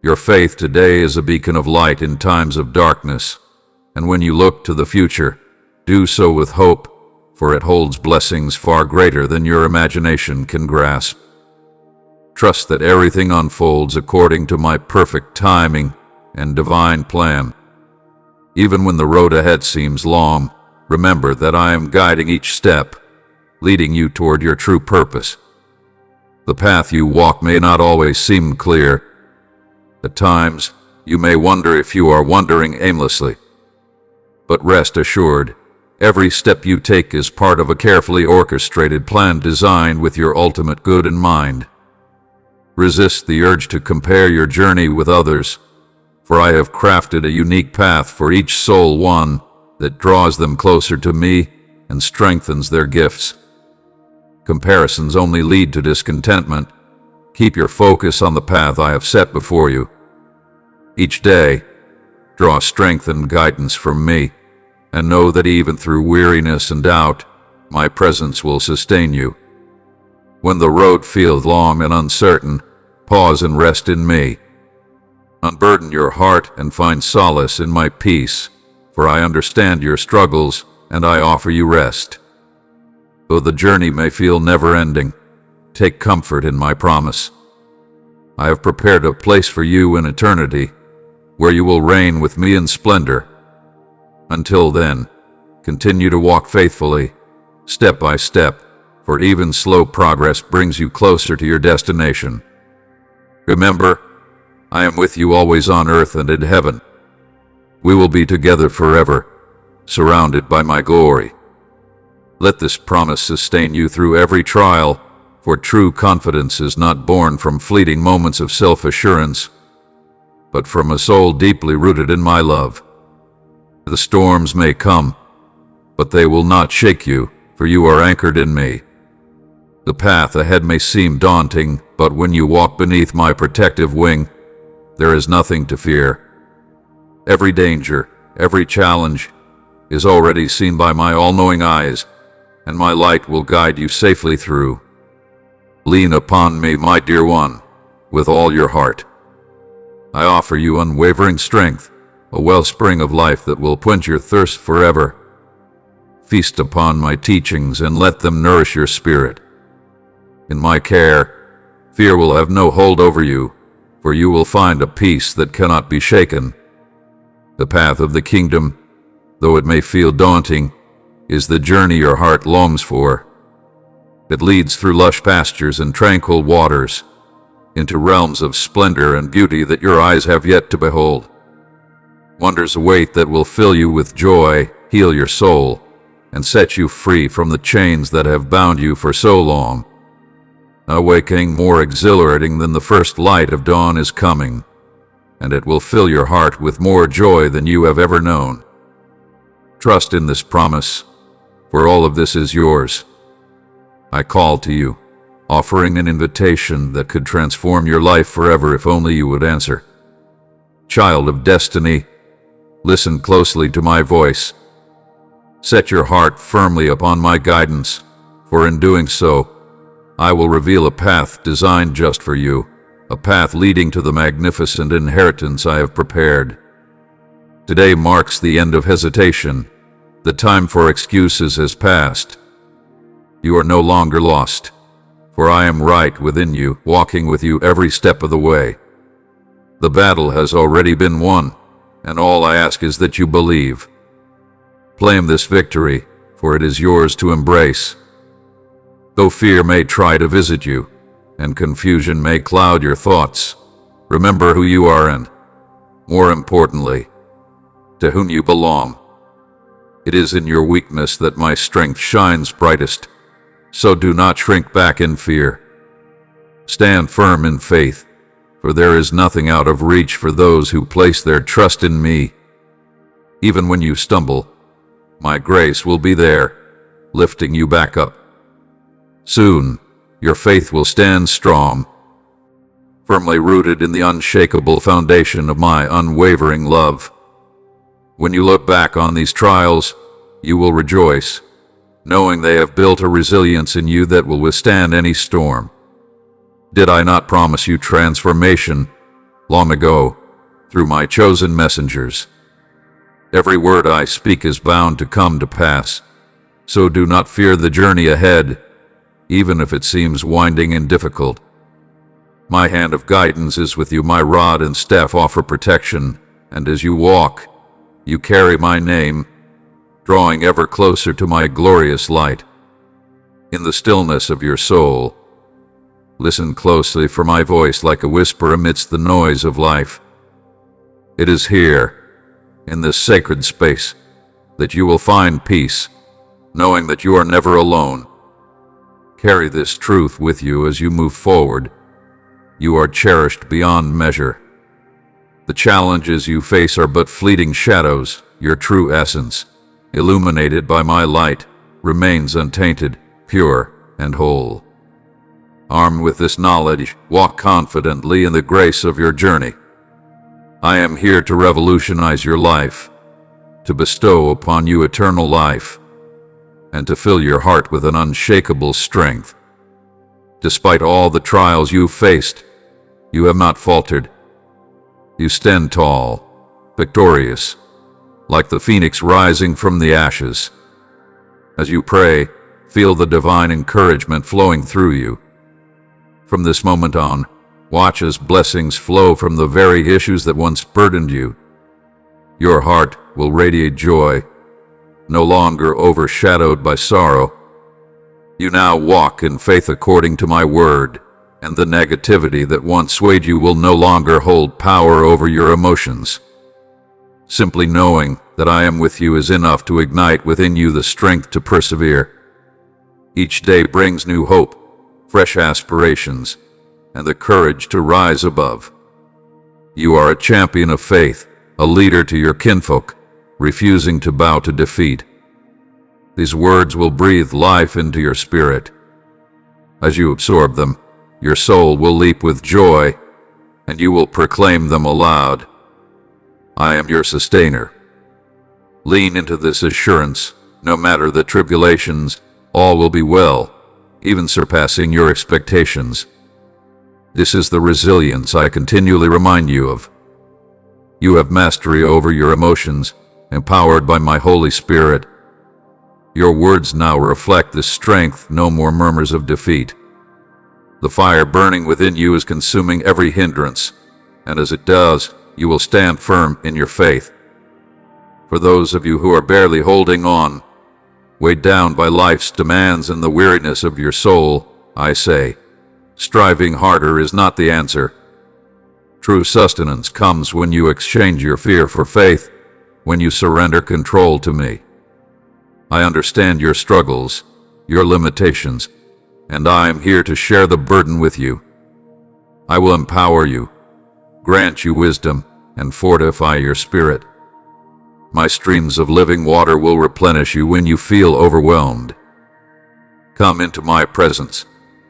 Your faith today is a beacon of light in times of darkness, and when you look to the future, do so with hope, for it holds blessings far greater than your imagination can grasp. Trust that everything unfolds according to my perfect timing and divine plan. Even when the road ahead seems long, remember that I am guiding each step, leading you toward your true purpose. The path you walk may not always seem clear. At times, you may wonder if you are wandering aimlessly. But rest assured, every step you take is part of a carefully orchestrated plan designed with your ultimate good in mind. Resist the urge to compare your journey with others, for I have crafted a unique path for each soul, one that draws them closer to me and strengthens their gifts. Comparisons only lead to discontentment. Keep your focus on the path I have set before you. Each day, draw strength and guidance from me, and know that even through weariness and doubt, my presence will sustain you. When the road feels long and uncertain, pause and rest in me. Unburden your heart and find solace in my peace, for I understand your struggles and I offer you rest. Though the journey may feel never-ending, take comfort in my promise. I have prepared a place for you in eternity, where you will reign with me in splendor. Until then, continue to walk faithfully, step by step, for even slow progress brings you closer to your destination. Remember, I am with you always on earth and in heaven. We will be together forever, surrounded by my glory. Let this promise sustain you through every trial, for true confidence is not born from fleeting moments of self-assurance, but from a soul deeply rooted in my love. The storms may come, but they will not shake you, for you are anchored in me. The path ahead may seem daunting, but when you walk beneath my protective wing, there is nothing to fear. Every danger, every challenge, is already seen by my all-knowing eyes, and my light will guide you safely through. Lean upon me, my dear one, with all your heart. I offer you unwavering strength, a wellspring of life that will quench your thirst forever. Feast upon my teachings and let them nourish your spirit. In my care, fear will have no hold over you, for you will find a peace that cannot be shaken. The path of the kingdom, though it may feel daunting, is the journey your heart longs for. It leads through lush pastures and tranquil waters, into realms of splendor and beauty that your eyes have yet to behold. Wonders await that will fill you with joy, heal your soul, and set you free from the chains that have bound you for so long. A awakening more exhilarating than the first light of dawn is coming, and it will fill your heart with more joy than you have ever known. Trust in this promise, for all of this is yours. I call to you, offering an invitation that could transform your life forever if only you would answer. Child of destiny, listen closely to my voice. Set your heart firmly upon my guidance, for in doing so, I will reveal a path designed just for you, a path leading to the magnificent inheritance I have prepared. Today marks the end of hesitation. The time for excuses has passed. You are no longer lost, for I am right within you, walking with you every step of the way. The battle has already been won, and all I ask is that you believe. Claim this victory, for it is yours to embrace. Though fear may try to visit you, and confusion may cloud your thoughts, remember who you are and, more importantly, to whom you belong. It is in your weakness that my strength shines brightest, so do not shrink back in fear. Stand firm in faith, for there is nothing out of reach for those who place their trust in me. Even when you stumble, my grace will be there, lifting you back up. Soon, your faith will stand strong, firmly rooted in the unshakable foundation of my unwavering love. When you look back on these trials, you will rejoice, knowing they have built a resilience in you that will withstand any storm. Did I not promise you transformation long ago through my chosen messengers? Every word I speak is bound to come to pass, so do not fear the journey ahead, even if it seems winding and difficult. My hand of guidance is with you, my rod and staff offer protection, and as you walk, you carry my name, drawing ever closer to my glorious light. In the stillness of your soul, listen closely for my voice like a whisper amidst the noise of life. It is here, in this sacred space, that you will find peace, knowing that you are never alone. Carry this truth with you as you move forward. You are cherished beyond measure. The challenges you face are but fleeting shadows. Your true essence, illuminated by my light, remains untainted, pure, and whole. Armed with this knowledge, walk confidently in the grace of your journey. I am here to revolutionize your life, to bestow upon you eternal life, and to fill your heart with an unshakable strength. Despite all the trials you've faced, you have not faltered. You stand tall, victorious, like the phoenix rising from the ashes. As you pray, feel the divine encouragement flowing through you. From this moment on, watch as blessings flow from the very issues that once burdened you. Your heart will radiate joy, no longer overshadowed by sorrow. You now walk in faith according to my word, and the negativity that once swayed you will no longer hold power over your emotions. Simply knowing that I am with you is enough to ignite within you the strength to persevere. Each day brings new hope, fresh aspirations, and the courage to rise above. You are a champion of faith, a leader to your kinfolk, refusing to bow to defeat. These words will breathe life into your spirit. As you absorb them, your soul will leap with joy, and you will proclaim them aloud. I am your sustainer. Lean into this assurance. No matter the tribulations, all will be well, even surpassing your expectations. This is the resilience I continually remind you of. You have mastery over your emotions, empowered by my Holy Spirit. Your words now reflect this strength, no more murmurs of defeat. The fire burning within you is consuming every hindrance, and as it does, you will stand firm in your faith, For those of you who are barely holding on, weighed down by life's demands and the weariness of your soul, I say, striving harder is not the answer. True sustenance comes when you exchange your fear for faith, when you surrender control to me. I understand your struggles, your limitations, and I am here to share the burden with you. I will empower you, grant you wisdom, and fortify your spirit. My streams of living water will replenish you when you feel overwhelmed. Come into my presence,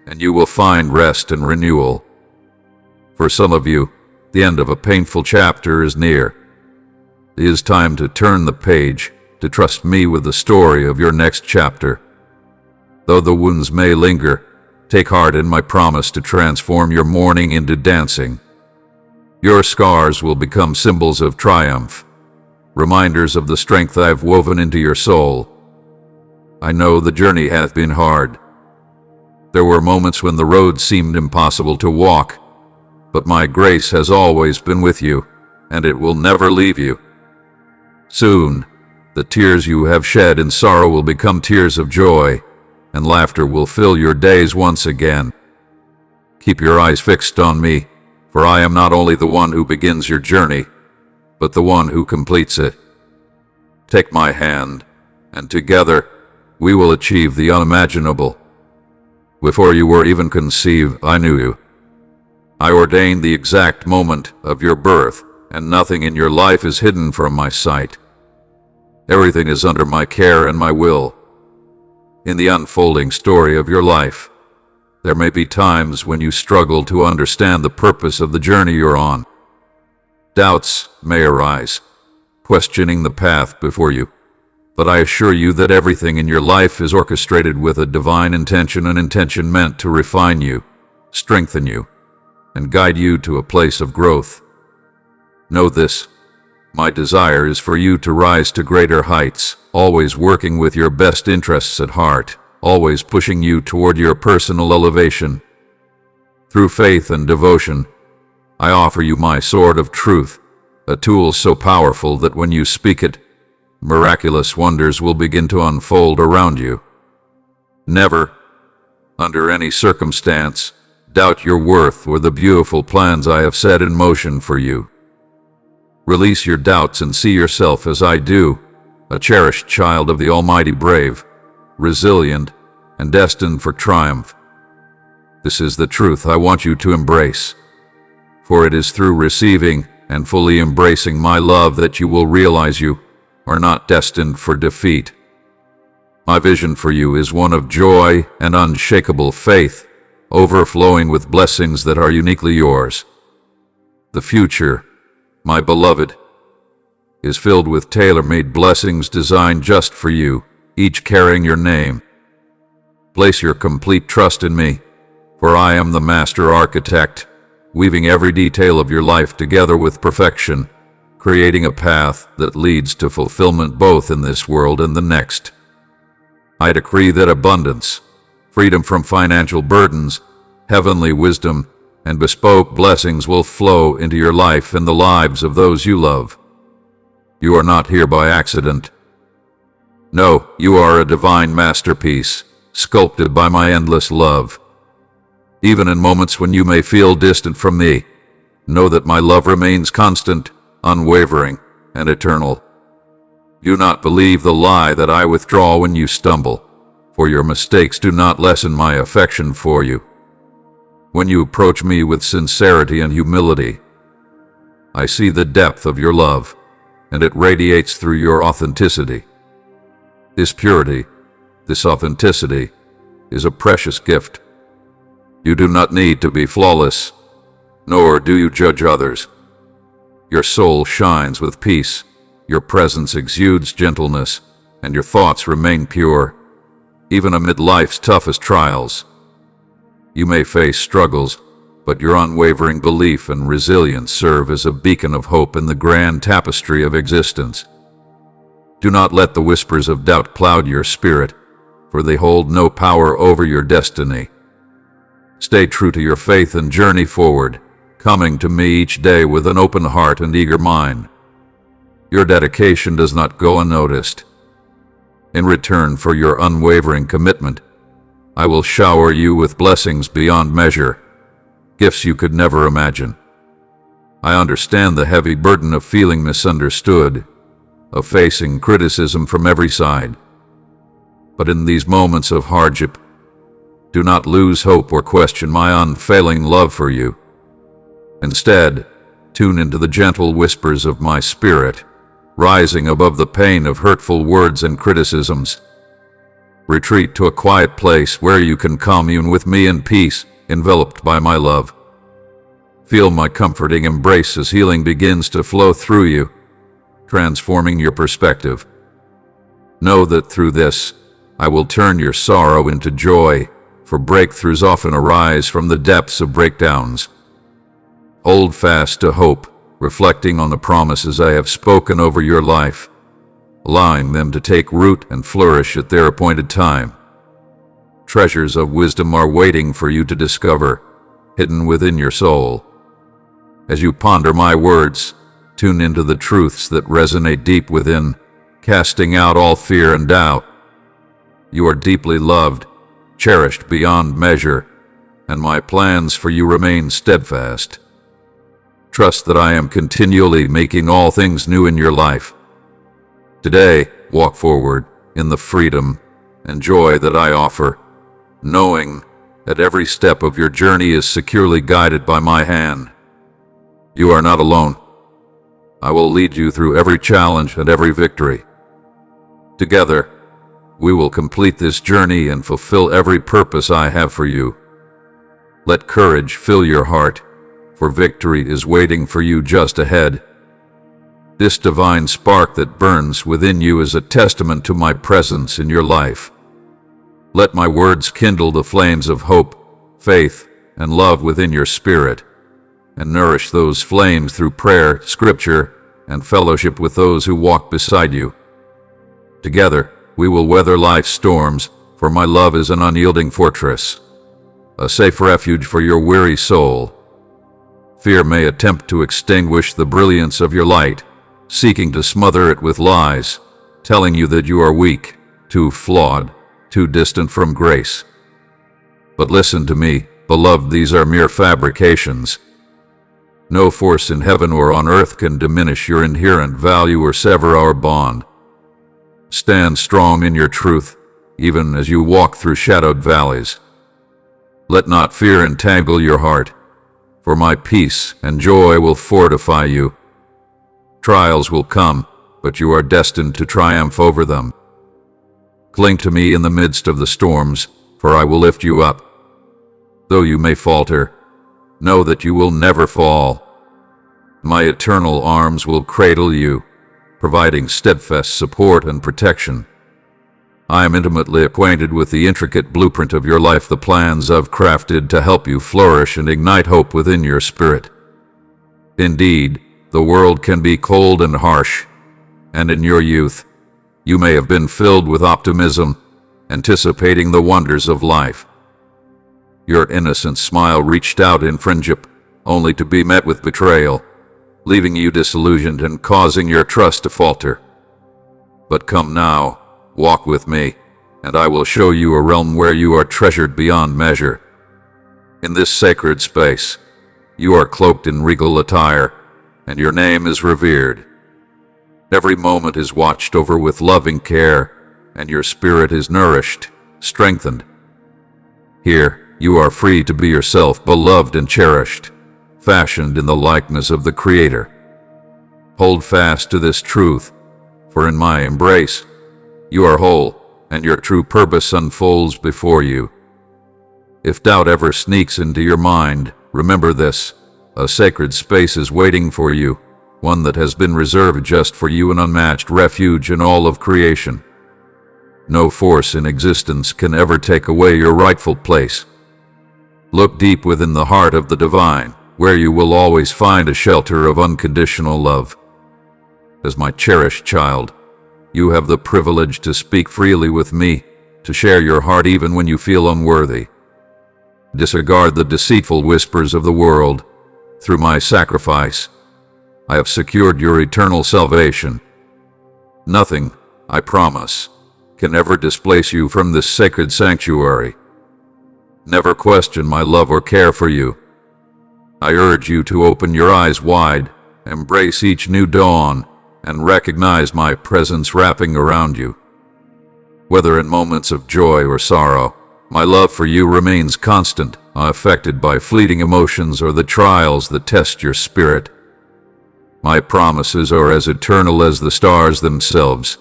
and you will find rest and renewal. For some of you, the end of a painful chapter is near. It is time to turn the page, to trust me with the story of your next chapter. Though the wounds may linger, take heart in my promise to transform your mourning into dancing. Your scars will become symbols of triumph, reminders of the strength I have woven into your soul. I know the journey hath been hard. There were moments when the road seemed impossible to walk, but my grace has always been with you, and it will never leave you. Soon, the tears you have shed in sorrow will become tears of joy, and laughter will fill your days once again. Keep your eyes fixed on me, for I am not only the one who begins your journey, but the one who completes it. Take my hand, and together we will achieve the unimaginable. Before you were even conceived, I knew you. I ordained the exact moment of your birth, and nothing in your life is hidden from my sight. Everything is under my care and my will. In the unfolding story of your life, there may be times when you struggle to understand the purpose of the journey you're on. Doubts may arise, questioning the path before you, but I assure you that everything in your life is orchestrated with a divine intention, an intention meant to refine you, strengthen you, and guide you to a place of growth. Know this, my desire is for you to rise to greater heights, always working with your best interests at heart, always pushing you toward your personal elevation. Through faith and devotion, I offer you my sword of truth, a tool so powerful that when you speak it, miraculous wonders will begin to unfold around you. Never, under any circumstance, doubt your worth or the beautiful plans I have set in motion for you. Release your doubts and see yourself as I do, a cherished child of the Almighty, brave, resilient, and destined for triumph. This is the truth I want you to embrace, for it is through receiving and fully embracing my love that you will realize you are not destined for defeat. My vision for you is one of joy and unshakable faith, overflowing with blessings that are uniquely yours. The future, my beloved, is filled with tailor-made blessings designed just for you, each carrying your name. Place your complete trust in me, for I am the master architect, weaving every detail of your life together with perfection, creating a path that leads to fulfillment both in this world and the next. I decree that abundance, freedom from financial burdens, heavenly wisdom, and bespoke blessings will flow into your life and the lives of those you love. You are not here by accident. No, you are a divine masterpiece, sculpted by my endless love. Even in moments when you may feel distant from me, know that my love remains constant, unwavering, and eternal. Do not believe the lie that I withdraw when you stumble, for your mistakes do not lessen my affection for you. When you approach me with sincerity and humility, I see the depth of your love, and it radiates through your authenticity. This purity, this authenticity, is a precious gift. You do not need to be flawless, nor do you judge others. Your soul shines with peace, your presence exudes gentleness, and your thoughts remain pure, even amid life's toughest trials. You may face struggles, but your unwavering belief and resilience serve as a beacon of hope in the grand tapestry of existence. Do not let the whispers of doubt cloud your spirit, for they hold no power over your destiny. Stay true to your faith and journey forward, coming to me each day with an open heart and eager mind. your dedication does not go unnoticed. In return for your unwavering commitment, I will shower you with blessings beyond measure, gifts you could never imagine. I understand the heavy burden of feeling misunderstood, of facing criticism from every side. But in these moments of hardship, do not lose hope or question my unfailing love for you. Instead, tune into the gentle whispers of my spirit, rising above the pain of hurtful words and criticisms. Retreat to a quiet place where you can commune with me in peace, enveloped by my love. Feel my comforting embrace as healing begins to flow through you, transforming your perspective. Know that through this, I will turn your sorrow into joy, for breakthroughs often arise from the depths of breakdowns. Hold fast to hope, reflecting on the promises I have spoken over your life, allowing them to take root and flourish at their appointed time. Treasures of wisdom are waiting for you to discover, hidden within your soul. As you ponder my words, tune into the truths that resonate deep within, casting out all fear and doubt. You are deeply loved, cherished beyond measure, and my plans for you remain steadfast. Trust that I am continually making all things new in your life. Today, walk forward in the freedom and joy that I offer, knowing that every step of your journey is securely guided by my hand. You are not alone. I will lead you through every challenge and every victory. Together, we will complete this journey and fulfill every purpose I have for you. Let courage fill your heart, for victory is waiting for you just ahead. This divine spark that burns within you is a testament to my presence in your life. Let my words kindle the flames of hope, faith, and love within your spirit, and nourish those flames through prayer, scripture, and fellowship with those who walk beside you. Together, we will weather life's storms, for my love is an unyielding fortress, a safe refuge for your weary soul. Fear may attempt to extinguish the brilliance of your light, seeking to smother it with lies, telling you that you are weak, too flawed, too distant from grace. But listen to me, beloved, these are mere fabrications. No force in heaven or on earth can diminish your inherent value or sever our bond. Stand strong in your truth, even as you walk through shadowed valleys. Let not fear entangle your heart, for my peace and joy will fortify you. Trials will come, but you are destined to triumph over them. Cling to me in the midst of the storms, for I will lift you up. Though you may falter, know that you will never fall. My eternal arms will cradle you, providing steadfast support and protection. I am intimately acquainted with the intricate blueprint of your life, the plans I've crafted to help you flourish and ignite hope within your spirit. Indeed, the world can be cold and harsh, and in your youth, you may have been filled with optimism, anticipating the wonders of life. Your innocent smile reached out in friendship, only to be met with betrayal, leaving you disillusioned and causing your trust to falter. But come now, walk with me, and I will show you a realm where you are treasured beyond measure. In this sacred space, you are cloaked in regal attire, and your name is revered. Every moment is watched over with loving care, and your spirit is nourished, strengthened. Here, you are free to be yourself, beloved and cherished, fashioned in the likeness of the Creator. Hold fast to this truth, for in my embrace, you are whole, and your true purpose unfolds before you. If doubt ever sneaks into your mind, remember this: a sacred space is waiting for you, one that has been reserved just for you, an unmatched refuge in all of creation. No force in existence can ever take away your rightful place. Look deep within the heart of the divine, where you will always find a shelter of unconditional love. As my cherished child, you have the privilege to speak freely with me, to share your heart even when you feel unworthy. Disregard the deceitful whispers of the world. Through my sacrifice, I have secured your eternal salvation. Nothing, I promise, can ever displace you from this sacred sanctuary. Never question my love or care for you. I urge you to open your eyes wide, embrace each new dawn, and recognize my presence wrapping around you. Whether in moments of joy or sorrow, my love for you remains constant, unaffected by fleeting emotions or the trials that test your spirit. My promises are as eternal as the stars themselves.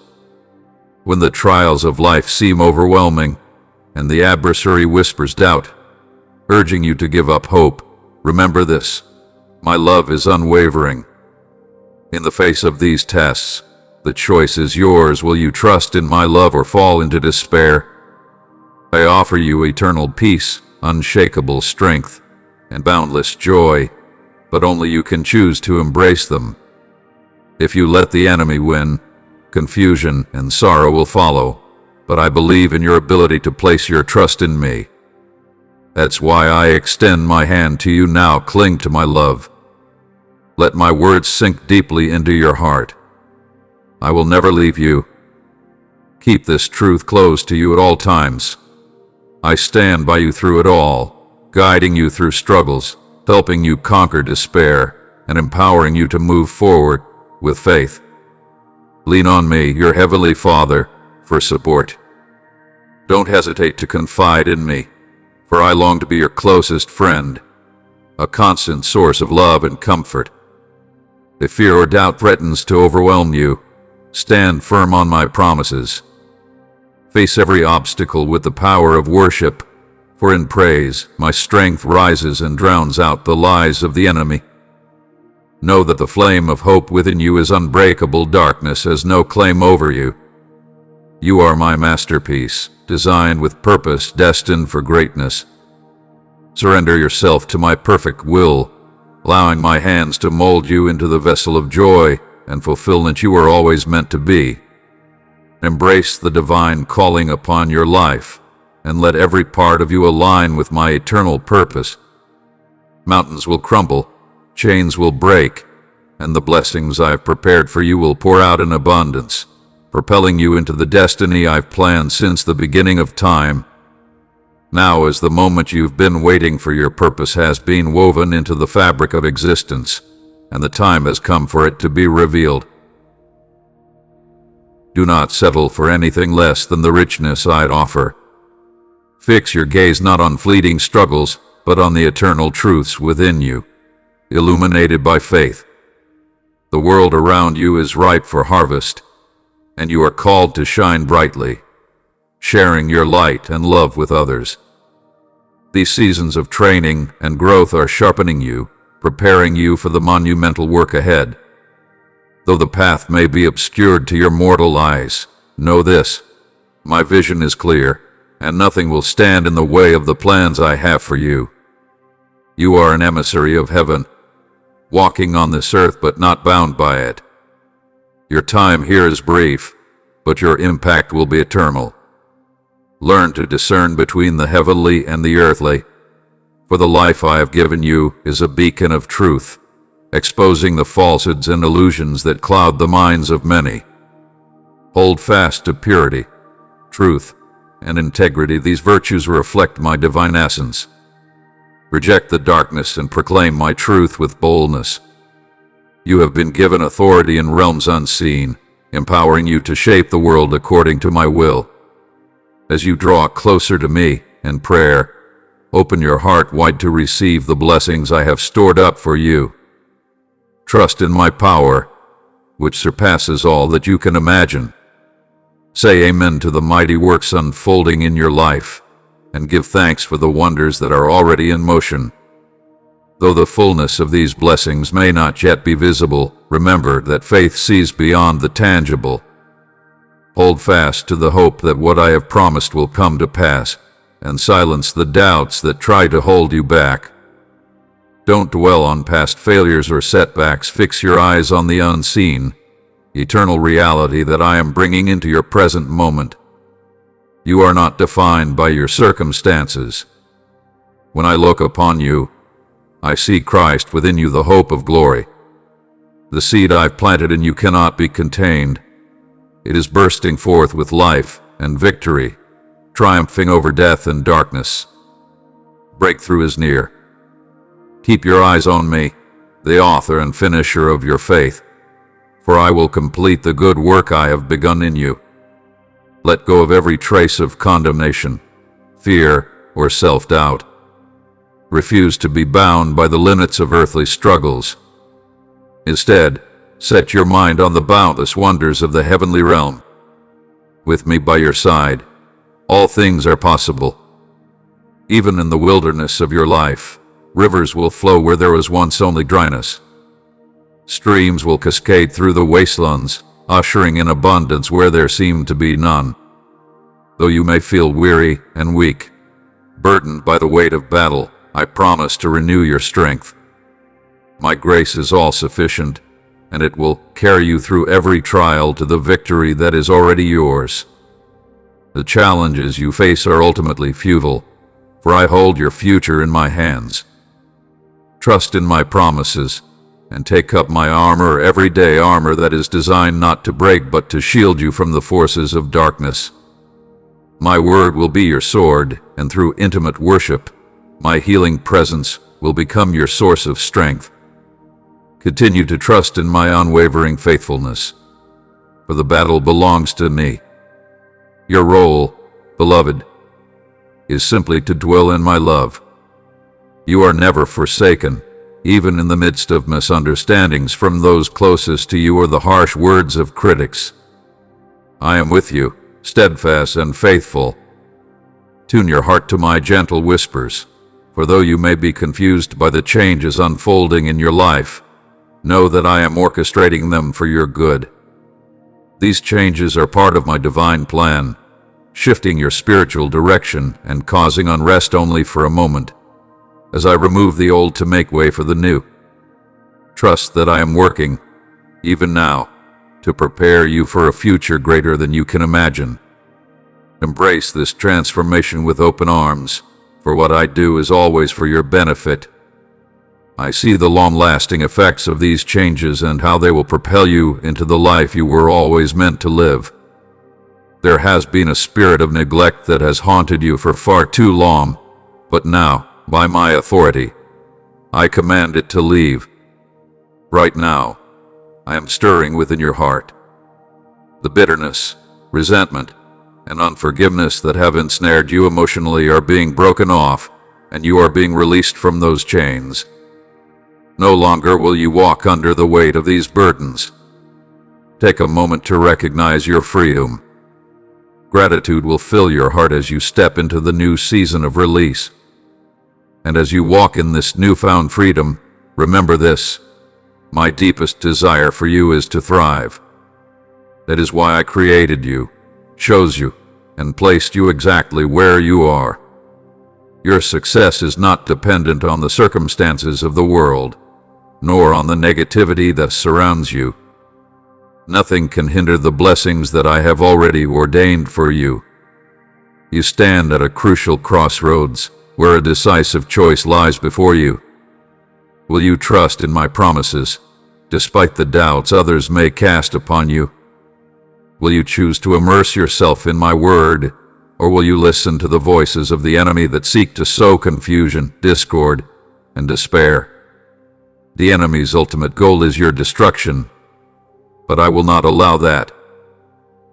When the trials of life seem overwhelming, and the adversary whispers doubt, urging you to give up hope, remember this: my love is unwavering. In the face of these tests, the choice is yours. Will you trust in my love or fall into despair? I offer you eternal peace, unshakable strength, and boundless joy, but only you can choose to embrace them. If you let the enemy win, confusion and sorrow will follow, but I believe in your ability to place your trust in me. That's why I extend my hand to you now. Cling to my love. Let my words sink deeply into your heart. I will never leave you. Keep this truth close to you at all times. I stand by you through it all, guiding you through struggles, helping you conquer despair, and empowering you to move forward with faith. Lean on me, your Heavenly Father, for support. Don't hesitate to confide in me, for I long to be your closest friend, a constant source of love and comfort. If fear or doubt threatens to overwhelm you, stand firm on my promises. Face every obstacle with the power of worship, for in praise my strength rises and drowns out the lies of the enemy. Know that the flame of hope within you is unbreakable. Darkness has no claim over you. You are my masterpiece, designed with purpose, destined for greatness. Surrender yourself to my perfect will, allowing my hands to mold you into the vessel of joy and fulfillment you were always meant to be. Embrace the divine calling upon your life, and let every part of you align with my eternal purpose. Mountains will crumble, chains will break, and the blessings I've prepared for you will pour out in abundance, propelling you into the destiny I've planned since the beginning of time. Now is the moment you've been waiting for. Your purpose has been woven into the fabric of existence, and the time has come for it to be revealed. Do not settle for anything less than the richness I'd offer. Fix your gaze not on fleeting struggles, but on the eternal truths within you, illuminated by faith. The world around you is ripe for harvest, and you are called to shine brightly, sharing your light and love with others. These seasons of training and growth are sharpening you, preparing you for the monumental work ahead. Though the path may be obscured to your mortal eyes, know this: my vision is clear, and nothing will stand in the way of the plans I have for you. You are an emissary of heaven, walking on this earth but not bound by it. Your time here is brief, but your impact will be eternal. Learn to discern between the heavenly and the earthly, for the life I have given you is a beacon of truth, exposing the falsehoods and illusions that cloud the minds of many. Hold fast to purity, truth, and integrity. These virtues reflect my divine essence. Reject the darkness and proclaim my truth with boldness. You have been given authority in realms unseen, empowering you to shape the world according to my will. As you draw closer to me in prayer, open your heart wide to receive the blessings I have stored up for you. Trust in my power, which surpasses all that you can imagine. Say amen to the mighty works unfolding in your life, and give thanks for the wonders that are already in motion. Though the fullness of these blessings may not yet be visible, remember that faith sees beyond the tangible. Hold fast to the hope that what I have promised will come to pass, and silence the doubts that try to hold you back. Don't dwell on past failures or setbacks. Fix your eyes on the unseen, eternal reality that I am bringing into your present moment. You are not defined by your circumstances. When I look upon you, I see Christ within you, the hope of glory. The seed I've planted in you cannot be contained. It is bursting forth with life and victory, triumphing over death and darkness. Breakthrough is near. Keep your eyes on me, the author and finisher of your faith, for I will complete the good work I have begun in you. Let go of every trace of condemnation, fear, or self-doubt. Refuse to be bound by the limits of earthly struggles. Instead, set your mind on the boundless wonders of the heavenly realm. With me by your side, all things are possible. Even in the wilderness of your life, rivers will flow where there was once only dryness. Streams will cascade through the wastelands, ushering in abundance where there seemed to be none. Though you may feel weary and weak, burdened by the weight of battle, I promise to renew your strength. My grace is all sufficient, and it will carry you through every trial to the victory that is already yours. The challenges you face are ultimately futile, for I hold your future in my hands. Trust in my promises, and take up my armor, everyday armor that is designed not to break but to shield you from the forces of darkness. My word will be your sword, and through intimate worship, my healing presence will become your source of strength. Continue to trust in my unwavering faithfulness, for the battle belongs to me. Your role, beloved, is simply to dwell in my love. You are never forsaken, even in the midst of misunderstandings from those closest to you or the harsh words of critics. I am with you, steadfast and faithful. Tune your heart to my gentle whispers, for though you may be confused by the changes unfolding in your life, know that I am orchestrating them for your good. These changes are part of my divine plan, shifting your spiritual direction and causing unrest only for a moment, as I remove the old to make way for the new. Trust that I am working, even now, to prepare you for a future greater than you can imagine. Embrace this transformation with open arms, for what I do is always for your benefit. I see the long-lasting effects of these changes and how they will propel you into the life you were always meant to live. There has been a spirit of neglect that has haunted you for far too long, but now, by my authority, I command it to leave. Right now, I am stirring within your heart. The bitterness, resentment, and unforgiveness that have ensnared you emotionally are being broken off, and you are being released from those chains. No longer will you walk under the weight of these burdens. Take a moment to recognize your freedom. Gratitude will fill your heart as you step into the new season of release. And as you walk in this newfound freedom, remember this: my deepest desire for you is to thrive. That is why I created you, chose you, and placed you exactly where you are. Your success is not dependent on the circumstances of the world, nor on the negativity that surrounds you. Nothing can hinder the blessings that I have already ordained for you. You stand at a crucial crossroads, where a decisive choice lies before you. Will you trust in my promises, despite the doubts others may cast upon you? Will you choose to immerse yourself in my word, or will you listen to the voices of the enemy that seek to sow confusion, discord, and despair? The enemy's ultimate goal is your destruction, but I will not allow that.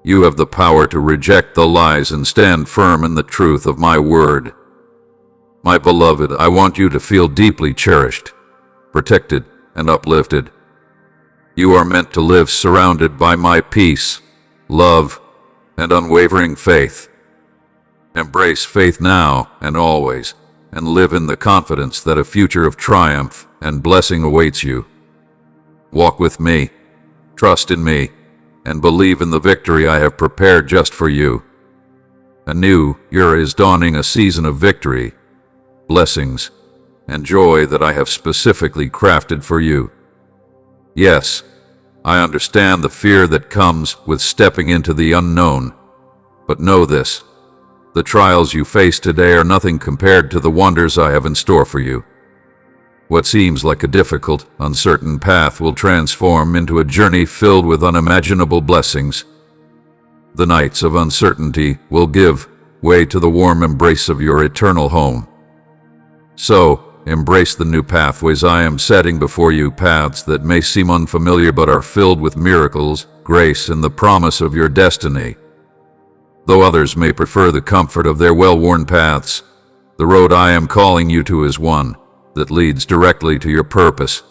You have the power to reject the lies and stand firm in the truth of my word. My beloved, I want you to feel deeply cherished, protected, and uplifted. You are meant to live surrounded by my peace, love, and unwavering faith. Embrace faith now and always, and live in the confidence that a future of triumph and blessing awaits you. Walk with me, trust in me, and believe in the victory I have prepared just for you. A new year is dawning, a season of victory, blessings, and joy that I have specifically crafted for you. Yes, I understand the fear that comes with stepping into the unknown, but know this: the trials you face today are nothing compared to the wonders I have in store for you. What seems like a difficult, uncertain path will transform into a journey filled with unimaginable blessings. The nights of uncertainty will give way to the warm embrace of your eternal home. So, embrace the new pathways I am setting before you, paths that may seem unfamiliar but are filled with miracles, grace, and the promise of your destiny. Though others may prefer the comfort of their well-worn paths, the road I am calling you to is one that leads directly to your purpose.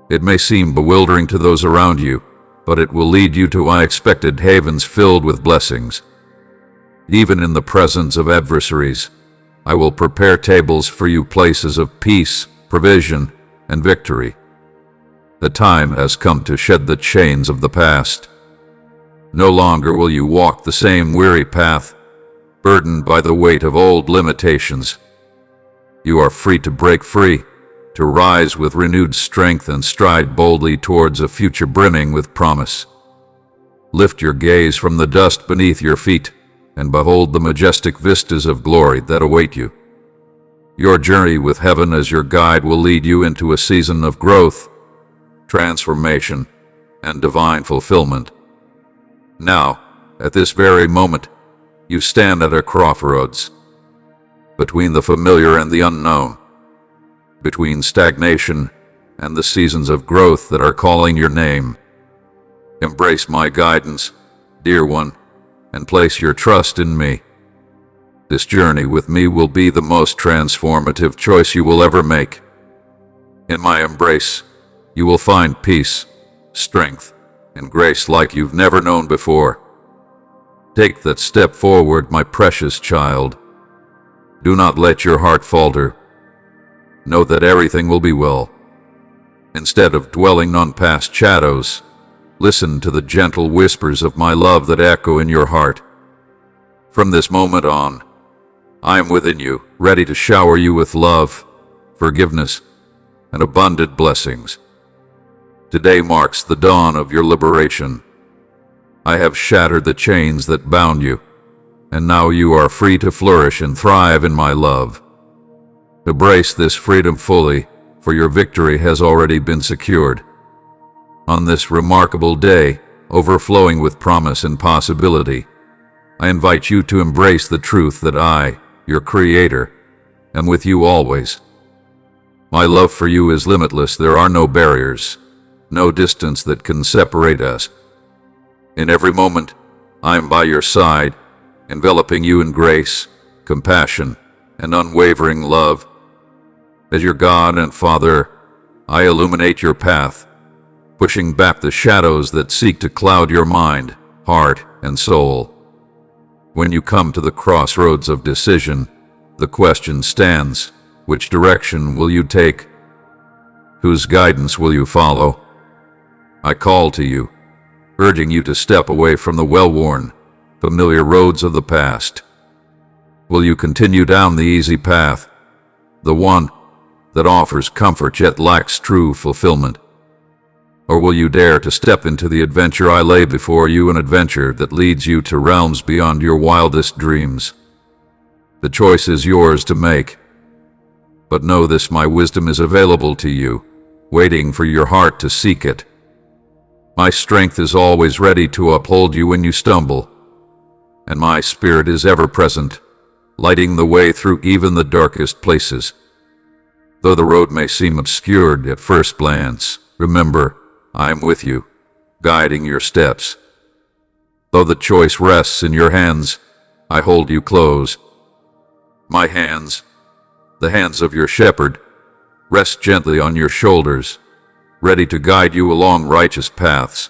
It may seem bewildering to those around you, but it will lead you to unexpected havens filled with blessings. Even in the presence of adversaries, I will prepare tables for you, places of peace, provision, and victory. The time has come to shed the chains of the past. No longer will you walk the same weary path, burdened by the weight of old limitations. You are free to break free, to rise with renewed strength and stride boldly towards a future brimming with promise. Lift your gaze from the dust beneath your feet and behold the majestic vistas of glory that await you. Your journey with heaven as your guide will lead you into a season of growth, transformation, and divine fulfillment. Now, at this very moment, you stand at a crossroads, between the familiar and the unknown, between stagnation and the seasons of growth that are calling your name. Embrace my guidance, dear one, and place your trust in me. This journey with me will be the most transformative choice you will ever make. In my embrace, you will find peace, strength, and grace like you've never known before. Take that step forward, my precious child. Do not let your heart falter. Know that everything will be well. Instead of dwelling on past shadows, listen to the gentle whispers of my love that echo in your heart. From this moment on, I am within you, ready to shower you with love, forgiveness, and abundant blessings. Today marks the dawn of your liberation. I have shattered the chains that bound you, and now you are free to flourish and thrive in my love. Embrace this freedom fully, for your victory has already been secured. On this remarkable day, overflowing with promise and possibility, I invite you to embrace the truth that I, your Creator, am with you always. My love for you is limitless. There are no barriers, no distance that can separate us. In every moment, I am by your side, enveloping you in grace, compassion, and unwavering love. As your God and Father, I illuminate your path, pushing back the shadows that seek to cloud your mind, heart, and soul. When you come to the crossroads of decision, the question stands: which direction will you take? Whose guidance will you follow? I call to you, urging you to step away from the well-worn, familiar roads of the past. Will you continue down the easy path, the one that offers comfort yet lacks true fulfillment? Or will you dare to step into the adventure I lay before you, an adventure that leads you to realms beyond your wildest dreams? The choice is yours to make. But know this: my wisdom is available to you, waiting for your heart to seek it. My strength is always ready to uphold you when you stumble, and my spirit is ever present, lighting the way through even the darkest places. Though the road may seem obscured at first glance, remember, I am with you, guiding your steps. Though the choice rests in your hands, I hold you close. My hands, the hands of your shepherd, rest gently on your shoulders, ready to guide you along righteous paths.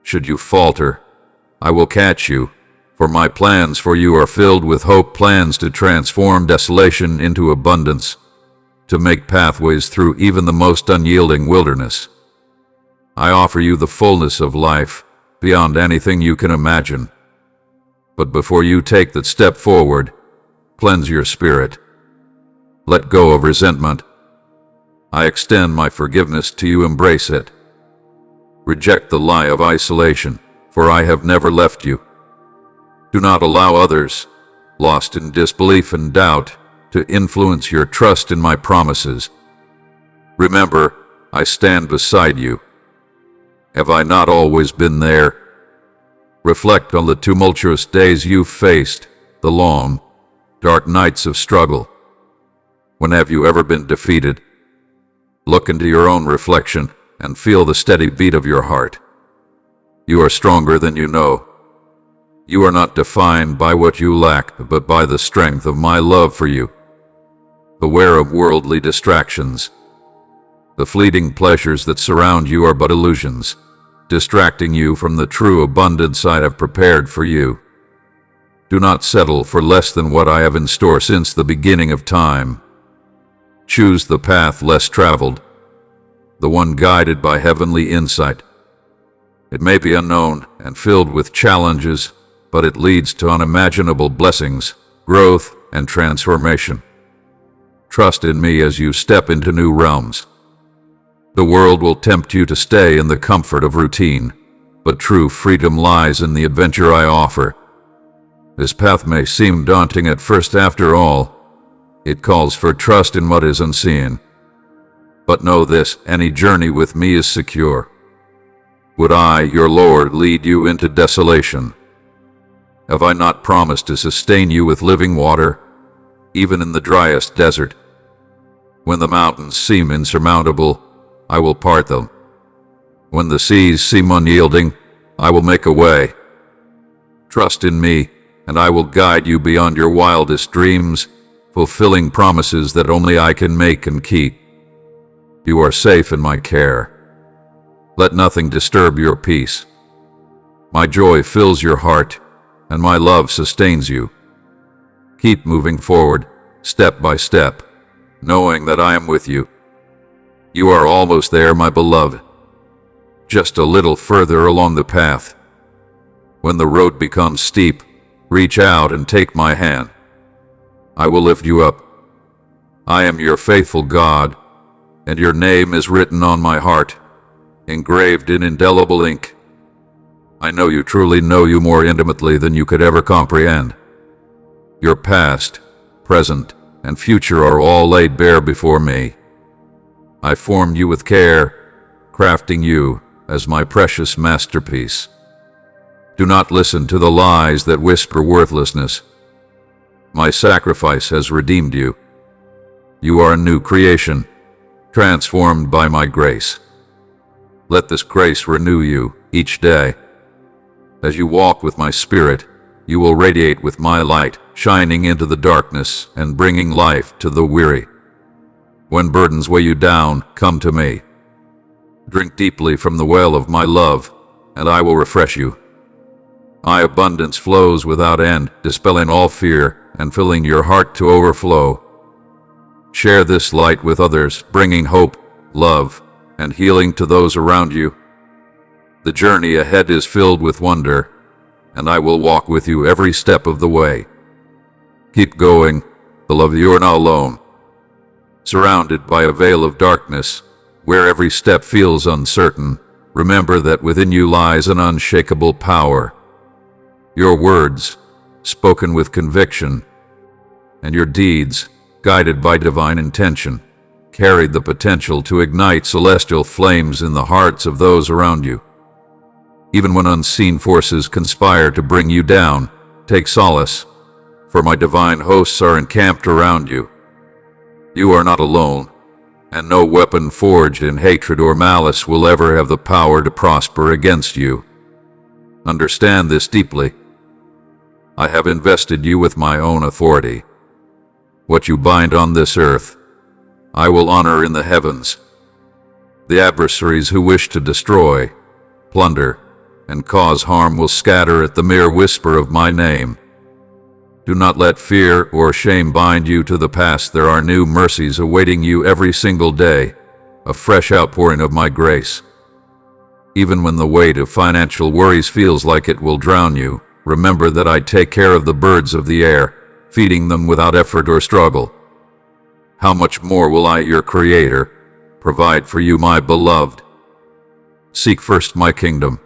Should you falter, I will catch you, for my plans for you are filled with hope, plans to transform desolation into abundance, to make pathways through even the most unyielding wilderness. I offer you the fullness of life, beyond anything you can imagine. But before you take that step forward, cleanse your spirit. Let go of resentment. I extend my forgiveness to you. Embrace it. Reject the lie of isolation, for I have never left you. Do not allow others, lost in disbelief and doubt, to influence your trust in my promises. Remember, I stand beside you. Have I not always been there? Reflect on the tumultuous days you've faced, the long, dark nights of struggle. When have you ever been defeated? Look into your own reflection and feel the steady beat of your heart. You are stronger than you know. You are not defined by what you lack, but by the strength of my love for you. Beware of worldly distractions. The fleeting pleasures that surround you are but illusions, distracting you from the true abundance I have prepared for you. Do not settle for less than what I have in store since the beginning of time. Choose the path less traveled, the one guided by heavenly insight. It may be unknown and filled with challenges, but it leads to unimaginable blessings, growth, and transformation. Trust in me as you step into new realms. The world will tempt you to stay in the comfort of routine, but true freedom lies in the adventure I offer. This path may seem daunting at first. After all, it calls for trust in what is unseen. But know this, any journey with me is secure. Would I, your Lord, lead you into desolation? Have I not promised to sustain you with living water, even in the driest desert? When the mountains seem insurmountable, I will part them. When the seas seem unyielding, I will make a way. Trust in me, and I will guide you beyond your wildest dreams, fulfilling promises that only I can make and keep. You are safe in my care. Let nothing disturb your peace. My joy fills your heart, and my love sustains you. Keep moving forward, step by step, knowing that I am with you. You are almost there, my beloved. Just a little further along the path. When the road becomes steep, reach out and take my hand. I will lift you up. I am your faithful God, and your name is written on my heart, engraved in indelible ink. I know you, truly know you more intimately than you could ever comprehend. Your past, present, and future are all laid bare before me. I formed you with care, crafting you as my precious masterpiece. Do not listen to the lies that whisper worthlessness. My sacrifice has redeemed you. You are a new creation, transformed by my grace. Let this grace renew you each day. As you walk with my spirit, you will radiate with my light, shining into the darkness and bringing life to the weary. When burdens weigh you down, come to me. Drink deeply from the well of my love, and I will refresh you. My abundance flows without end, dispelling all fear and filling your heart to overflow. Share this light with others, bringing hope, love, and healing to those around you. The journey ahead is filled with wonder, and I will walk with you every step of the way. Keep going, beloved, you are not alone. Surrounded by a veil of darkness, where every step feels uncertain, remember that within you lies an unshakable power. Your words, spoken with conviction, and your deeds, guided by divine intention, carried the potential to ignite celestial flames in the hearts of those around you. Even when unseen forces conspire to bring you down, take solace, for my divine hosts are encamped around you. You are not alone, and no weapon forged in hatred or malice will ever have the power to prosper against you. Understand this deeply. I have invested you with my own authority. What you bind on this earth, I will honor in the heavens. The adversaries who wish to destroy, plunder, and cause harm will scatter at the mere whisper of my name. Do not let fear or shame bind you to the past. There are new mercies awaiting you every single day, a fresh outpouring of my grace. Even when the weight of financial worries feels like it will drown you, remember that I take care of the birds of the air, feeding them without effort or struggle. How much more will I, your Creator, provide for you, my beloved? Seek first my kingdom,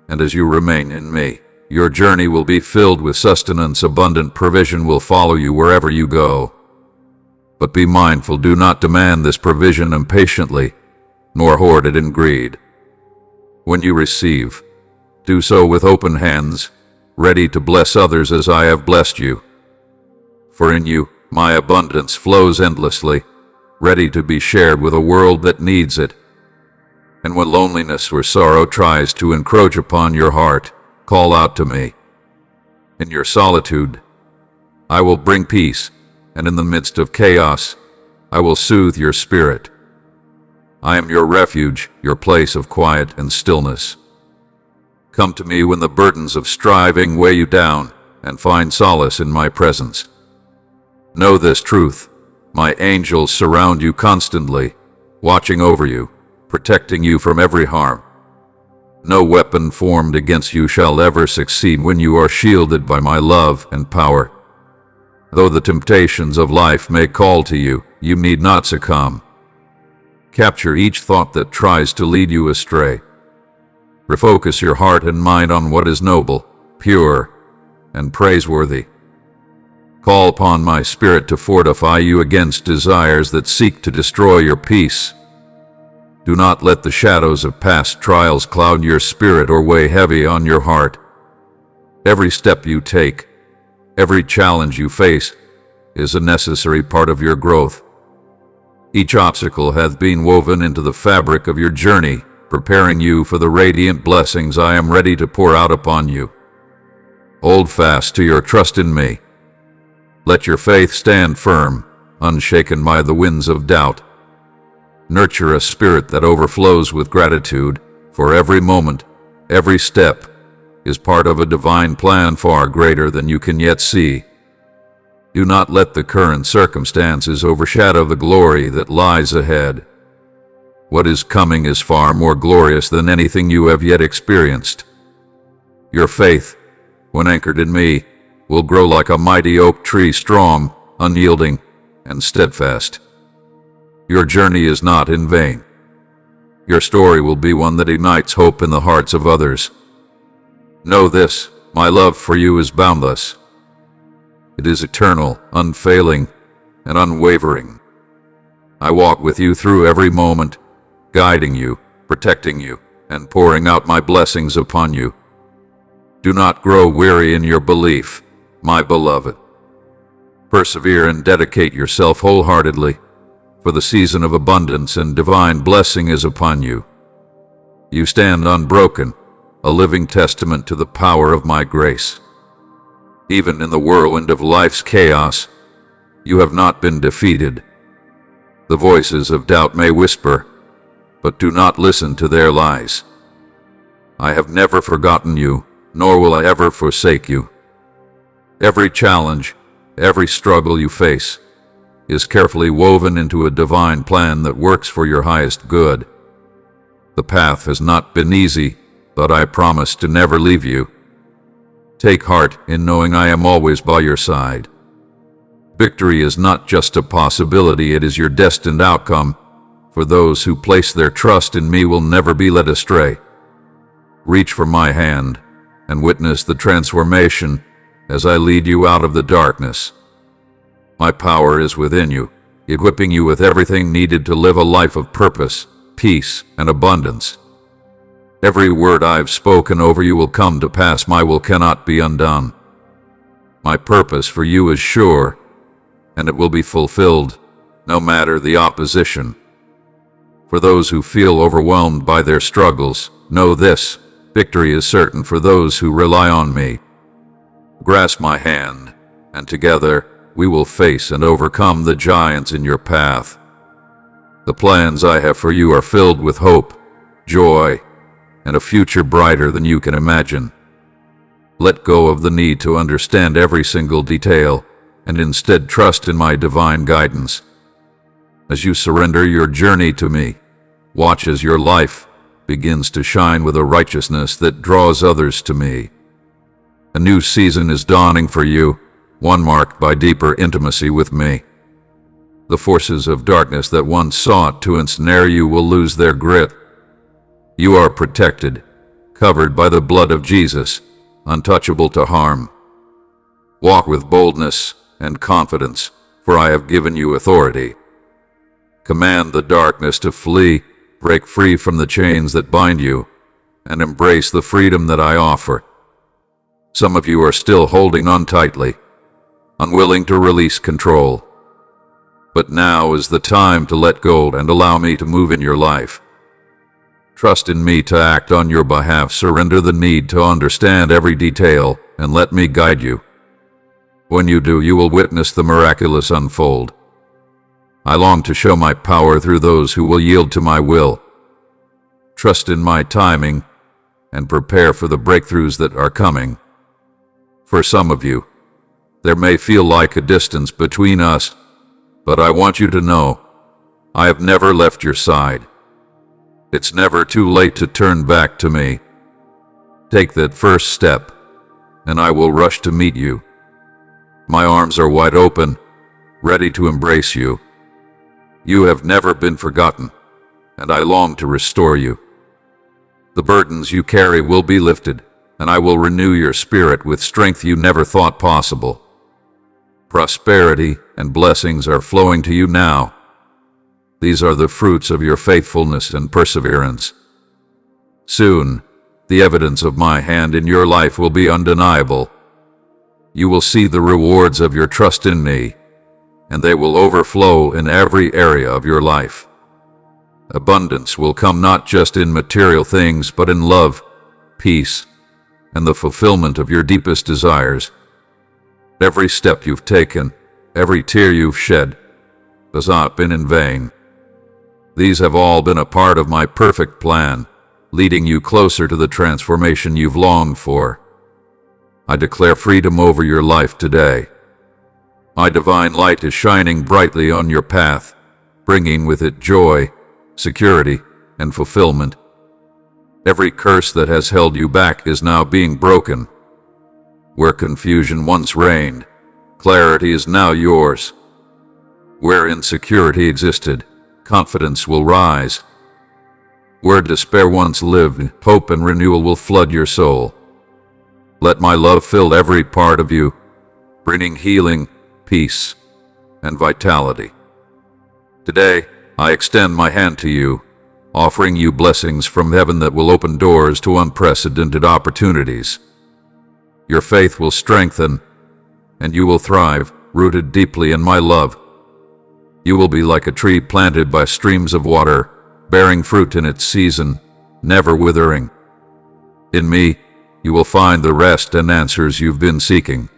and as you remain in me, your journey will be filled with sustenance. Abundant provision will follow you wherever you go. But be mindful, do not demand this provision impatiently, nor hoard it in greed. When you receive, do so with open hands, ready to bless others as I have blessed you. For in you, my abundance flows endlessly, ready to be shared with a world that needs it. And when loneliness or sorrow tries to encroach upon your heart, call out to me. In your solitude, I will bring peace, and in the midst of chaos, I will soothe your spirit. I am your refuge, your place of quiet and stillness. Come to me when the burdens of striving weigh you down, and find solace in my presence. Know this truth: my angels surround you constantly, watching over you, protecting you from every harm. No weapon formed against you shall ever succeed when you are shielded by my love and power. Though the temptations of life may call to you, you need not succumb. Capture each thought that tries to lead you astray. Refocus your heart and mind on what is noble, pure, and praiseworthy. Call upon my Spirit to fortify you against desires that seek to destroy your peace. Do not let the shadows of past trials cloud your spirit or weigh heavy on your heart. Every step you take, every challenge you face, is a necessary part of your growth. Each obstacle hath been woven into the fabric of your journey, preparing you for the radiant blessings I am ready to pour out upon you. Hold fast to your trust in me. Let your faith stand firm, unshaken by the winds of doubt. Nurture a spirit that overflows with gratitude, for every moment, every step, is part of a divine plan far greater than you can yet see. Do not let the current circumstances overshadow the glory that lies ahead. What is coming is far more glorious than anything you have yet experienced. Your faith, when anchored in me, will grow like a mighty oak tree, strong, unyielding, and steadfast. Your journey is not in vain. Your story will be one that ignites hope in the hearts of others. Know this: my love for you is boundless. It is eternal, unfailing, and unwavering. I walk with you through every moment, guiding you, protecting you, and pouring out my blessings upon you. Do not grow weary in your belief, my beloved. Persevere and dedicate yourself wholeheartedly, for the season of abundance and divine blessing is upon you. You stand unbroken, a living testament to the power of my grace. Even in the whirlwind of life's chaos, you have not been defeated. The voices of doubt may whisper, but do not listen to their lies. I have never forgotten you, nor will I ever forsake you. Every challenge, every struggle you face, is carefully woven into a divine plan that works for your highest good. The path has not been easy, but I promise to never leave you. Take heart in knowing I am always by your side. Victory is not just a possibility, it is your destined outcome. For those who place their trust in me will never be led astray. Reach for my hand and witness the transformation as I lead you out of the darkness. My power is within you, equipping you with everything needed to live a life of purpose, peace, and abundance. Every word I've spoken over you will come to pass. My will cannot be undone. My purpose for you is sure, and it will be fulfilled, no matter the opposition. For those who feel overwhelmed by their struggles, know this: victory is certain for those who rely on me. Grasp my hand, and together we will face and overcome the giants in your path. The plans I have for you are filled with hope, joy, and a future brighter than you can imagine. Let go of the need to understand every single detail, and instead trust in my divine guidance. As you surrender your journey to me, watch as your life begins to shine with a righteousness that draws others to me. A new season is dawning for you, one marked by deeper intimacy with me. The forces of darkness that once sought to ensnare you will lose their grip. You are protected, covered by the blood of Jesus, untouchable to harm. Walk with boldness and confidence, for I have given you authority. Command the darkness to flee, break free from the chains that bind you, and embrace the freedom that I offer. Some of you are still holding on tightly, unwilling to release control. But now is the time to let go and allow me to move in your life. Trust in me to act on your behalf. Surrender the need to understand every detail and let me guide you. When you do, you will witness the miraculous unfold. I long to show my power through those who will yield to my will. Trust in my timing and prepare for the breakthroughs that are coming. For some of you, there may feel like a distance between us, but I want you to know, I have never left your side. It's never too late to turn back to me. Take that first step, and I will rush to meet you. My arms are wide open, ready to embrace you. You have never been forgotten, and I long to restore you. The burdens you carry will be lifted, and I will renew your spirit with strength you never thought possible. Prosperity and blessings are flowing to you now. These are the fruits of your faithfulness and perseverance. Soon, the evidence of my hand in your life will be undeniable. You will see the rewards of your trust in me, and they will overflow in every area of your life. Abundance will come not just in material things, but in love, peace, and the fulfillment of your deepest desires. Every step you've taken, every tear you've shed, has not been in vain. These have all been a part of my perfect plan, leading you closer to the transformation you've longed for. I declare freedom over your life today. My divine light is shining brightly on your path, bringing with it joy, security, and fulfillment. Every curse that has held you back is now being broken. Where confusion once reigned, clarity is now yours. Where insecurity existed, confidence will rise. Where despair once lived, hope and renewal will flood your soul. Let my love fill every part of you, bringing healing, peace, and vitality. Today, I extend my hand to you, offering you blessings from heaven that will open doors to unprecedented opportunities. Your faith will strengthen, and you will thrive, rooted deeply in my love. You will be like a tree planted by streams of water, bearing fruit in its season, never withering. In me, you will find the rest and answers you've been seeking.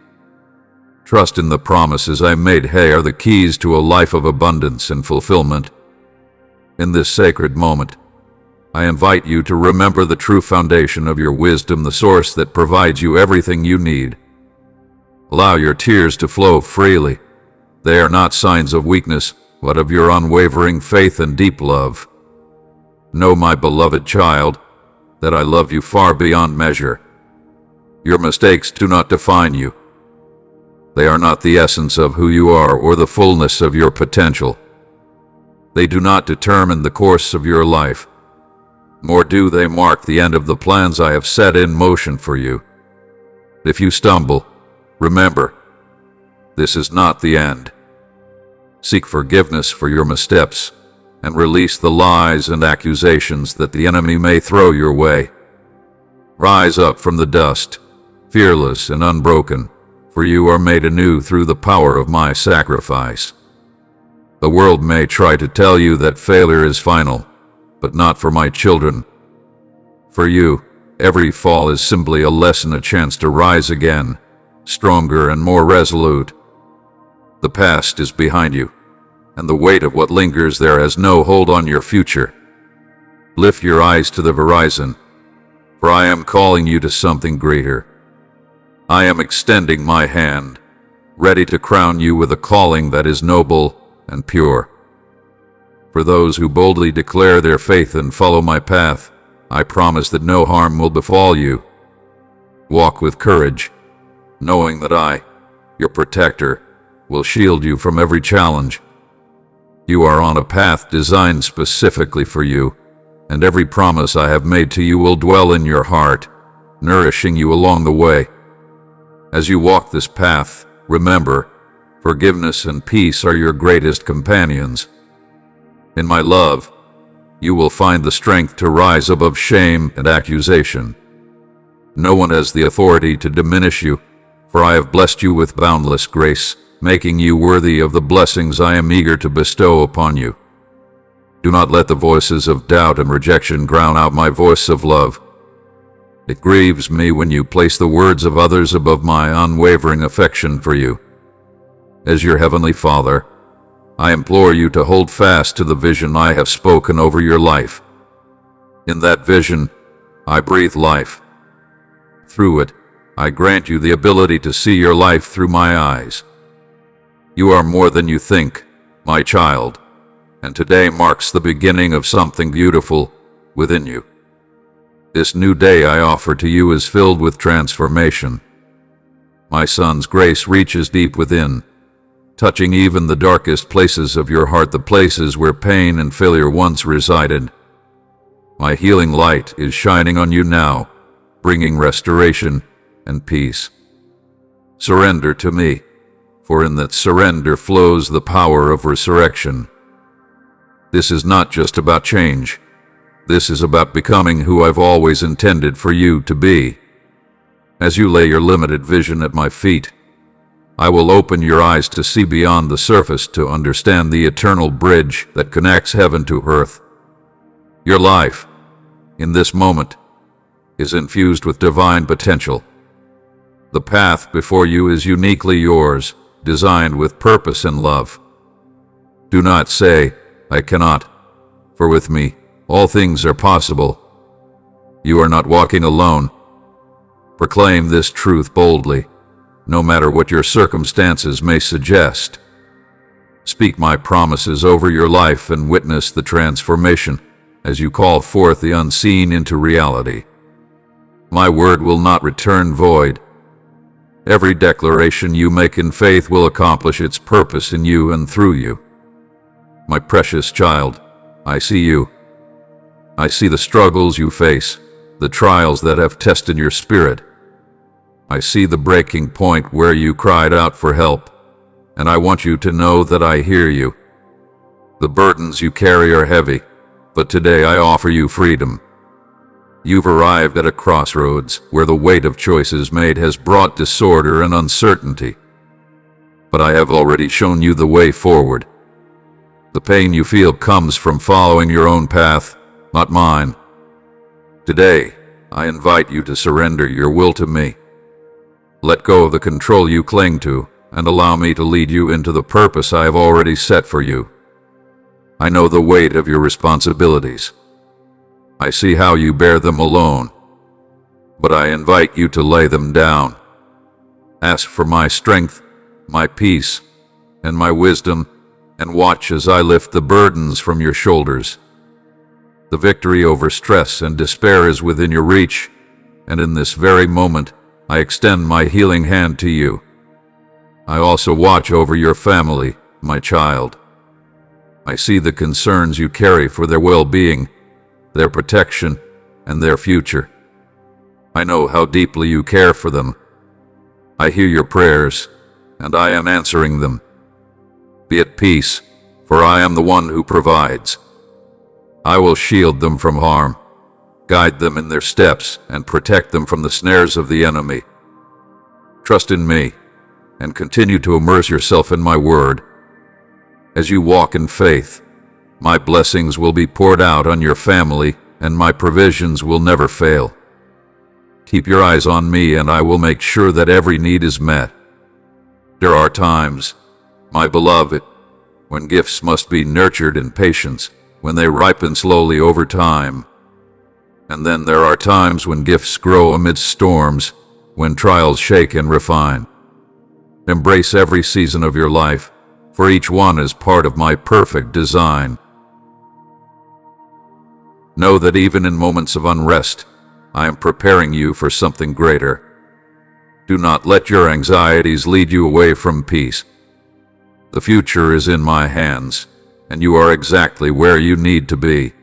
Trust in the promises I made. They are the keys to a life of abundance and fulfillment. In this sacred moment, I invite you to remember the true foundation of your wisdom, the source that provides you everything you need. Allow your tears to flow freely. They are not signs of weakness, but of your unwavering faith and deep love. Know, my beloved child, that I love you far beyond measure. Your mistakes do not define you. They are not the essence of who you are or the fullness of your potential. They do not determine the course of your life, nor do they mark the end of the plans I have set in motion for you. If you stumble, remember, this is not the end. Seek forgiveness for your missteps and release the lies and accusations that the enemy may throw your way. Rise up from the dust, fearless and unbroken, for you are made anew through the power of my sacrifice. The world may try to tell you that failure is final, but not for my children. For you, every fall is simply a lesson, a chance to rise again, stronger and more resolute. The past is behind you, and the weight of what lingers there has no hold on your future. Lift your eyes to the horizon, for I am calling you to something greater. I am extending my hand, ready to crown you with a calling that is noble and pure. For those who boldly declare their faith and follow my path, I promise that no harm will befall you. Walk with courage, knowing that I, your protector, will shield you from every challenge. You are on a path designed specifically for you, and every promise I have made to you will dwell in your heart, nourishing you along the way. As you walk this path, remember, Forgiveness and peace are your greatest companions. In my love, you will find the strength to rise above shame and accusation. No one has the authority to diminish you, for I have blessed you with boundless grace, making you worthy of the blessings I am eager to bestow upon you. Do not let the voices of doubt and rejection drown out my voice of love. It grieves me when you place the words of others above my unwavering affection for you. As your heavenly Father, I implore you to hold fast to the vision I have spoken over your life. In that vision, I breathe life. Through it, I grant you the ability to see your life through my eyes. You are more than you think, my child, and today marks the beginning of something beautiful within you. This new day I offer to you is filled with transformation. My Son's grace reaches deep within, touching even the darkest places of your heart, the places where pain and failure once resided. My healing light is shining on you now, bringing restoration and peace. Surrender to me, for in that surrender flows the power of resurrection. This is not just about change. This is about becoming who I've always intended for you to be. As you lay your limited vision at my feet, I will open your eyes to see beyond the surface, to understand the eternal bridge that connects heaven to earth. Your life, in this moment, is infused with divine potential. The path before you is uniquely yours, designed with purpose and love. Do not say, "I cannot," for with me, all things are possible. You are not walking alone. Proclaim this truth boldly, no matter what your circumstances may suggest. Speak my promises over your life and witness the transformation as you call forth the unseen into reality. My word will not return void. Every declaration you make in faith will accomplish its purpose in you and through you. My precious child, I see you. I see the struggles you face, the trials that have tested your spirit. I see the breaking point where you cried out for help, and I want you to know that I hear you. The burdens you carry are heavy, but today I offer you freedom. You've arrived at a crossroads where the weight of choices made has brought disorder and uncertainty. But I have already shown you the way forward. The pain you feel comes from following your own path, not mine. Today, I invite you to surrender your will to me. Let go of the control you cling to, and allow me to lead you into the purpose I have already set for you. I know the weight of your responsibilities. I see how you bear them alone, but I invite you to lay them down. Ask for my strength, my peace, and my wisdom, and watch as I lift the burdens from your shoulders. The victory over stress and despair is within your reach, and in this very moment, I extend my healing hand to you. I also watch over your family, my child. I see the concerns you carry for their well-being, their protection, and their future. I know how deeply you care for them. I hear your prayers, and I am answering them. Be at peace, for I am the one who provides. I will shield them from harm, guide them in their steps, and protect them from the snares of the enemy. Trust in me, and continue to immerse yourself in my word. As you walk in faith, my blessings will be poured out on your family, and my provisions will never fail. Keep your eyes on me, and I will make sure that every need is met. There are times, my beloved, when gifts must be nurtured in patience, when they ripen slowly over time. And then there are times when gifts grow amidst storms, when trials shake and refine. Embrace every season of your life, for each one is part of my perfect design. Know that even in moments of unrest, I am preparing you for something greater. Do not let your anxieties lead you away from peace. The future is in my hands, and you are exactly where you need to be.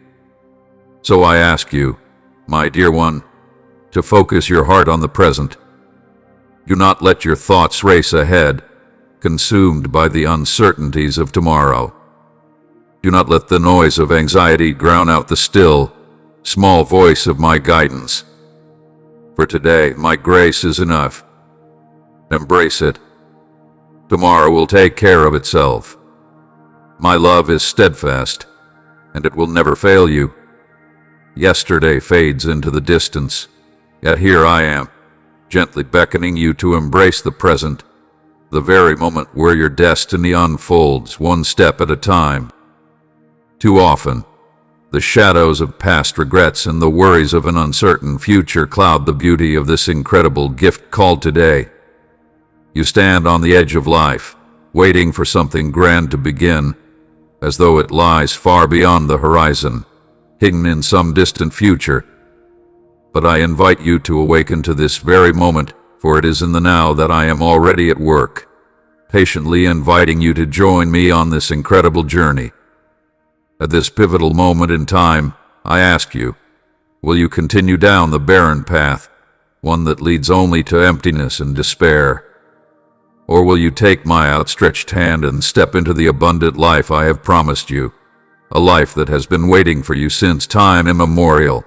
So I ask you, my dear one, to focus your heart on the present. Do not let your thoughts race ahead. consumed by the uncertainties of tomorrow. Do not let the noise of anxiety drown out the still, small voice of my guidance. For today, my grace is enough. Embrace it. Tomorrow will take care of itself. My love is steadfast, and it will never fail you. Yesterday fades into the distance, yet here I am, gently beckoning you to embrace the present, the very moment where your destiny unfolds one step at a time. Too often, the shadows of past regrets and the worries of an uncertain future cloud the beauty of this incredible gift called today. You stand on the edge of life, waiting for something grand to begin, as though it lies far beyond the horizon, hidden in some distant future. But I invite you to awaken to this very moment, for it is in the now that I am already at work, patiently inviting you to join me on this incredible journey. At this pivotal moment in time, I ask you, will you continue down the barren path, one that leads only to emptiness and despair? Or will you take my outstretched hand and step into the abundant life I have promised you, a life that has been waiting for you since time immemorial?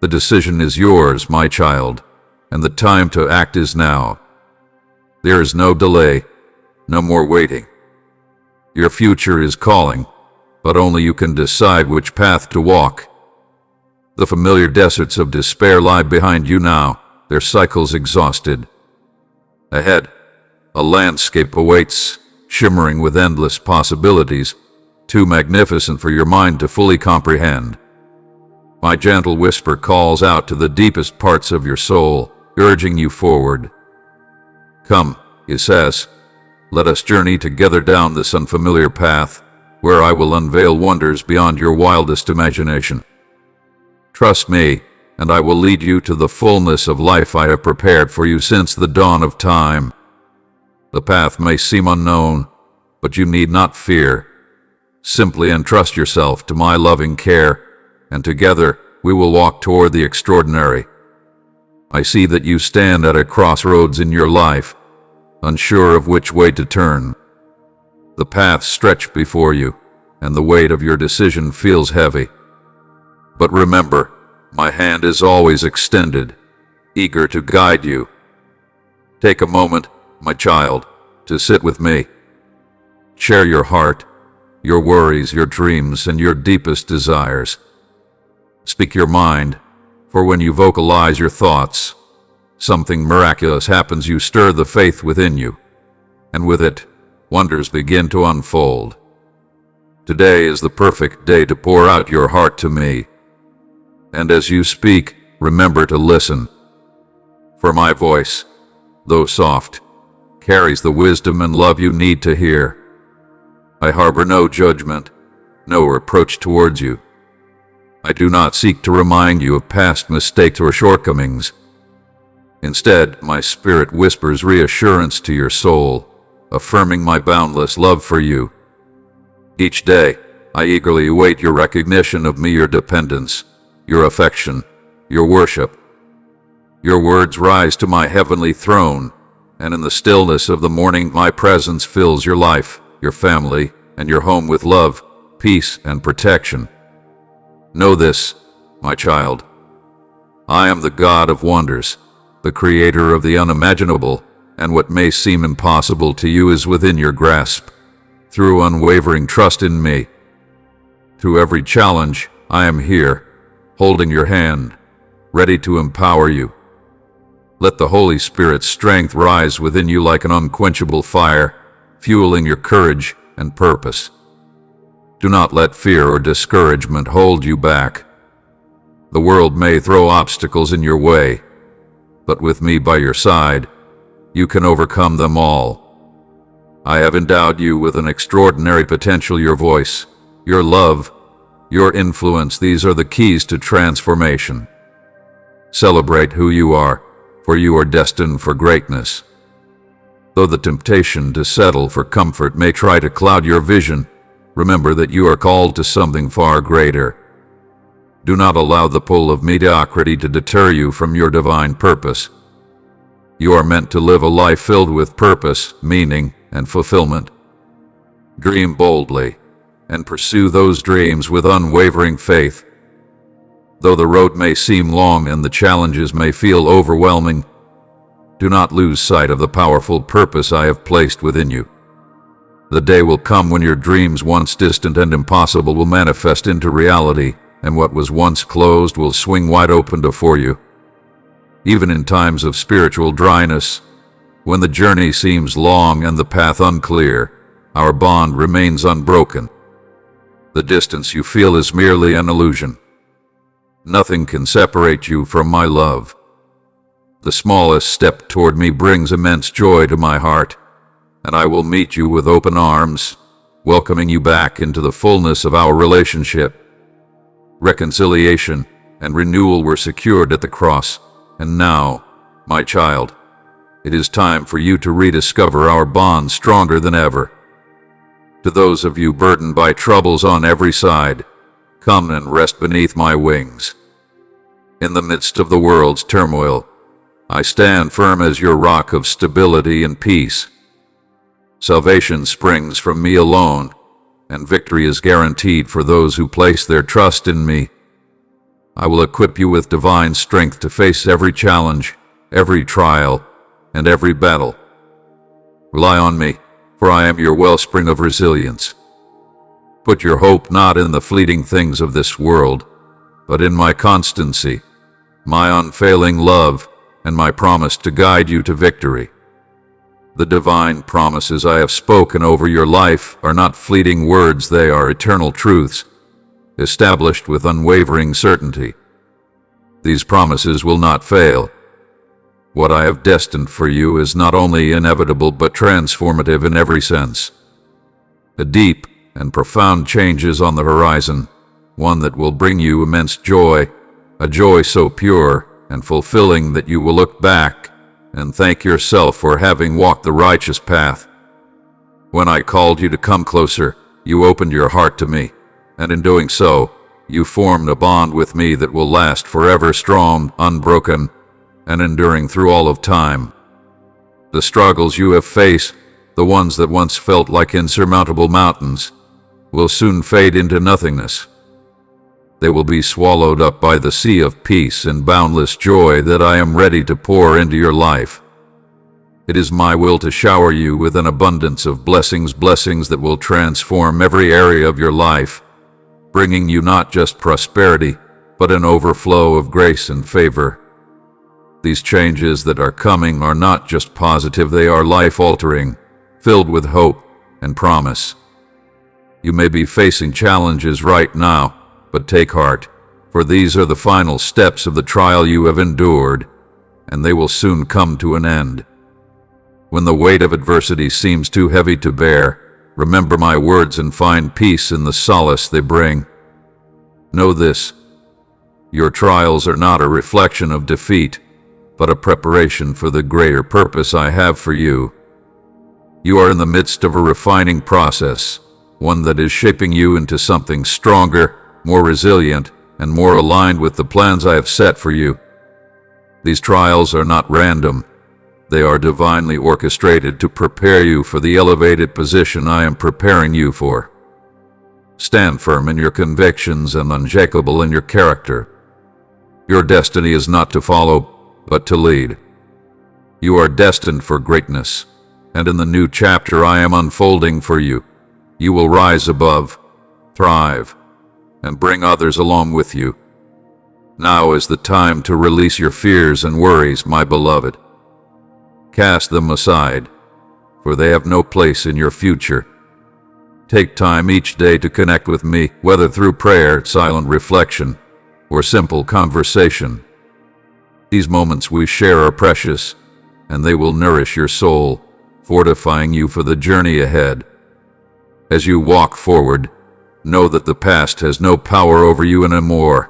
The decision is yours, my child, and the time to act is now. There is no delay, no more waiting. Your future is calling, but only you can decide which path to walk. The familiar deserts of despair lie behind you now, their cycles exhausted. Ahead, a landscape awaits, shimmering with endless possibilities, too magnificent for your mind to fully comprehend. My gentle whisper calls out to the deepest parts of your soul, urging you forward. Come, it says, let us journey together down this unfamiliar path, where I will unveil wonders beyond your wildest imagination. Trust me, and I will lead you to the fullness of life I have prepared for you since the dawn of time. The path may seem unknown, but you need not fear. Simply entrust yourself to my loving care, and together we will walk toward the extraordinary. I see that you stand at a crossroads in your life, unsure of which way to turn. The path stretched before you, and the weight of your decision feels heavy. But remember, my hand is always extended, eager to guide you. Take a moment, my child, to sit with me. Share your heart, your worries, your dreams, and your deepest desires. Speak your mind, for when you vocalize your thoughts, something miraculous happens. You stir the faith within you, and with it, wonders begin to unfold. Today is the perfect day to pour out your heart to me. And as you speak, remember to listen. For my voice, though soft, carries the wisdom and love you need to hear. I harbor no judgment, no reproach towards you. I do not seek to remind you of past mistakes or shortcomings. Instead, my spirit whispers reassurance to your soul, affirming my boundless love for you. Each day, I eagerly await your recognition of me, your dependence, your affection, your worship. Your words rise to my heavenly throne, and in the stillness of the morning my presence fills your life, your family, and your home with love, peace, and protection. Know this, my child. I am the God of wonders, the creator of the unimaginable, and what may seem impossible to you is within your grasp, through unwavering trust in me. Through every challenge, I am here, holding your hand, ready to empower you. Let the Holy Spirit's strength rise within you like an unquenchable fire, fueling your courage and purpose. Do not let fear or discouragement hold you back. The world may throw obstacles in your way, but with me by your side, you can overcome them all. I have endowed you with an extraordinary potential. Your voice, your love, your influence, these are the keys to transformation. Celebrate who you are, for you are destined for greatness. Though the temptation to settle for comfort may try to cloud your vision, remember that you are called to something far greater. Do not allow the pull of mediocrity to deter you from your divine purpose. You are meant to live a life filled with purpose, meaning, and fulfillment. Dream boldly, and pursue those dreams with unwavering faith. Though the road may seem long and the challenges may feel overwhelming, do not lose sight of the powerful purpose I have placed within you. The day will come when your dreams, once distant and impossible, will manifest into reality, and what was once closed will swing wide open before you. Even in times of spiritual dryness, when the journey seems long and the path unclear, our bond remains unbroken. The distance you feel is merely an illusion. Nothing can separate you from my love. The smallest step toward me brings immense joy to my heart, and I will meet you with open arms, welcoming you back into the fullness of our relationship. Reconciliation and renewal were secured at the cross, and now, my child, it is time for you to rediscover our bond stronger than ever. To those of you burdened by troubles on every side, come and rest beneath my wings. In the midst of the world's turmoil, I stand firm as your rock of stability and peace. Salvation springs from me alone, and victory is guaranteed for those who place their trust in me. I will equip you with divine strength to face every challenge, every trial, and every battle. Rely on me, for I am your wellspring of resilience. Put your hope not in the fleeting things of this world, but in my constancy, my unfailing love, and my promise to guide you to victory. The divine promises I have spoken over your life are not fleeting words, they are eternal truths, established with unwavering certainty. These promises will not fail. What I have destined for you is not only inevitable but transformative in every sense. A deep and profound change is on the horizon, one that will bring you immense joy, a joy so pure and fulfilling that you will look back and thank yourself for having walked the righteous path. When I called you to come closer, you opened your heart to me, and in doing so, you formed a bond with me that will last forever, strong, unbroken, and enduring through all of time. The struggles you have faced, the ones that once felt like insurmountable mountains, will soon fade into nothingness. They will be swallowed up by the sea of peace and boundless joy that I am ready to pour into your life. It is my will to shower you with an abundance of blessings that will transform every area of your life, bringing you not just prosperity, but an overflow of grace and favor. These changes that are coming are not just positive, they are life-altering, filled with hope and promise. You may be facing challenges right now, but take heart, for these are the final steps of the trial you have endured, and they will soon come to an end. When the weight of adversity seems too heavy to bear, remember my words and find peace in the solace they bring. Know this: your trials are not a reflection of defeat, but a preparation for the greater purpose I have for you. You are in the midst of a refining process, one that is shaping you into something stronger, more resilient, and more aligned with the plans I have set for you. These trials are not random. They are divinely orchestrated to prepare you for the elevated position I am preparing you for. Stand firm in your convictions and unshakable in your character. Your destiny is not to follow, but to lead. You are destined for greatness, and in the new chapter I am unfolding for you, you will rise above, thrive, and bring others along with you. Now is the time to release your fears and worries, my beloved. Cast them aside, for they have no place in your future. Take time each day to connect with me, whether through prayer, silent reflection, or simple conversation. These moments we share are precious, and they will nourish your soul, fortifying you for the journey ahead. As you walk forward, know that the past has no power over you anymore.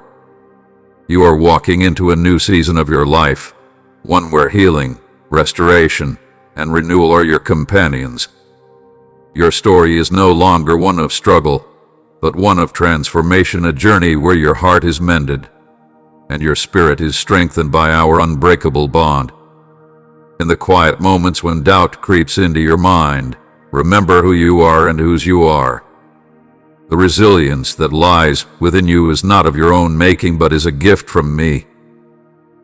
You are walking into a new season of your life, one where healing, restoration, and renewal are your companions. Your story is no longer one of struggle, but one of transformation, a journey where your heart is mended, and your spirit is strengthened by our unbreakable bond. In the quiet moments when doubt creeps into your mind, Remember who you are and whose you are. The resilience that lies within you is not of your own making, but is a gift from me.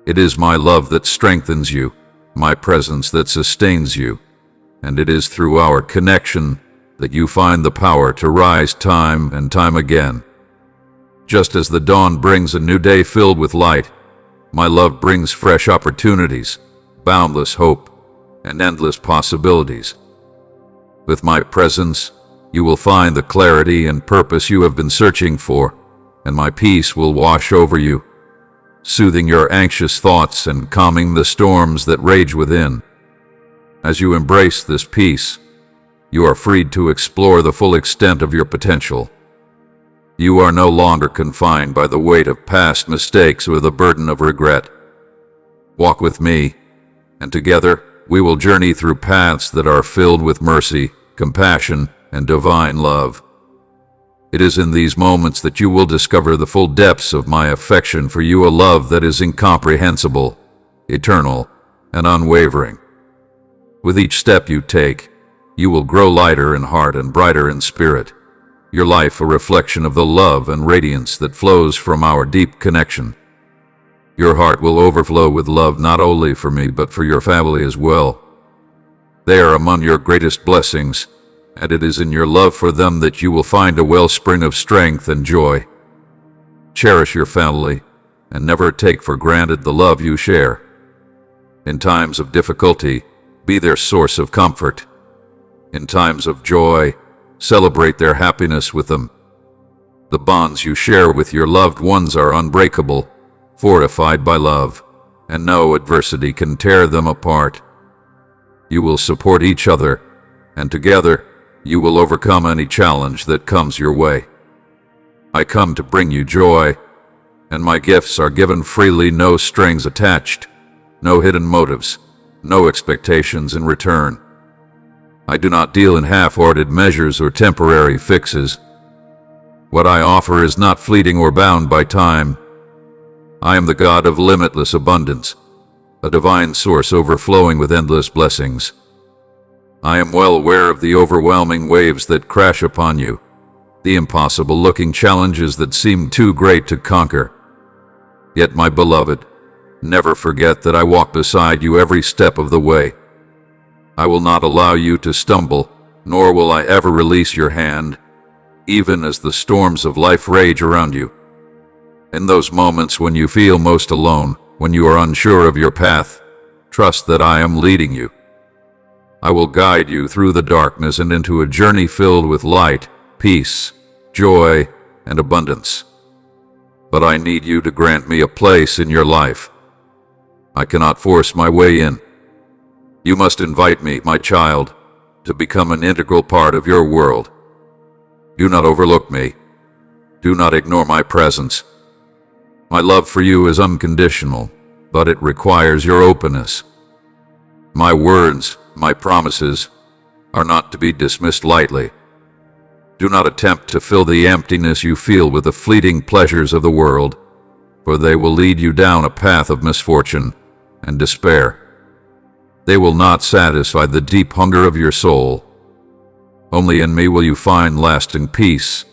It is my love that strengthens you, my presence that sustains you, and it is through our connection that you find the power to rise time and time again. Just as the dawn brings a new day filled with light, my love brings fresh opportunities, boundless hope, and endless possibilities. With my presence, you will find the clarity and purpose you have been searching for, and my peace will wash over you, soothing your anxious thoughts and calming the storms that rage within. As you embrace this peace, you are freed to explore the full extent of your potential. You are no longer confined by the weight of past mistakes or the burden of regret. Walk with me, and together we will journey through paths that are filled with mercy, compassion, and divine love. It is in these moments that you will discover the full depths of my affection for you, a love that is incomprehensible, eternal, and unwavering. With each step you take, you will grow lighter in heart and brighter in spirit, your life a reflection of the love and radiance that flows from our deep connection. Your heart will overflow with love not only for me but for your family as well. They are among your greatest blessings, and it is in your love for them that you will find a wellspring of strength and joy. Cherish your family, and never take for granted the love you share. In times of difficulty, be their source of comfort. In times of joy, celebrate their happiness with them. The bonds you share with your loved ones are unbreakable, fortified by love, and no adversity can tear them apart. You will support each other, and together, you will overcome any challenge that comes your way. I come to bring you joy, and my gifts are given freely, no strings attached, no hidden motives, no expectations in return. I do not deal in half-hearted measures or temporary fixes. What I offer is not fleeting or bound by time. I am the God of limitless abundance, a divine source overflowing with endless blessings. I am well aware of the overwhelming waves that crash upon you, the impossible-looking challenges that seem too great to conquer. Yet, my beloved, never forget that I walk beside you every step of the way. I will not allow you to stumble, nor will I ever release your hand, even as the storms of life rage around you. In those moments when you feel most alone, when you are unsure of your path, trust that I am leading you. I will guide you through the darkness and into a journey filled with light, peace, joy, and abundance. But I need you to grant me a place in your life. I cannot force my way in. You must invite me, my child, to become an integral part of your world. Do not overlook me. Do not ignore my presence. My love for you is unconditional, but it requires your openness. My words, my promises, are not to be dismissed lightly. Do not attempt to fill the emptiness you feel with the fleeting pleasures of the world, for they will lead you down a path of misfortune and despair. They will not satisfy the deep hunger of your soul. Only in me will you find lasting peace,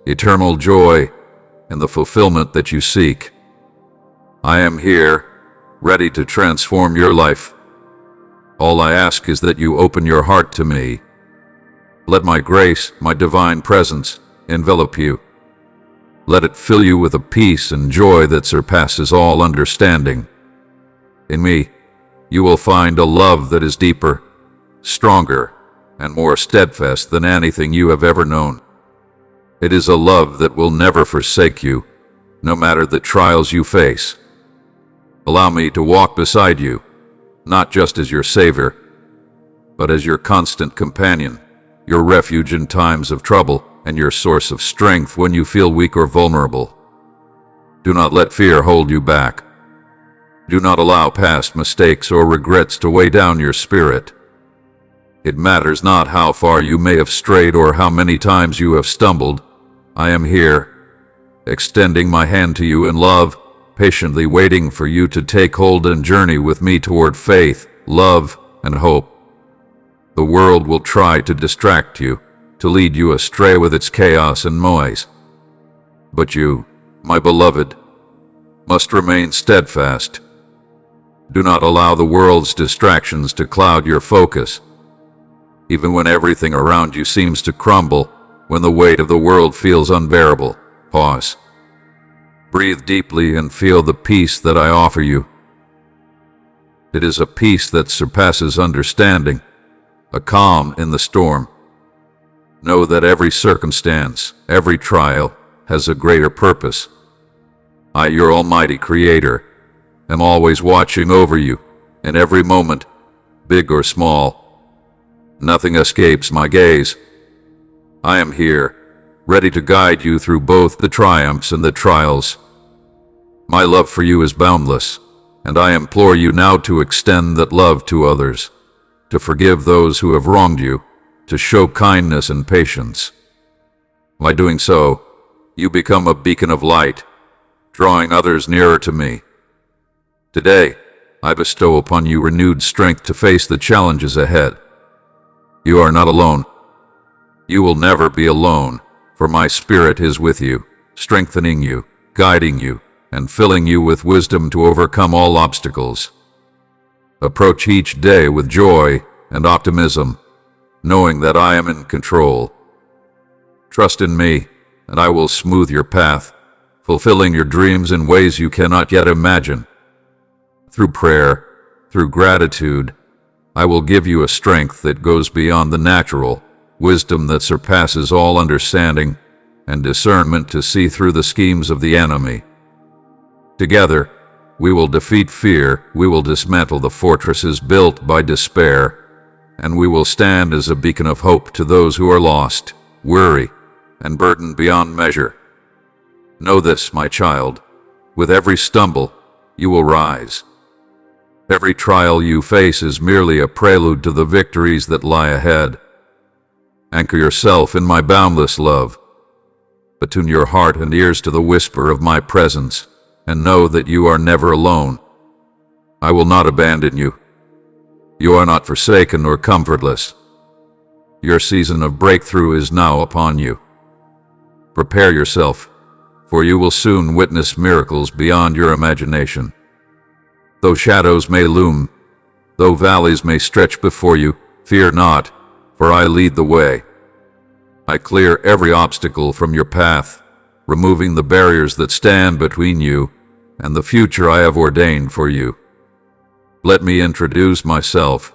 eternal joy, and the fulfillment that you seek. I am here, ready to transform your life. All I ask is that you open your heart to me. Let my grace, my divine presence, envelop you. Let it fill you with a peace and joy that surpasses all understanding. In me, you will find a love that is deeper, stronger, and more steadfast than anything you have ever known. It is a love that will never forsake you, no matter the trials you face. Allow me to walk beside you, not just as your savior, but as your constant companion, your refuge in times of trouble, and your source of strength when you feel weak or vulnerable. Do not let fear hold you back. Do not allow past mistakes or regrets to weigh down your spirit. It matters not how far you may have strayed or how many times you have stumbled. I am here, extending my hand to you in love, patiently waiting for you to take hold and journey with me toward faith, love, and hope. The world will try to distract you, to lead you astray with its chaos and noise. But you, my beloved, must remain steadfast. Do not allow the world's distractions to cloud your focus. Even when everything around you seems to crumble, when the weight of the world feels unbearable, pause. Breathe deeply and feel the peace that I offer you. It is a peace that surpasses understanding, a calm in the storm. Know that every circumstance, every trial, has a greater purpose. I, your Almighty Creator, am always watching over you, in every moment, big or small. Nothing escapes my gaze. I am here, ready to guide you through both the triumphs and the trials. My love for you is boundless, and I implore you now to extend that love to others, to forgive those who have wronged you, to show kindness and patience. By doing so, you become a beacon of light, drawing others nearer to me. Today, I bestow upon you renewed strength to face the challenges ahead. You are not alone. You will never be alone, for my Spirit is with you, strengthening you, guiding you, and filling you with wisdom to overcome all obstacles. Approach each day with joy and optimism, knowing that I am in control. Trust in me, and I will smooth your path, fulfilling your dreams in ways you cannot yet imagine. Through prayer, through gratitude, I will give you a strength that goes beyond the natural, wisdom that surpasses all understanding, and discernment to see through the schemes of the enemy. Together, we will defeat fear, we will dismantle the fortresses built by despair, and we will stand as a beacon of hope to those who are lost, weary, and burdened beyond measure. Know this, my child, with every stumble, you will rise. Every trial you face is merely a prelude to the victories that lie ahead. Anchor yourself in my boundless love. Attune your heart and ears to the whisper of my presence, and know that you are never alone. I will not abandon you. You are not forsaken or comfortless. Your season of breakthrough is now upon you. Prepare yourself, for you will soon witness miracles beyond your imagination. Though shadows may loom, though valleys may stretch before you, fear not, for I lead the way. I clear every obstacle from your path, removing the barriers that stand between you and the future I have ordained for you. Let me introduce myself.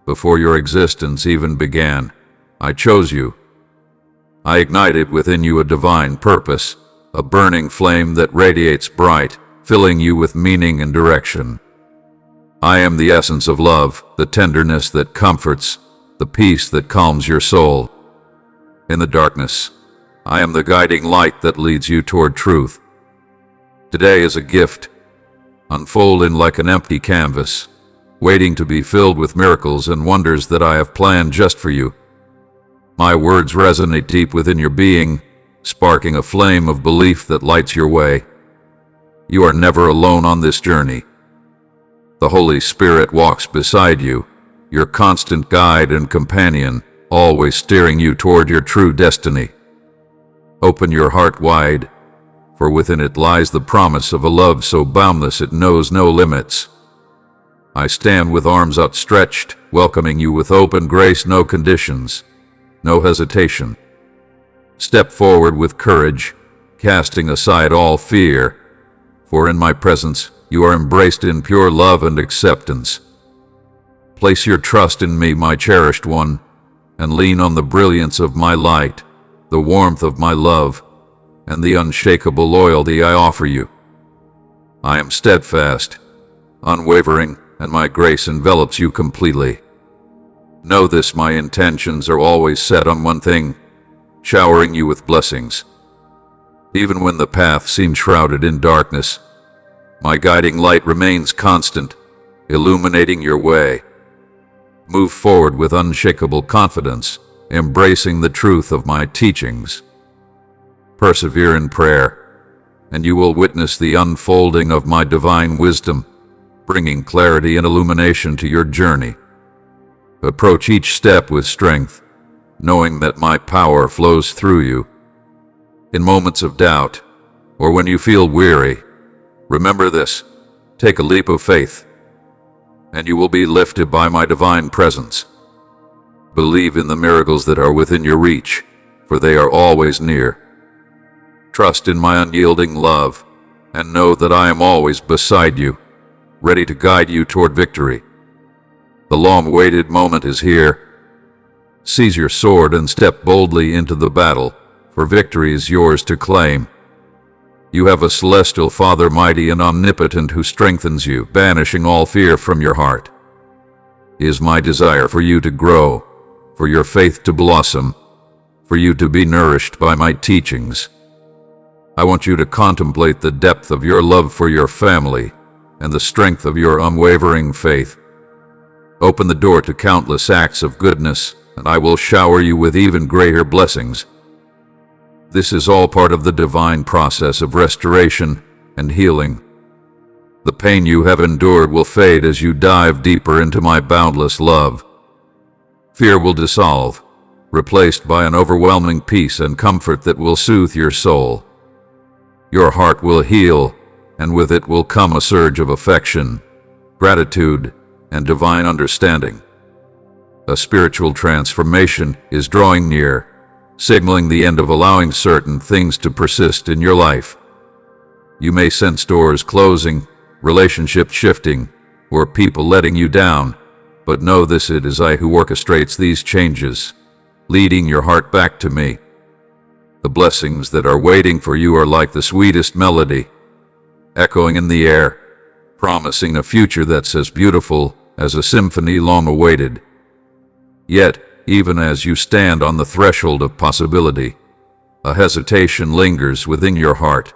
Before your existence even began, I chose you. I ignited within you a divine purpose, a burning flame that radiates bright, filling you with meaning and direction. I am the essence of love, the tenderness that comforts, the peace that calms your soul. In the darkness, I am the guiding light that leads you toward truth. Today is a gift, unfolding like an empty canvas, waiting to be filled with miracles and wonders that I have planned just for you. My words resonate deep within your being, sparking a flame of belief that lights your way. You are never alone on this journey. The Holy Spirit walks beside you, your constant guide and companion, always steering you toward your true destiny. Open your heart wide, for within it lies the promise of a love so boundless it knows no limits. I stand with arms outstretched, welcoming you with open grace, no conditions, no hesitation. Step forward with courage, casting aside all fear, for in my presence you are embraced in pure love and acceptance. Place your trust in me, my cherished one, and lean on the brilliance of my light, the warmth of my love, and the unshakable loyalty I offer you. I am steadfast, unwavering, and my grace envelops you completely. Know this, my intentions are always set on one thing, showering you with blessings. Even when the path seems shrouded in darkness, my guiding light remains constant, illuminating your way. Move forward with unshakable confidence, embracing the truth of my teachings. Persevere in prayer, and you will witness the unfolding of my divine wisdom, bringing clarity and illumination to your journey. Approach each step with strength, knowing that my power flows through you. In moments of doubt, or when you feel weary, remember this: take a leap of faith, and you will be lifted by my divine presence. Believe in the miracles that are within your reach, for they are always near. Trust in my unyielding love, and know that I am always beside you, ready to guide you toward victory. The long-awaited moment is here. Seize your sword and step boldly into the battle, for victory is yours to claim. You have a celestial Father, mighty and omnipotent, who strengthens you, banishing all fear from your heart. It is my desire for you to grow, for your faith to blossom, for you to be nourished by my teachings. I want you to contemplate the depth of your love for your family and the strength of your unwavering faith. Open the door to countless acts of goodness, and I will shower you with even greater blessings. This is all part of the divine process of restoration and healing. The pain you have endured will fade as you dive deeper into my boundless love. Fear will dissolve, replaced by an overwhelming peace and comfort that will soothe your soul. Your heart will heal, and with it will come a surge of affection, gratitude, and divine understanding. A spiritual transformation is drawing near, signaling the end of allowing certain things to persist in your life. You may sense doors closing, relationships shifting, or people letting you down, but know this: it is I who orchestrates these changes, leading your heart back to me. The blessings that are waiting for you are like the sweetest melody, echoing in the air, promising a future that's as beautiful as a symphony long awaited. Yet, even as you stand on the threshold of possibility, a hesitation lingers within your heart.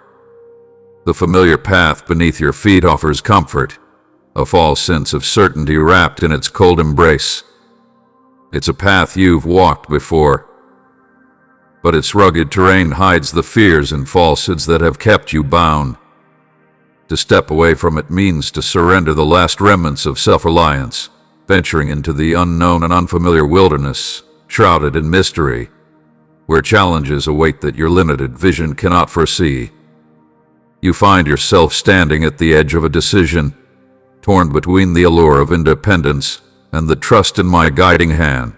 The familiar path beneath your feet offers comfort, a false sense of certainty wrapped in its cold embrace. It's a path you've walked before, but its rugged terrain hides the fears and falsehoods that have kept you bound. To step away from it means to surrender the last remnants of self-reliance, venturing into the unknown and unfamiliar wilderness, shrouded in mystery, where challenges await that your limited vision cannot foresee. You find yourself standing at the edge of a decision, torn between the allure of independence and the trust in my guiding hand.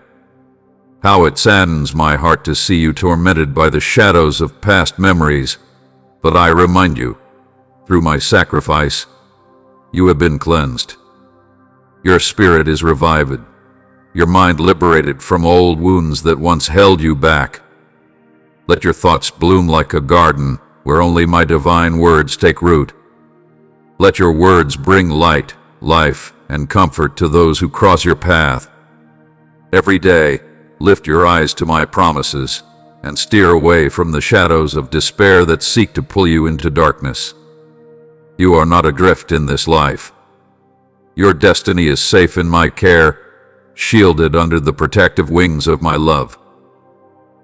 How it saddens my heart to see you tormented by the shadows of past memories, but I remind you, through my sacrifice, you have been cleansed. Your spirit is revived, your mind liberated from old wounds that once held you back. Let your thoughts bloom like a garden where only my divine words take root. Let your words bring light, life, and comfort to those who cross your path. Every day, lift your eyes to my promises and steer away from the shadows of despair that seek to pull you into darkness. You are not adrift in this life. Your destiny is safe in my care, shielded under the protective wings of my love.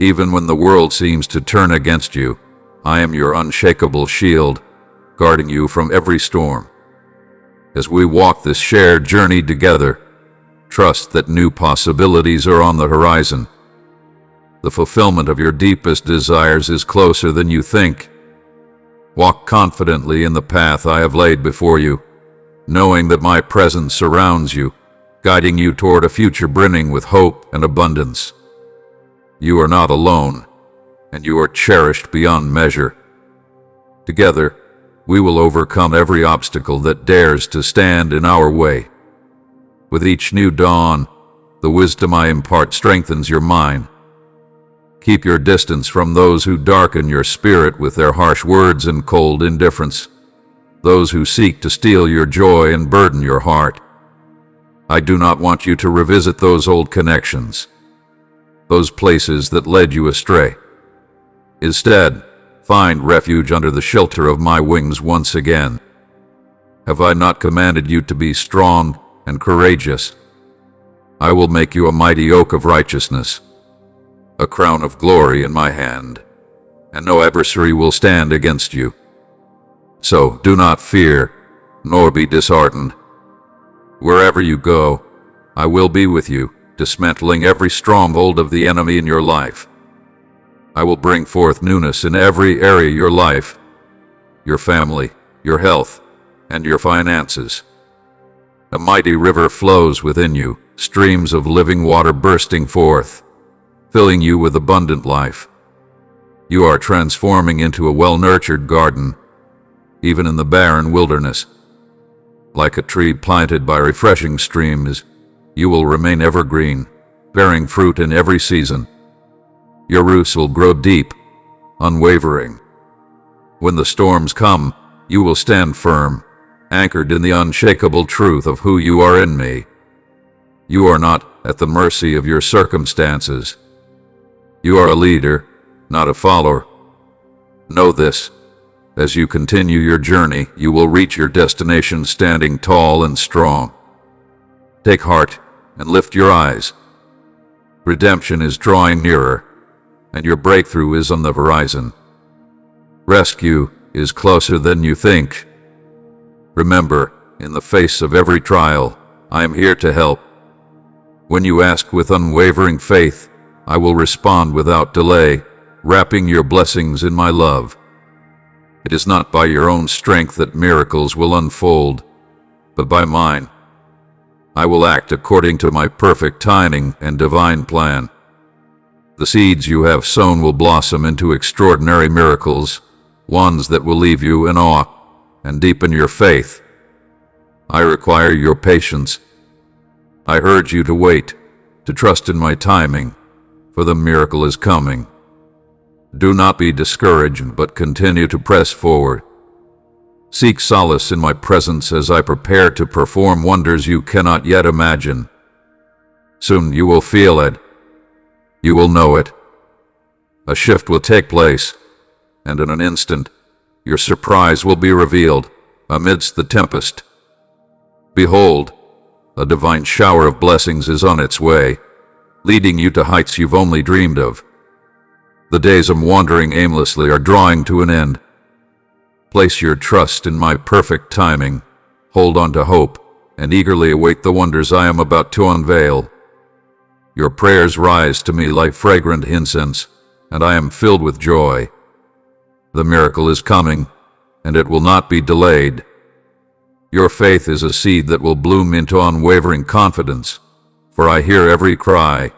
Even when the world seems to turn against you, I am your unshakable shield, guarding you from every storm. As we walk this shared journey together, trust that new possibilities are on the horizon. The fulfillment of your deepest desires is closer than you think. Walk confidently in the path I have laid before you, knowing that my presence surrounds you, guiding you toward a future brimming with hope and abundance. You are not alone, and you are cherished beyond measure. Together, we will overcome every obstacle that dares to stand in our way. With each new dawn, the wisdom I impart strengthens your mind. Keep your distance from those who darken your spirit with their harsh words and cold indifference, those who seek to steal your joy and burden your heart. I do not want you to revisit those old connections, those places that led you astray. Instead, find refuge under the shelter of my wings once again. Have I not commanded you to be strong and courageous? I will make you a mighty oak of righteousness, a crown of glory in my hand, and no adversary will stand against you. So do not fear, nor be disheartened. Wherever you go, I will be with you, dismantling every stronghold of the enemy in your life. I will bring forth newness in every area of your life, your family, your health, and your finances. A mighty river flows within you, streams of living water bursting forth, filling you with abundant life. You are transforming into a well-nurtured garden, even in the barren wilderness. Like a tree planted by refreshing streams, you will remain evergreen, bearing fruit in every season. Your roots will grow deep, unwavering. When the storms come, you will stand firm, anchored in the unshakable truth of who you are in me. You are not at the mercy of your circumstances. You are a leader, not a follower. Know this: as you continue your journey, you will reach your destination standing tall and strong. Take heart and lift your eyes. Redemption is drawing nearer, and your breakthrough is on the horizon. Rescue is closer than you think. Remember, in the face of every trial, I am here to help. When you ask with unwavering faith, I will respond without delay, wrapping your blessings in my love. It is not by your own strength that miracles will unfold, but by mine. I will act according to my perfect timing and divine plan. The seeds you have sown will blossom into extraordinary miracles, ones that will leave you in awe and deepen your faith. I require your patience. I urge you to wait, to trust in my timing, for the miracle is coming. Do not be discouraged, but continue to press forward. Seek solace in my presence as I prepare to perform wonders you cannot yet imagine. Soon you will feel it. You will know it. A shift will take place, and in an instant, your surprise will be revealed amidst the tempest. Behold, a divine shower of blessings is on its way, leading you to heights you've only dreamed of. The days of wandering aimlessly are drawing to an end. Place your trust in my perfect timing, hold on to hope, and eagerly await the wonders I am about to unveil. Your prayers rise to me like fragrant incense, and I am filled with joy. The miracle is coming, and it will not be delayed. Your faith is a seed that will bloom into unwavering confidence, for I hear every cry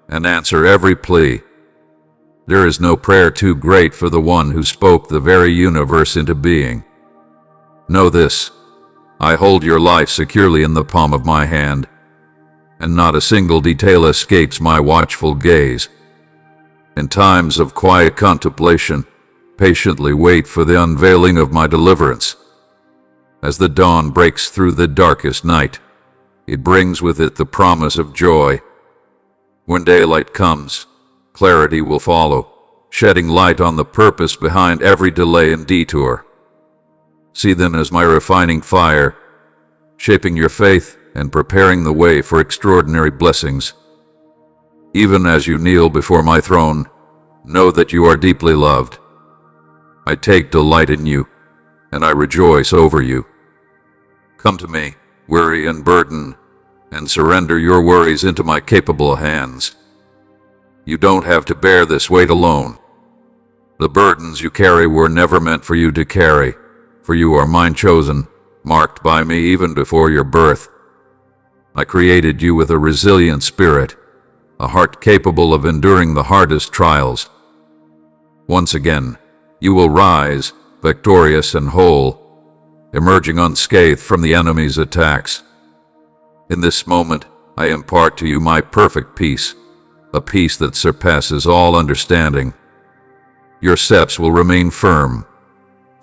and answer every plea. There is no prayer too great for the one who spoke the very universe into being. Know this: I hold your life securely in the palm of my hand, and not a single detail escapes my watchful gaze. In times of quiet contemplation, patiently wait for the unveiling of my deliverance. As the dawn breaks through the darkest night, it brings with it the promise of joy. When daylight comes, clarity will follow, shedding light on the purpose behind every delay and detour. See them as my refining fire, shaping your faith and preparing the way for extraordinary blessings. Even as you kneel before my throne, know that you are deeply loved. I take delight in you, and I rejoice over you. Come to me, weary and burdened, and surrender your worries into my capable hands. You don't have to bear this weight alone. The burdens you carry were never meant for you to carry, for you are mine chosen, marked by me even before your birth. I created you with a resilient spirit, a heart capable of enduring the hardest trials. Once again, you will rise, victorious and whole, emerging unscathed from the enemy's attacks. In this moment, I impart to you my perfect peace, a peace that surpasses all understanding. Your steps will remain firm,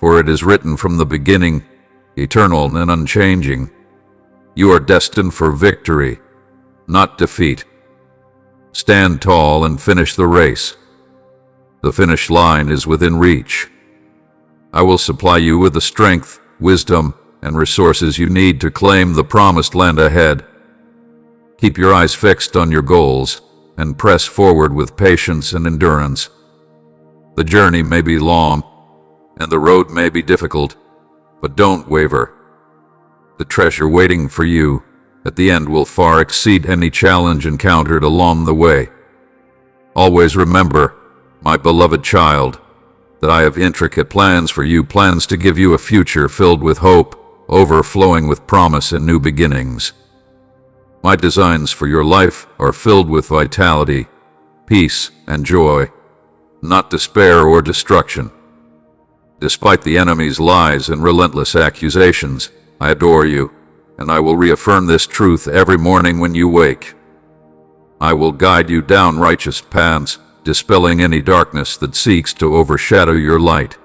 for it is written from the beginning, eternal and unchanging. You are destined for victory, not defeat. Stand tall and finish the race. The finish line is within reach. I will supply you with the strength, wisdom, and resources you need to claim the promised land ahead. Keep your eyes fixed on your goals and press forward with patience and endurance. The journey may be long, and the road may be difficult, but don't waver. The treasure waiting for you at the end will far exceed any challenge encountered along the way. Always remember, my beloved child, that I have intricate plans for you, plans to give you a future filled with hope, overflowing with promise and new beginnings. My designs for your life are filled with vitality, peace, and joy, not despair or destruction. Despite the enemy's lies and relentless accusations, I adore you, and I will reaffirm this truth every morning when you wake. I will guide you down righteous paths, dispelling any darkness that seeks to overshadow your light.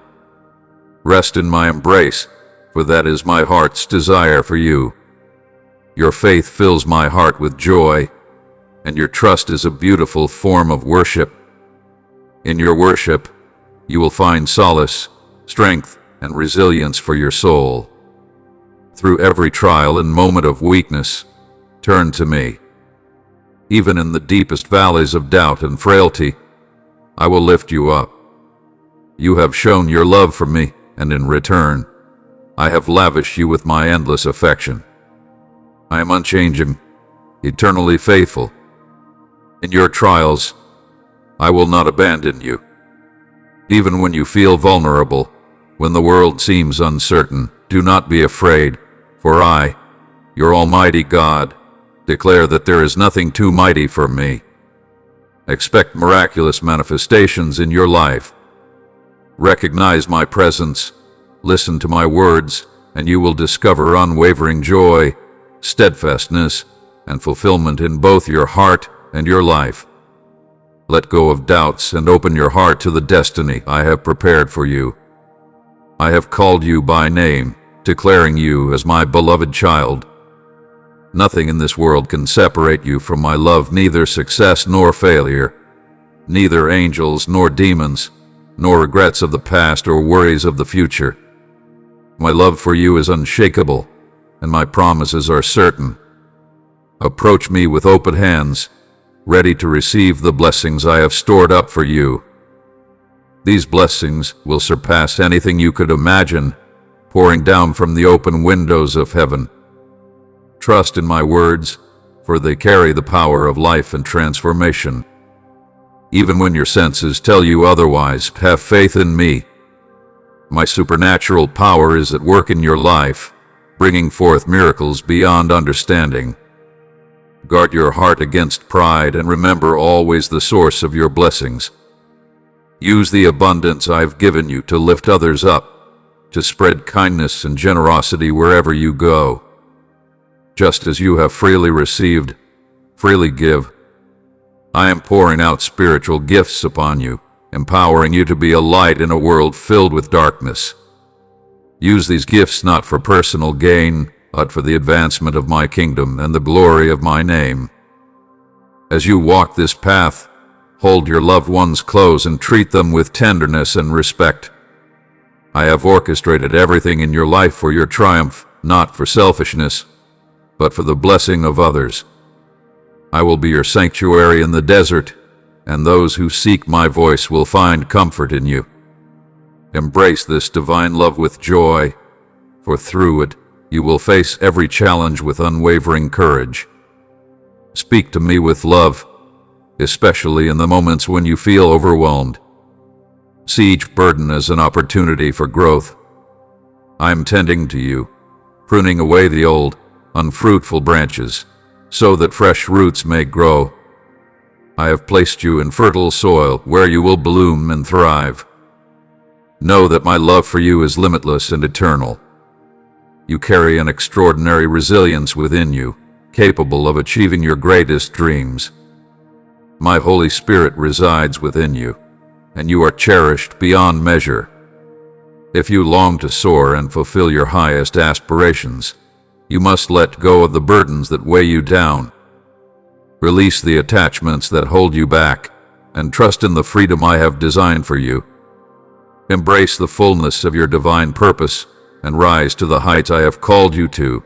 Rest in my embrace, for that is my heart's desire for you. Your faith fills my heart with joy, and your trust is a beautiful form of worship. In your worship, you will find solace, strength, and resilience for your soul. Through every trial and moment of weakness, turn to me. Even in the deepest valleys of doubt and frailty, I will lift you up. You have shown your love for me, and in return, I have lavished you with my endless affection. I am unchanging, eternally faithful. In your trials, I will not abandon you. Even when you feel vulnerable, when the world seems uncertain, do not be afraid, for I, your Almighty God, declare that there is nothing too mighty for me. Expect miraculous manifestations in your life. Recognize my presence, listen to my words, and you will discover unwavering joy, steadfastness, and fulfillment in both your heart and your life. Let go of doubts and open your heart to the destiny I have prepared for you. I have called you by name, declaring you as my beloved child. Nothing in this world can separate you from my love, neither success nor failure, neither angels nor demons, nor regrets of the past or worries of the future. My love for you is unshakable, and my promises are certain. Approach me with open hands, ready to receive the blessings I have stored up for you. These blessings will surpass anything you could imagine, pouring down from the open windows of heaven. Trust in my words, for they carry the power of life and transformation. Even when your senses tell you otherwise, have faith in me. My supernatural power is at work in your life, bringing forth miracles beyond understanding. Guard your heart against pride and remember always the source of your blessings. Use the abundance I've given you to lift others up, to spread kindness and generosity wherever you go. Just as you have freely received, freely give. I am pouring out spiritual gifts upon you, empowering you to be a light in a world filled with darkness. Use these gifts not for personal gain, but for the advancement of my kingdom and the glory of my name. As you walk this path, hold your loved ones close and treat them with tenderness and respect. I have orchestrated everything in your life for your triumph, not for selfishness, but for the blessing of others. I will be your sanctuary in the desert, and those who seek my voice will find comfort in you. Embrace this divine love with joy, for through it you will face every challenge with unwavering courage. Speak to me with love, especially in the moments when you feel overwhelmed. See each burden as an opportunity for growth. I am tending to you, pruning away the old, unfruitful branches, so that fresh roots may grow. I have placed you in fertile soil where you will bloom and thrive. Know that my love for you is limitless and eternal. You carry an extraordinary resilience within you, capable of achieving your greatest dreams. My Holy Spirit resides within you, and you are cherished beyond measure. If you long to soar and fulfill your highest aspirations, you must let go of the burdens that weigh you down. Release the attachments that hold you back, and trust in the freedom I have designed for you. Embrace the fullness of your divine purpose, and rise to the heights I have called you to.